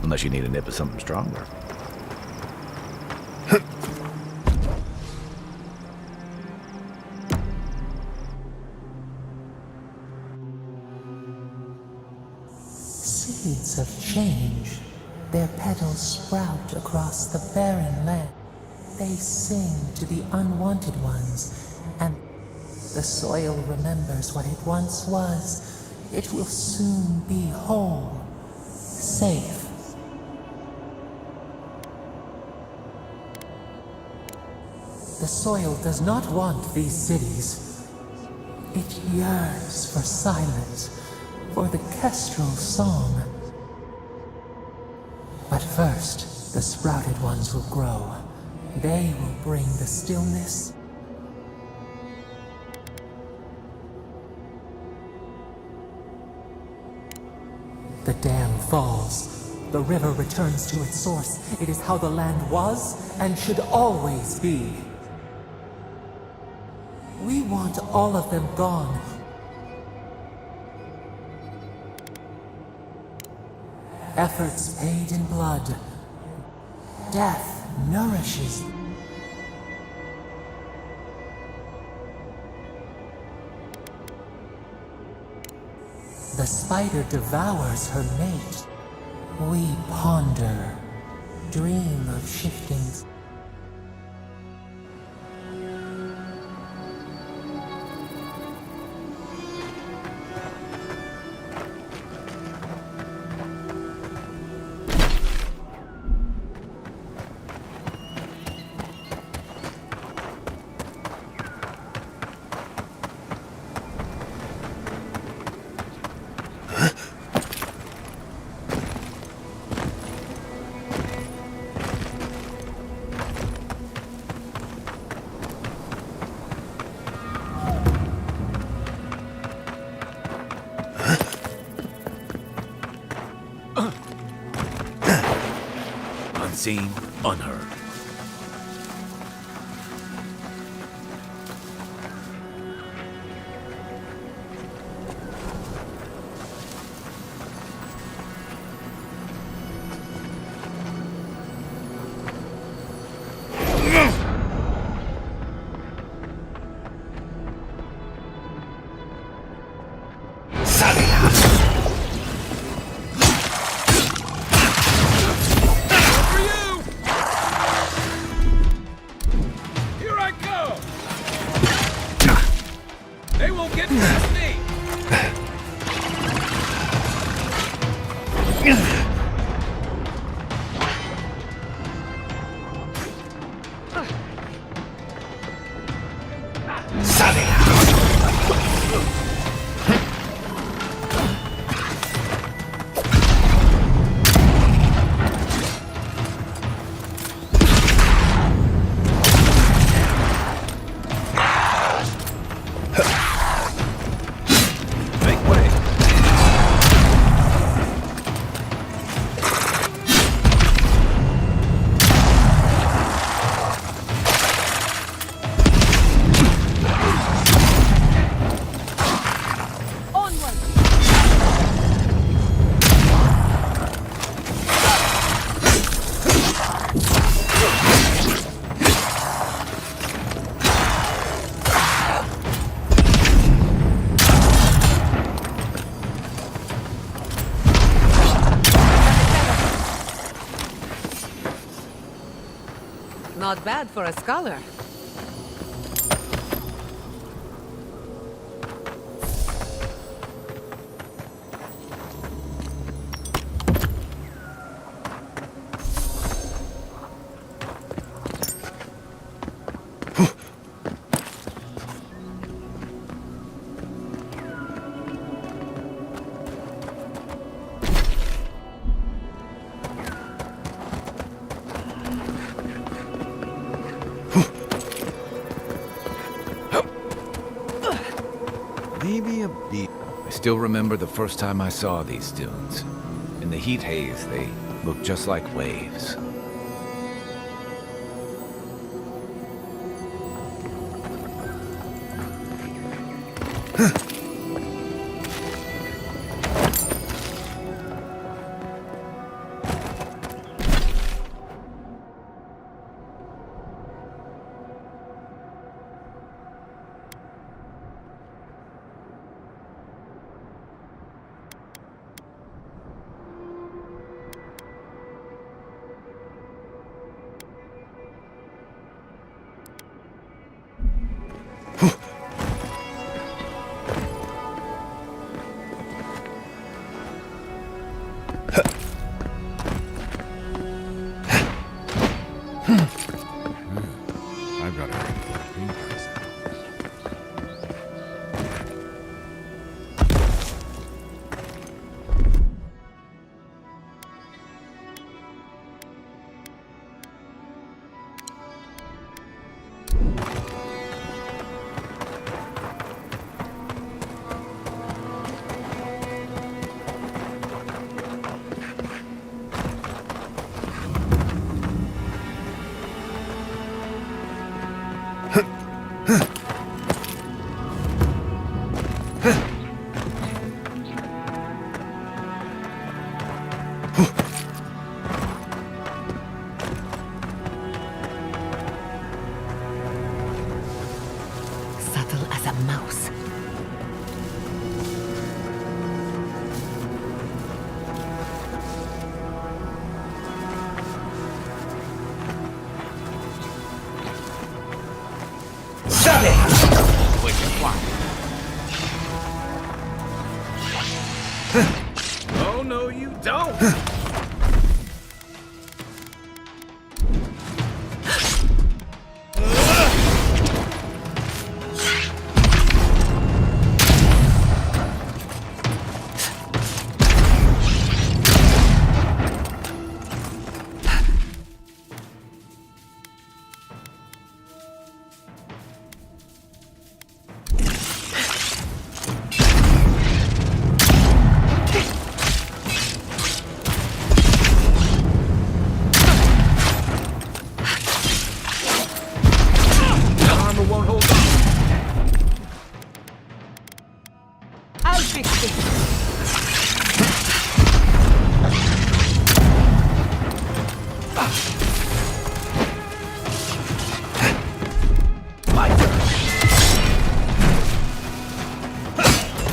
Unless you need a nip of something stronger. Seeds of change. Their petals sprout across the barren land. They sing to the unwanted ones, and the soil remembers what it once was. It will soon be whole, safe. The soil does not want these cities. It yearns for silence, for the kestrel song. But first, the sprouted ones will grow. They will bring the stillness. The dam falls. The river returns to its source. It is how the land was and should always be. We want all of them gone. Efforts paid in blood. Death nourishes. The spider devours her mate. We ponder, dream of shiftings. Unseen, unheard. Not bad for a scholar. Maybe a bit. I still remember the first time I saw these dunes. In the heat haze, they looked just like waves. I've got a Subtle as a mouse. Oh, no, you don't!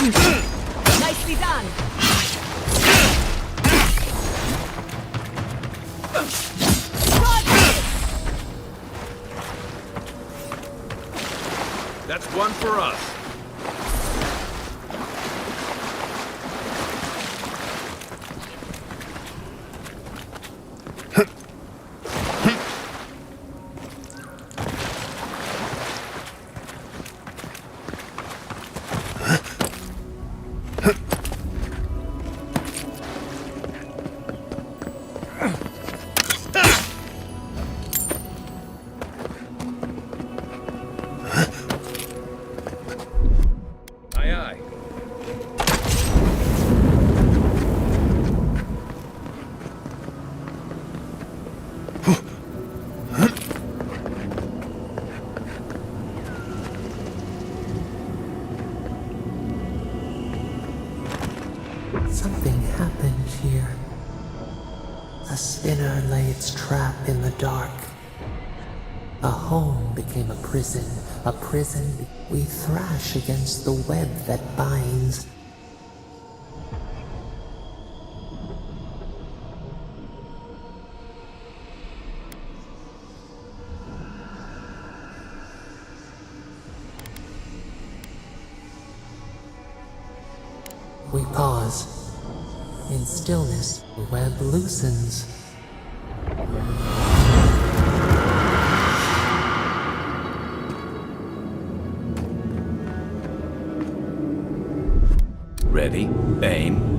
Nicely done. That's one for us. Something happened here. A spinner lay its trap in the dark. A home became a prison. A prison we thrash against the web that binds. We pause. In stillness, the web loosens. Ready? Aim.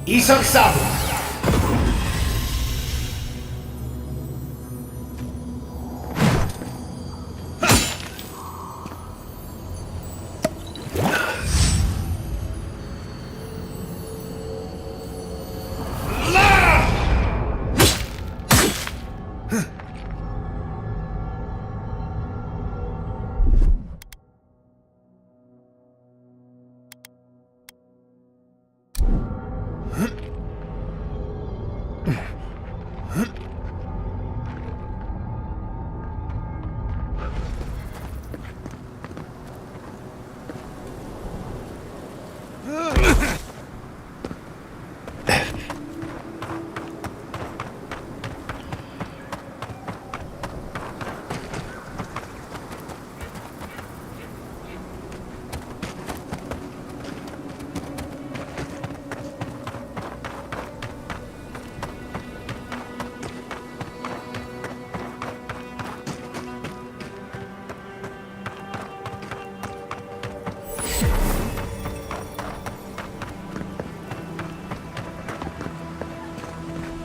Isang-sabu!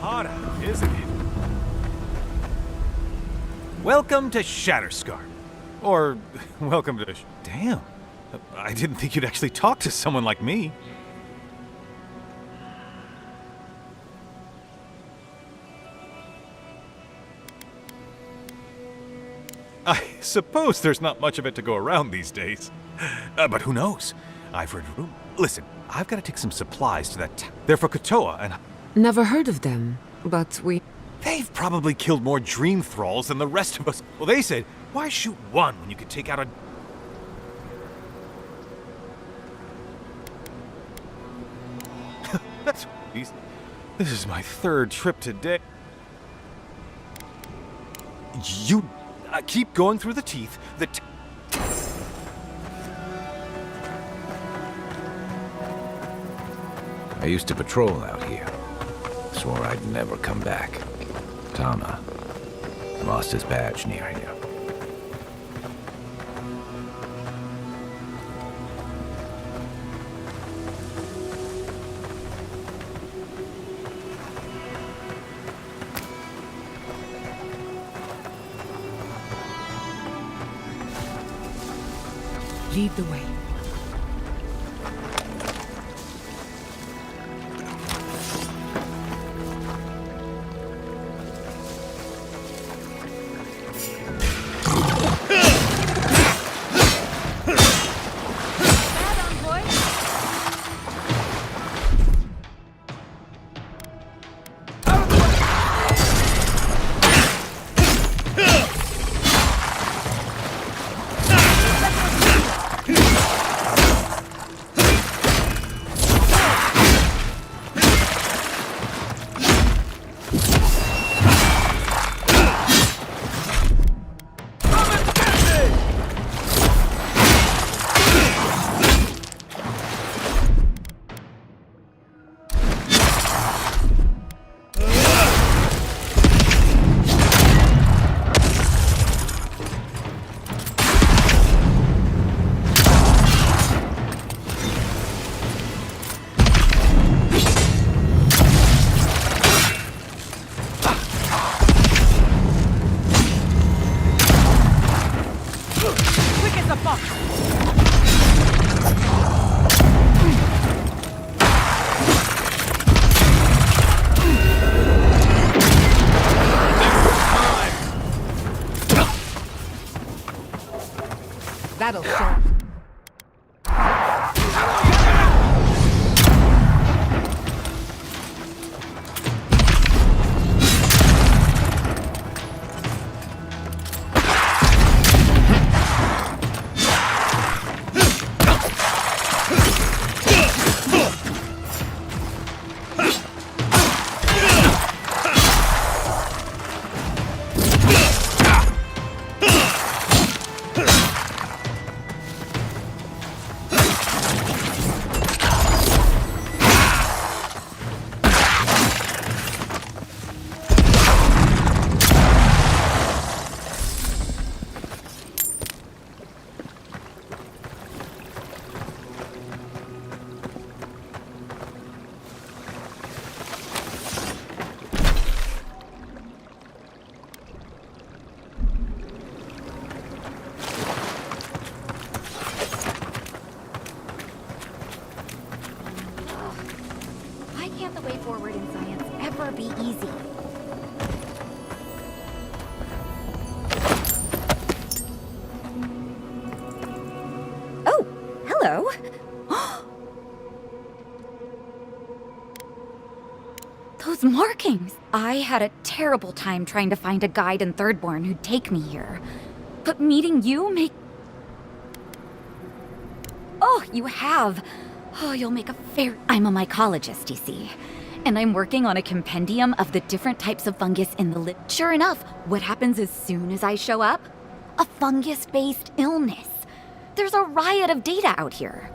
Hot out, isn't it? Welcome to Shatterscar. Or, welcome to... Damn. I didn't think you'd actually talk to someone like me. I suppose there's not much of it to go around these days. But who knows? I've heard... Listen, I've got to take some supplies to that... They're for Kotoa, and... Never heard of them, but we... They've probably killed more dream thralls than the rest of us. Well, they said, why shoot one when you could take out a... That's... This is my third trip today. You keep going through the teeth. I used to patrol out here. Swore I'd never come back. Tama lost his badge near here. Lead the way. That'll show. Be easy. Oh, hello. Those markings! I had a terrible time trying to find a guide in Thirdborn who'd take me here. But meeting you Oh, you have. Oh, you'll make a fair... I'm a mycologist, you see. And I'm working on a compendium of the different types of fungus in the Sure enough, what happens as soon as I show up? A fungus-based illness. There's a riot of data out here.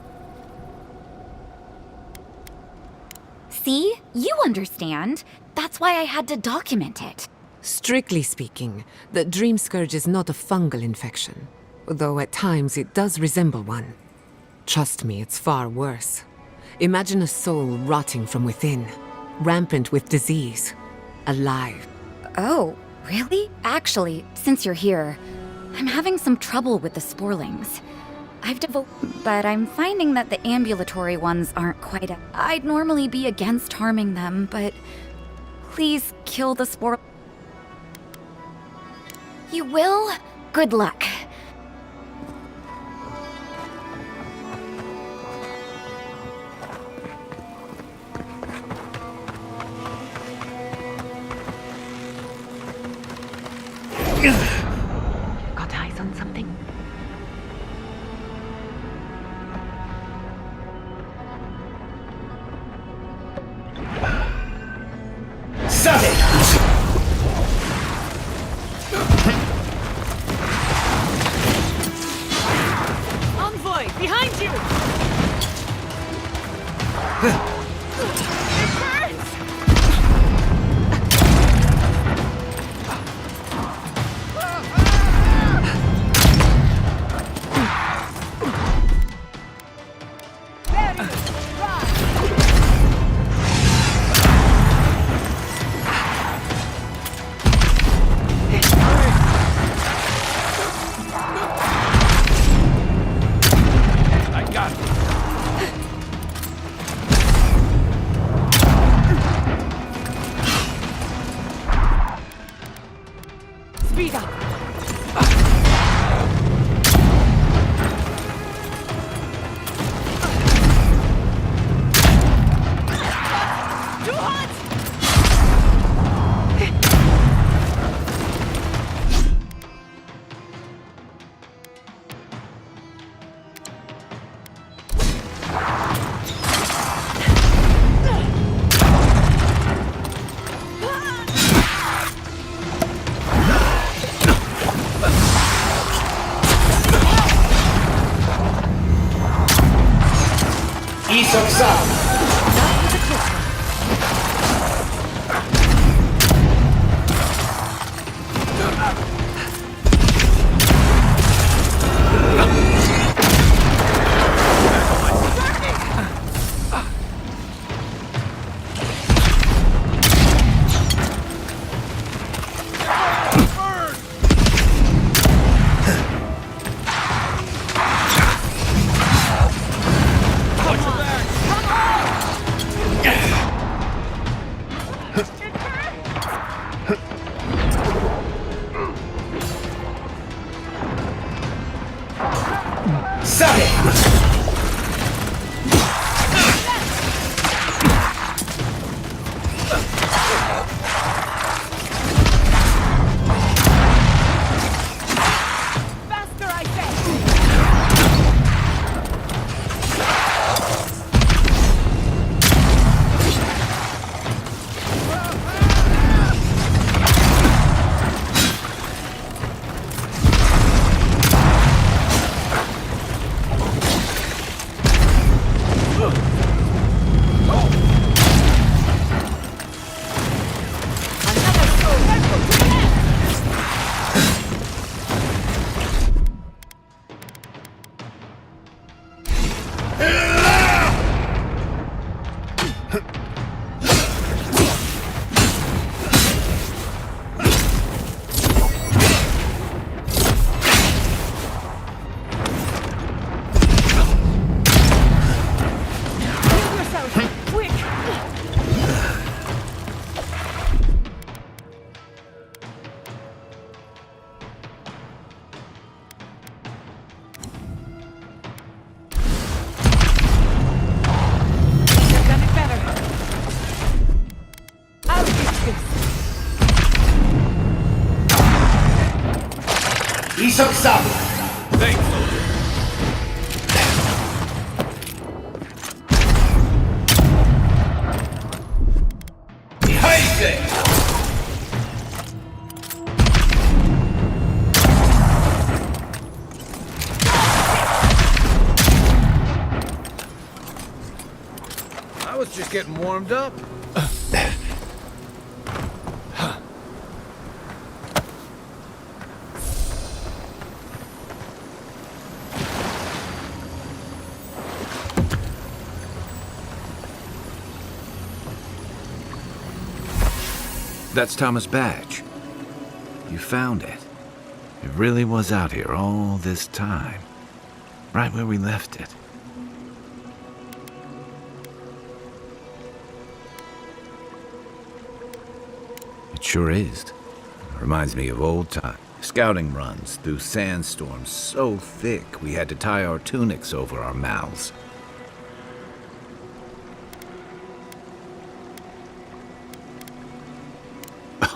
See? You understand. That's why I had to document it. Strictly speaking, the Dream Scourge is not a fungal infection, though at times it does resemble one. Trust me, it's far worse. Imagine a soul rotting from within, rampant with disease, alive. Oh, really? Actually, since you're here, I'm having some trouble with the sporlings. But I'm finding that the ambulatory ones aren't quite I'd normally be against harming them, but please kill the spore. You will? Good luck. Got eyes on something? Envoy, behind you! I got it. Speed up! Too hot! Isok Sam! Isok Sam! Thanks, soldier. Behind it! I was just getting warmed up. That's Thomas' badge. You found it. It really was out here all this time. Right where we left it. It sure is. Reminds me of old times. Scouting runs through sandstorms so thick we had to tie our tunics over our mouths.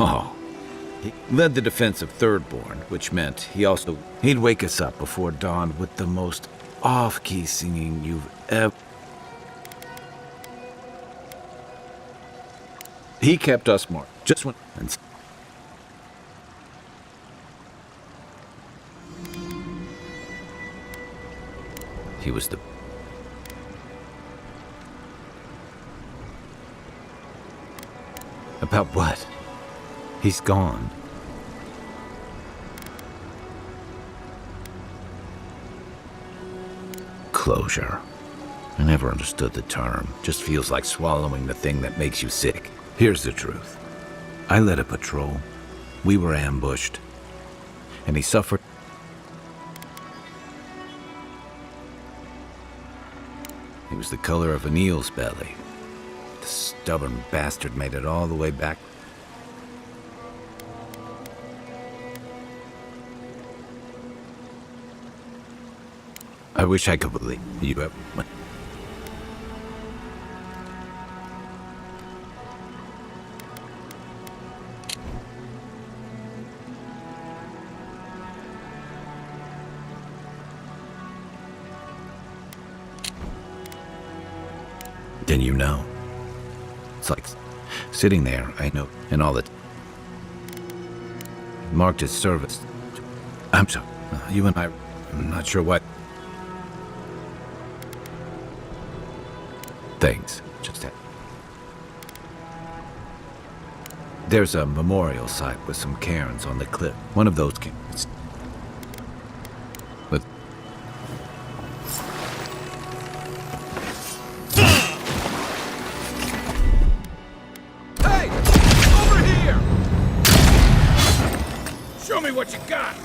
Oh, He led the defense of Thirdborn, which meant he'd wake us up before dawn with the most off-key singing you've ever... He kept us more. Just when... He was the... About what? He's gone. Closure. I never understood the term. Just feels like swallowing the thing that makes you sick. Here's the truth. I led a patrol. We were ambushed. And he suffered. He was the color of an eel's belly. The stubborn bastard made it all the way back. I wish I could believe you ever went. Then you know. It's like sitting there, I know, and all that. Marked as service. I'm sorry. You and I'm not sure what. Things. Just that. There's a memorial site with some cairns on the cliff. One of those cairns. With Hey! Over here! Show me what you got!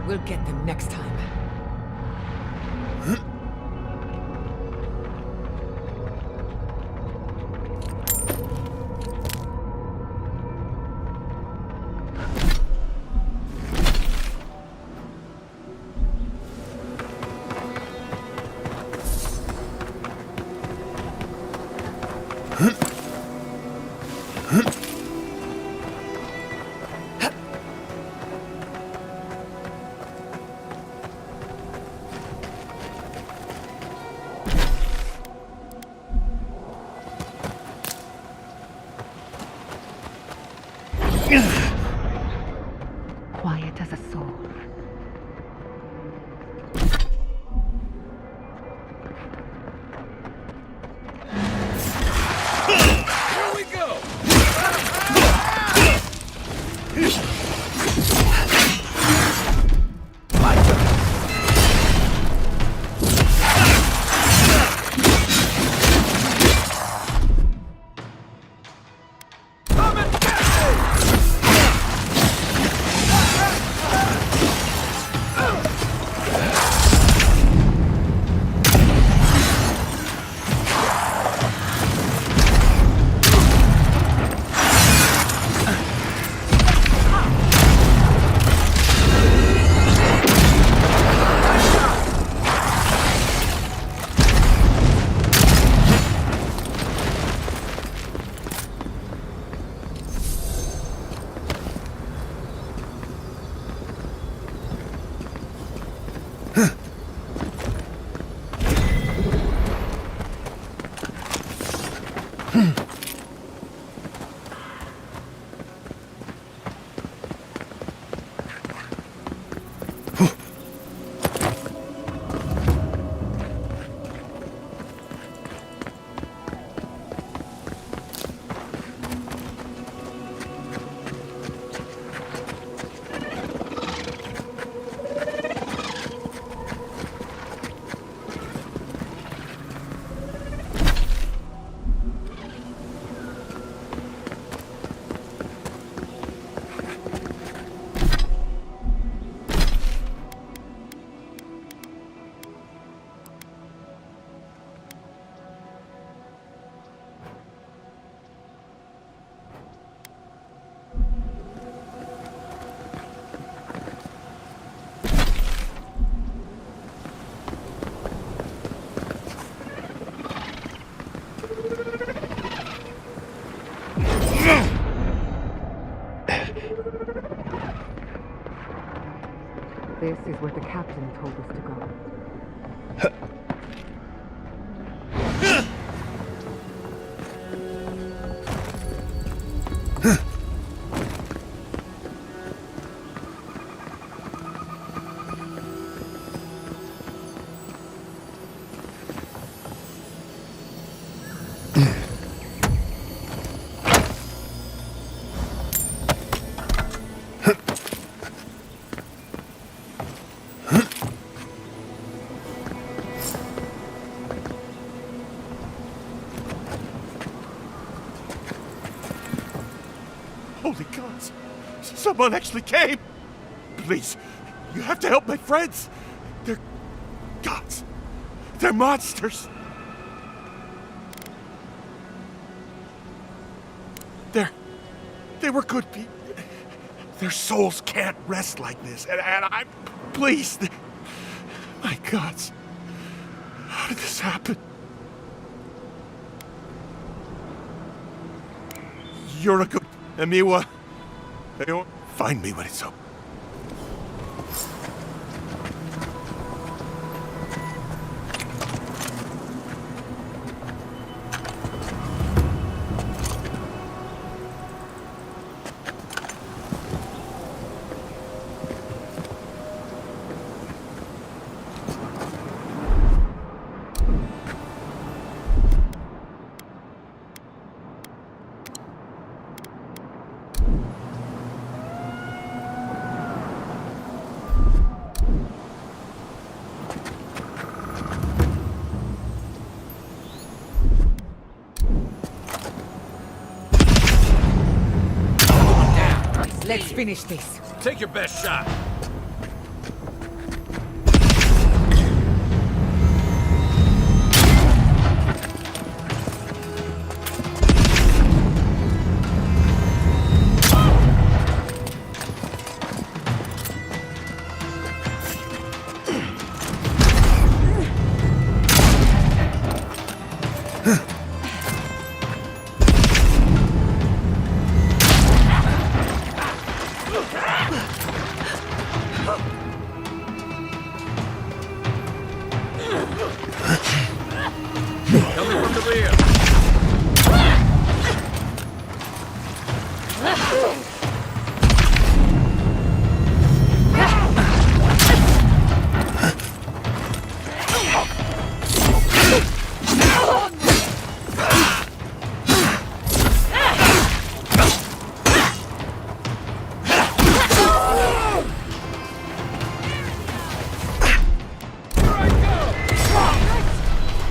We'll get them next time. Quiet as a soul. Here we go! where the captain told us to go. Holy gods! Someone actually came! Please, you have to help my friends! They're gods! They're monsters! They were good people. Their souls can't rest like this, and I'm... Please! My gods! How did this happen? You're a good... Amiwa, find me when it's over. Let's finish this. Take your best shot. Coming from the rear.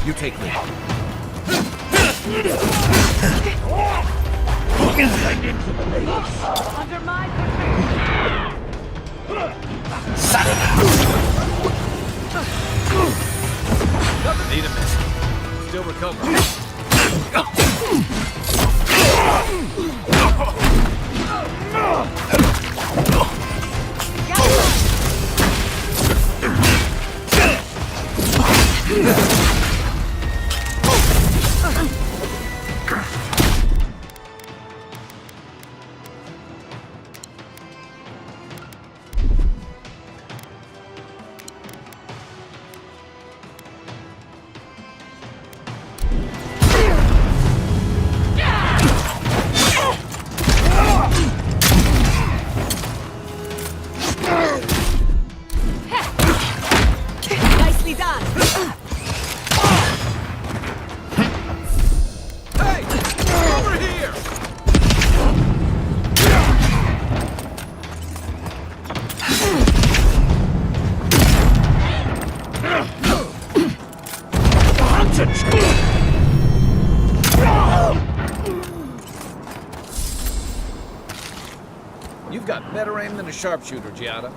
You take me. Under my Need a minute. Still recovering. Nicely done. Hey! Over here! You've got better aim than a sharpshooter, Giada.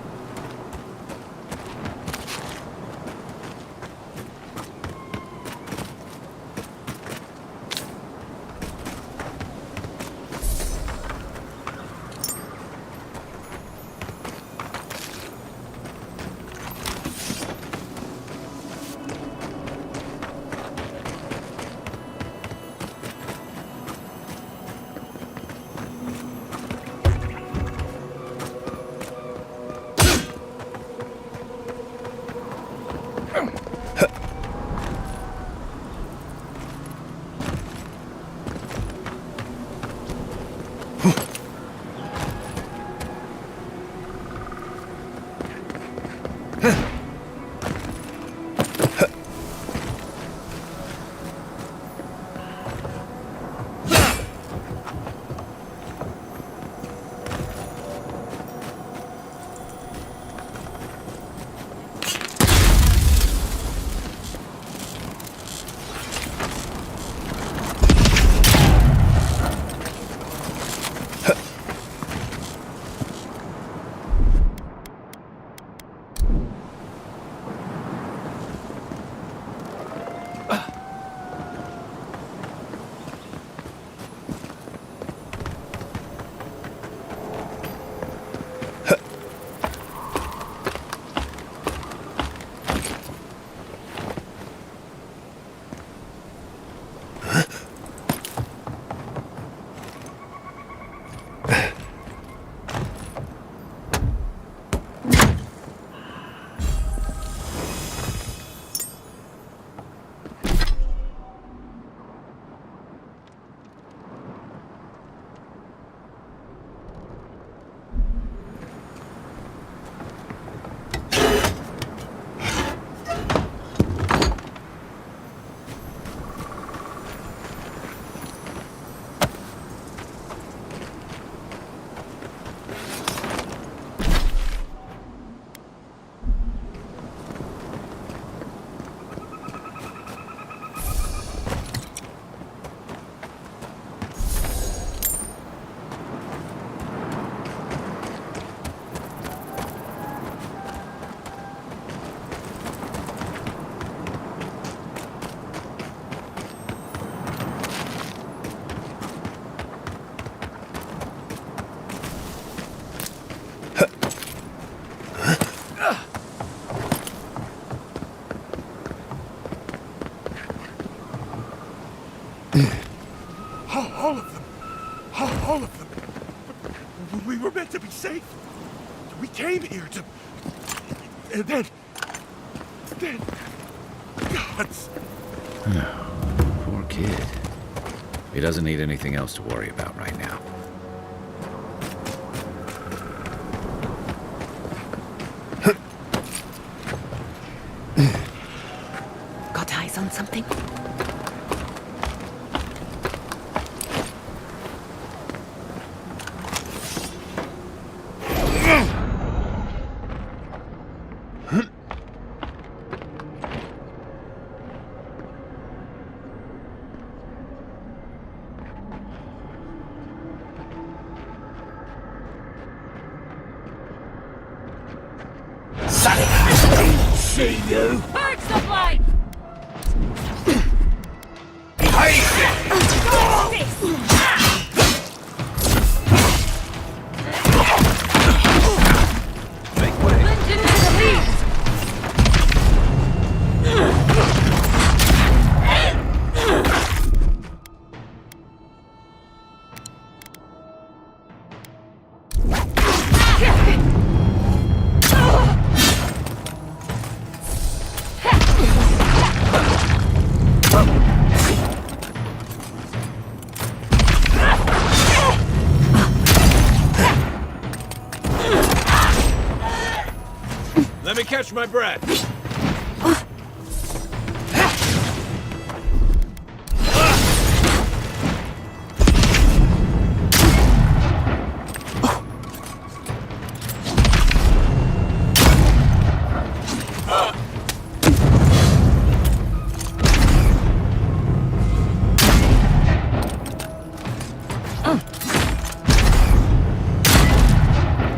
All of them. All of them. We were meant to be safe. We came here to... And then... Gods. Poor kid. He doesn't need anything else to worry about right now. Got eyes on something? See you. Bird supply! Make way. Let me catch my breath.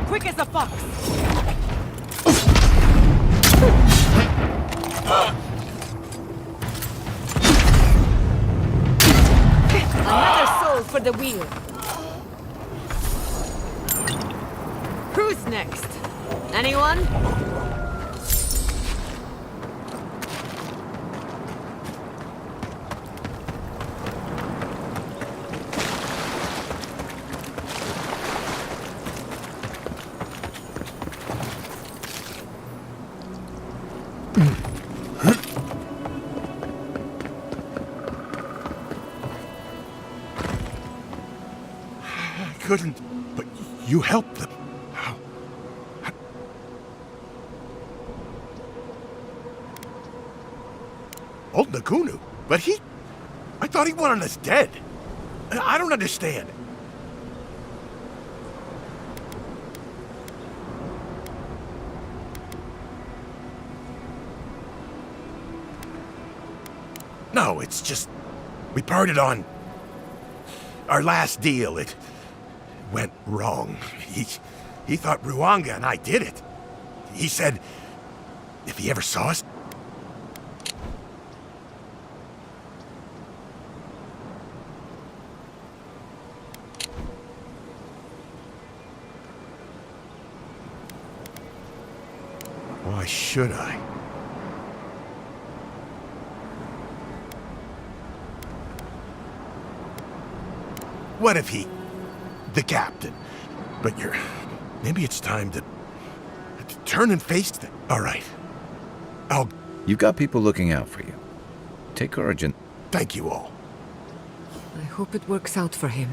Quick as a fox! Another soul for the wheel. Who's next? Anyone? couldn't. But you helped them. How? Old Nakunu? But I thought he wanted us dead. I don't understand. No, it's just... we parted on... our last deal. It went wrong. He thought Ruanga and I did it. He said if he ever saw us... Why should I? What if he... the captain? But you're... maybe it's time to turn and face them. All right. You've got people looking out for you. Take courage and... Thank you all. I hope it works out for him.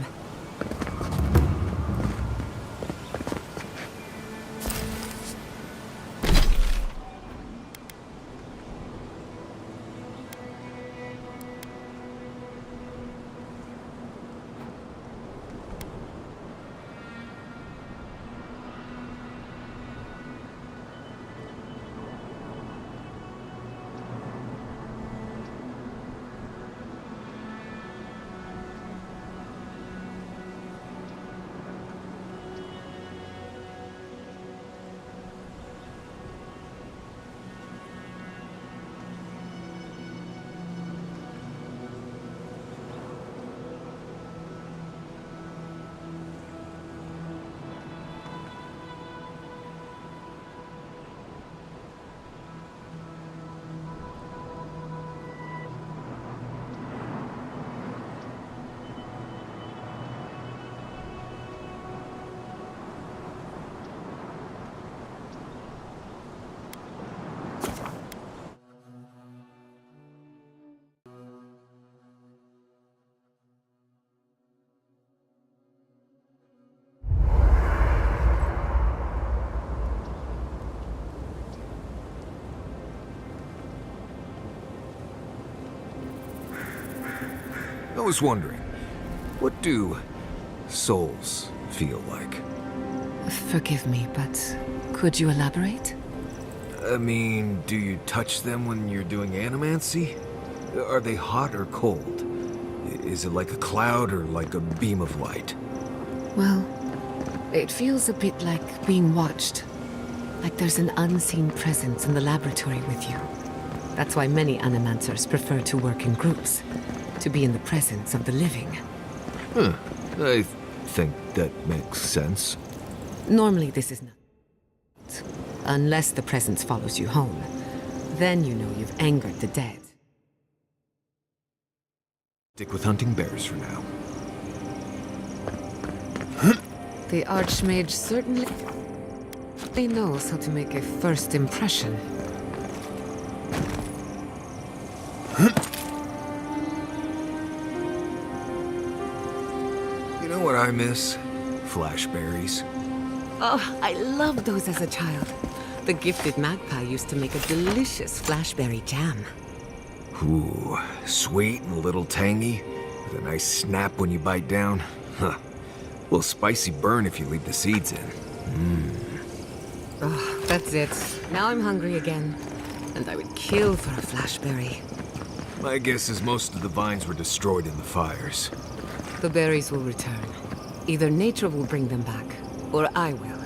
I was wondering, what do souls feel like? Forgive me, but could you elaborate? I mean, do you touch them when you're doing animancy? Are they hot or cold? Is it like a cloud or like a beam of light? Well, it feels a bit like being watched. Like there's an unseen presence in the laboratory with you. That's why many animancers prefer to work in groups. To be in the presence of the living. Huh. I think that makes sense. Normally this is not. Unless the presence follows you home. Then you know you've angered the dead. Stick with hunting bears for now. The Archmage certainly knows how to make a first impression. You know what I miss? Flashberries. Oh, I loved those as a child. The gifted magpie used to make a delicious flashberry jam. Ooh, sweet and a little tangy, with a nice snap when you bite down. Huh. A little spicy burn if you leave the seeds in. Oh, that's it. Now I'm hungry again. And I would kill for a flashberry. My guess is most of the vines were destroyed in the fires. The berries will return. Either nature will bring them back, or I will.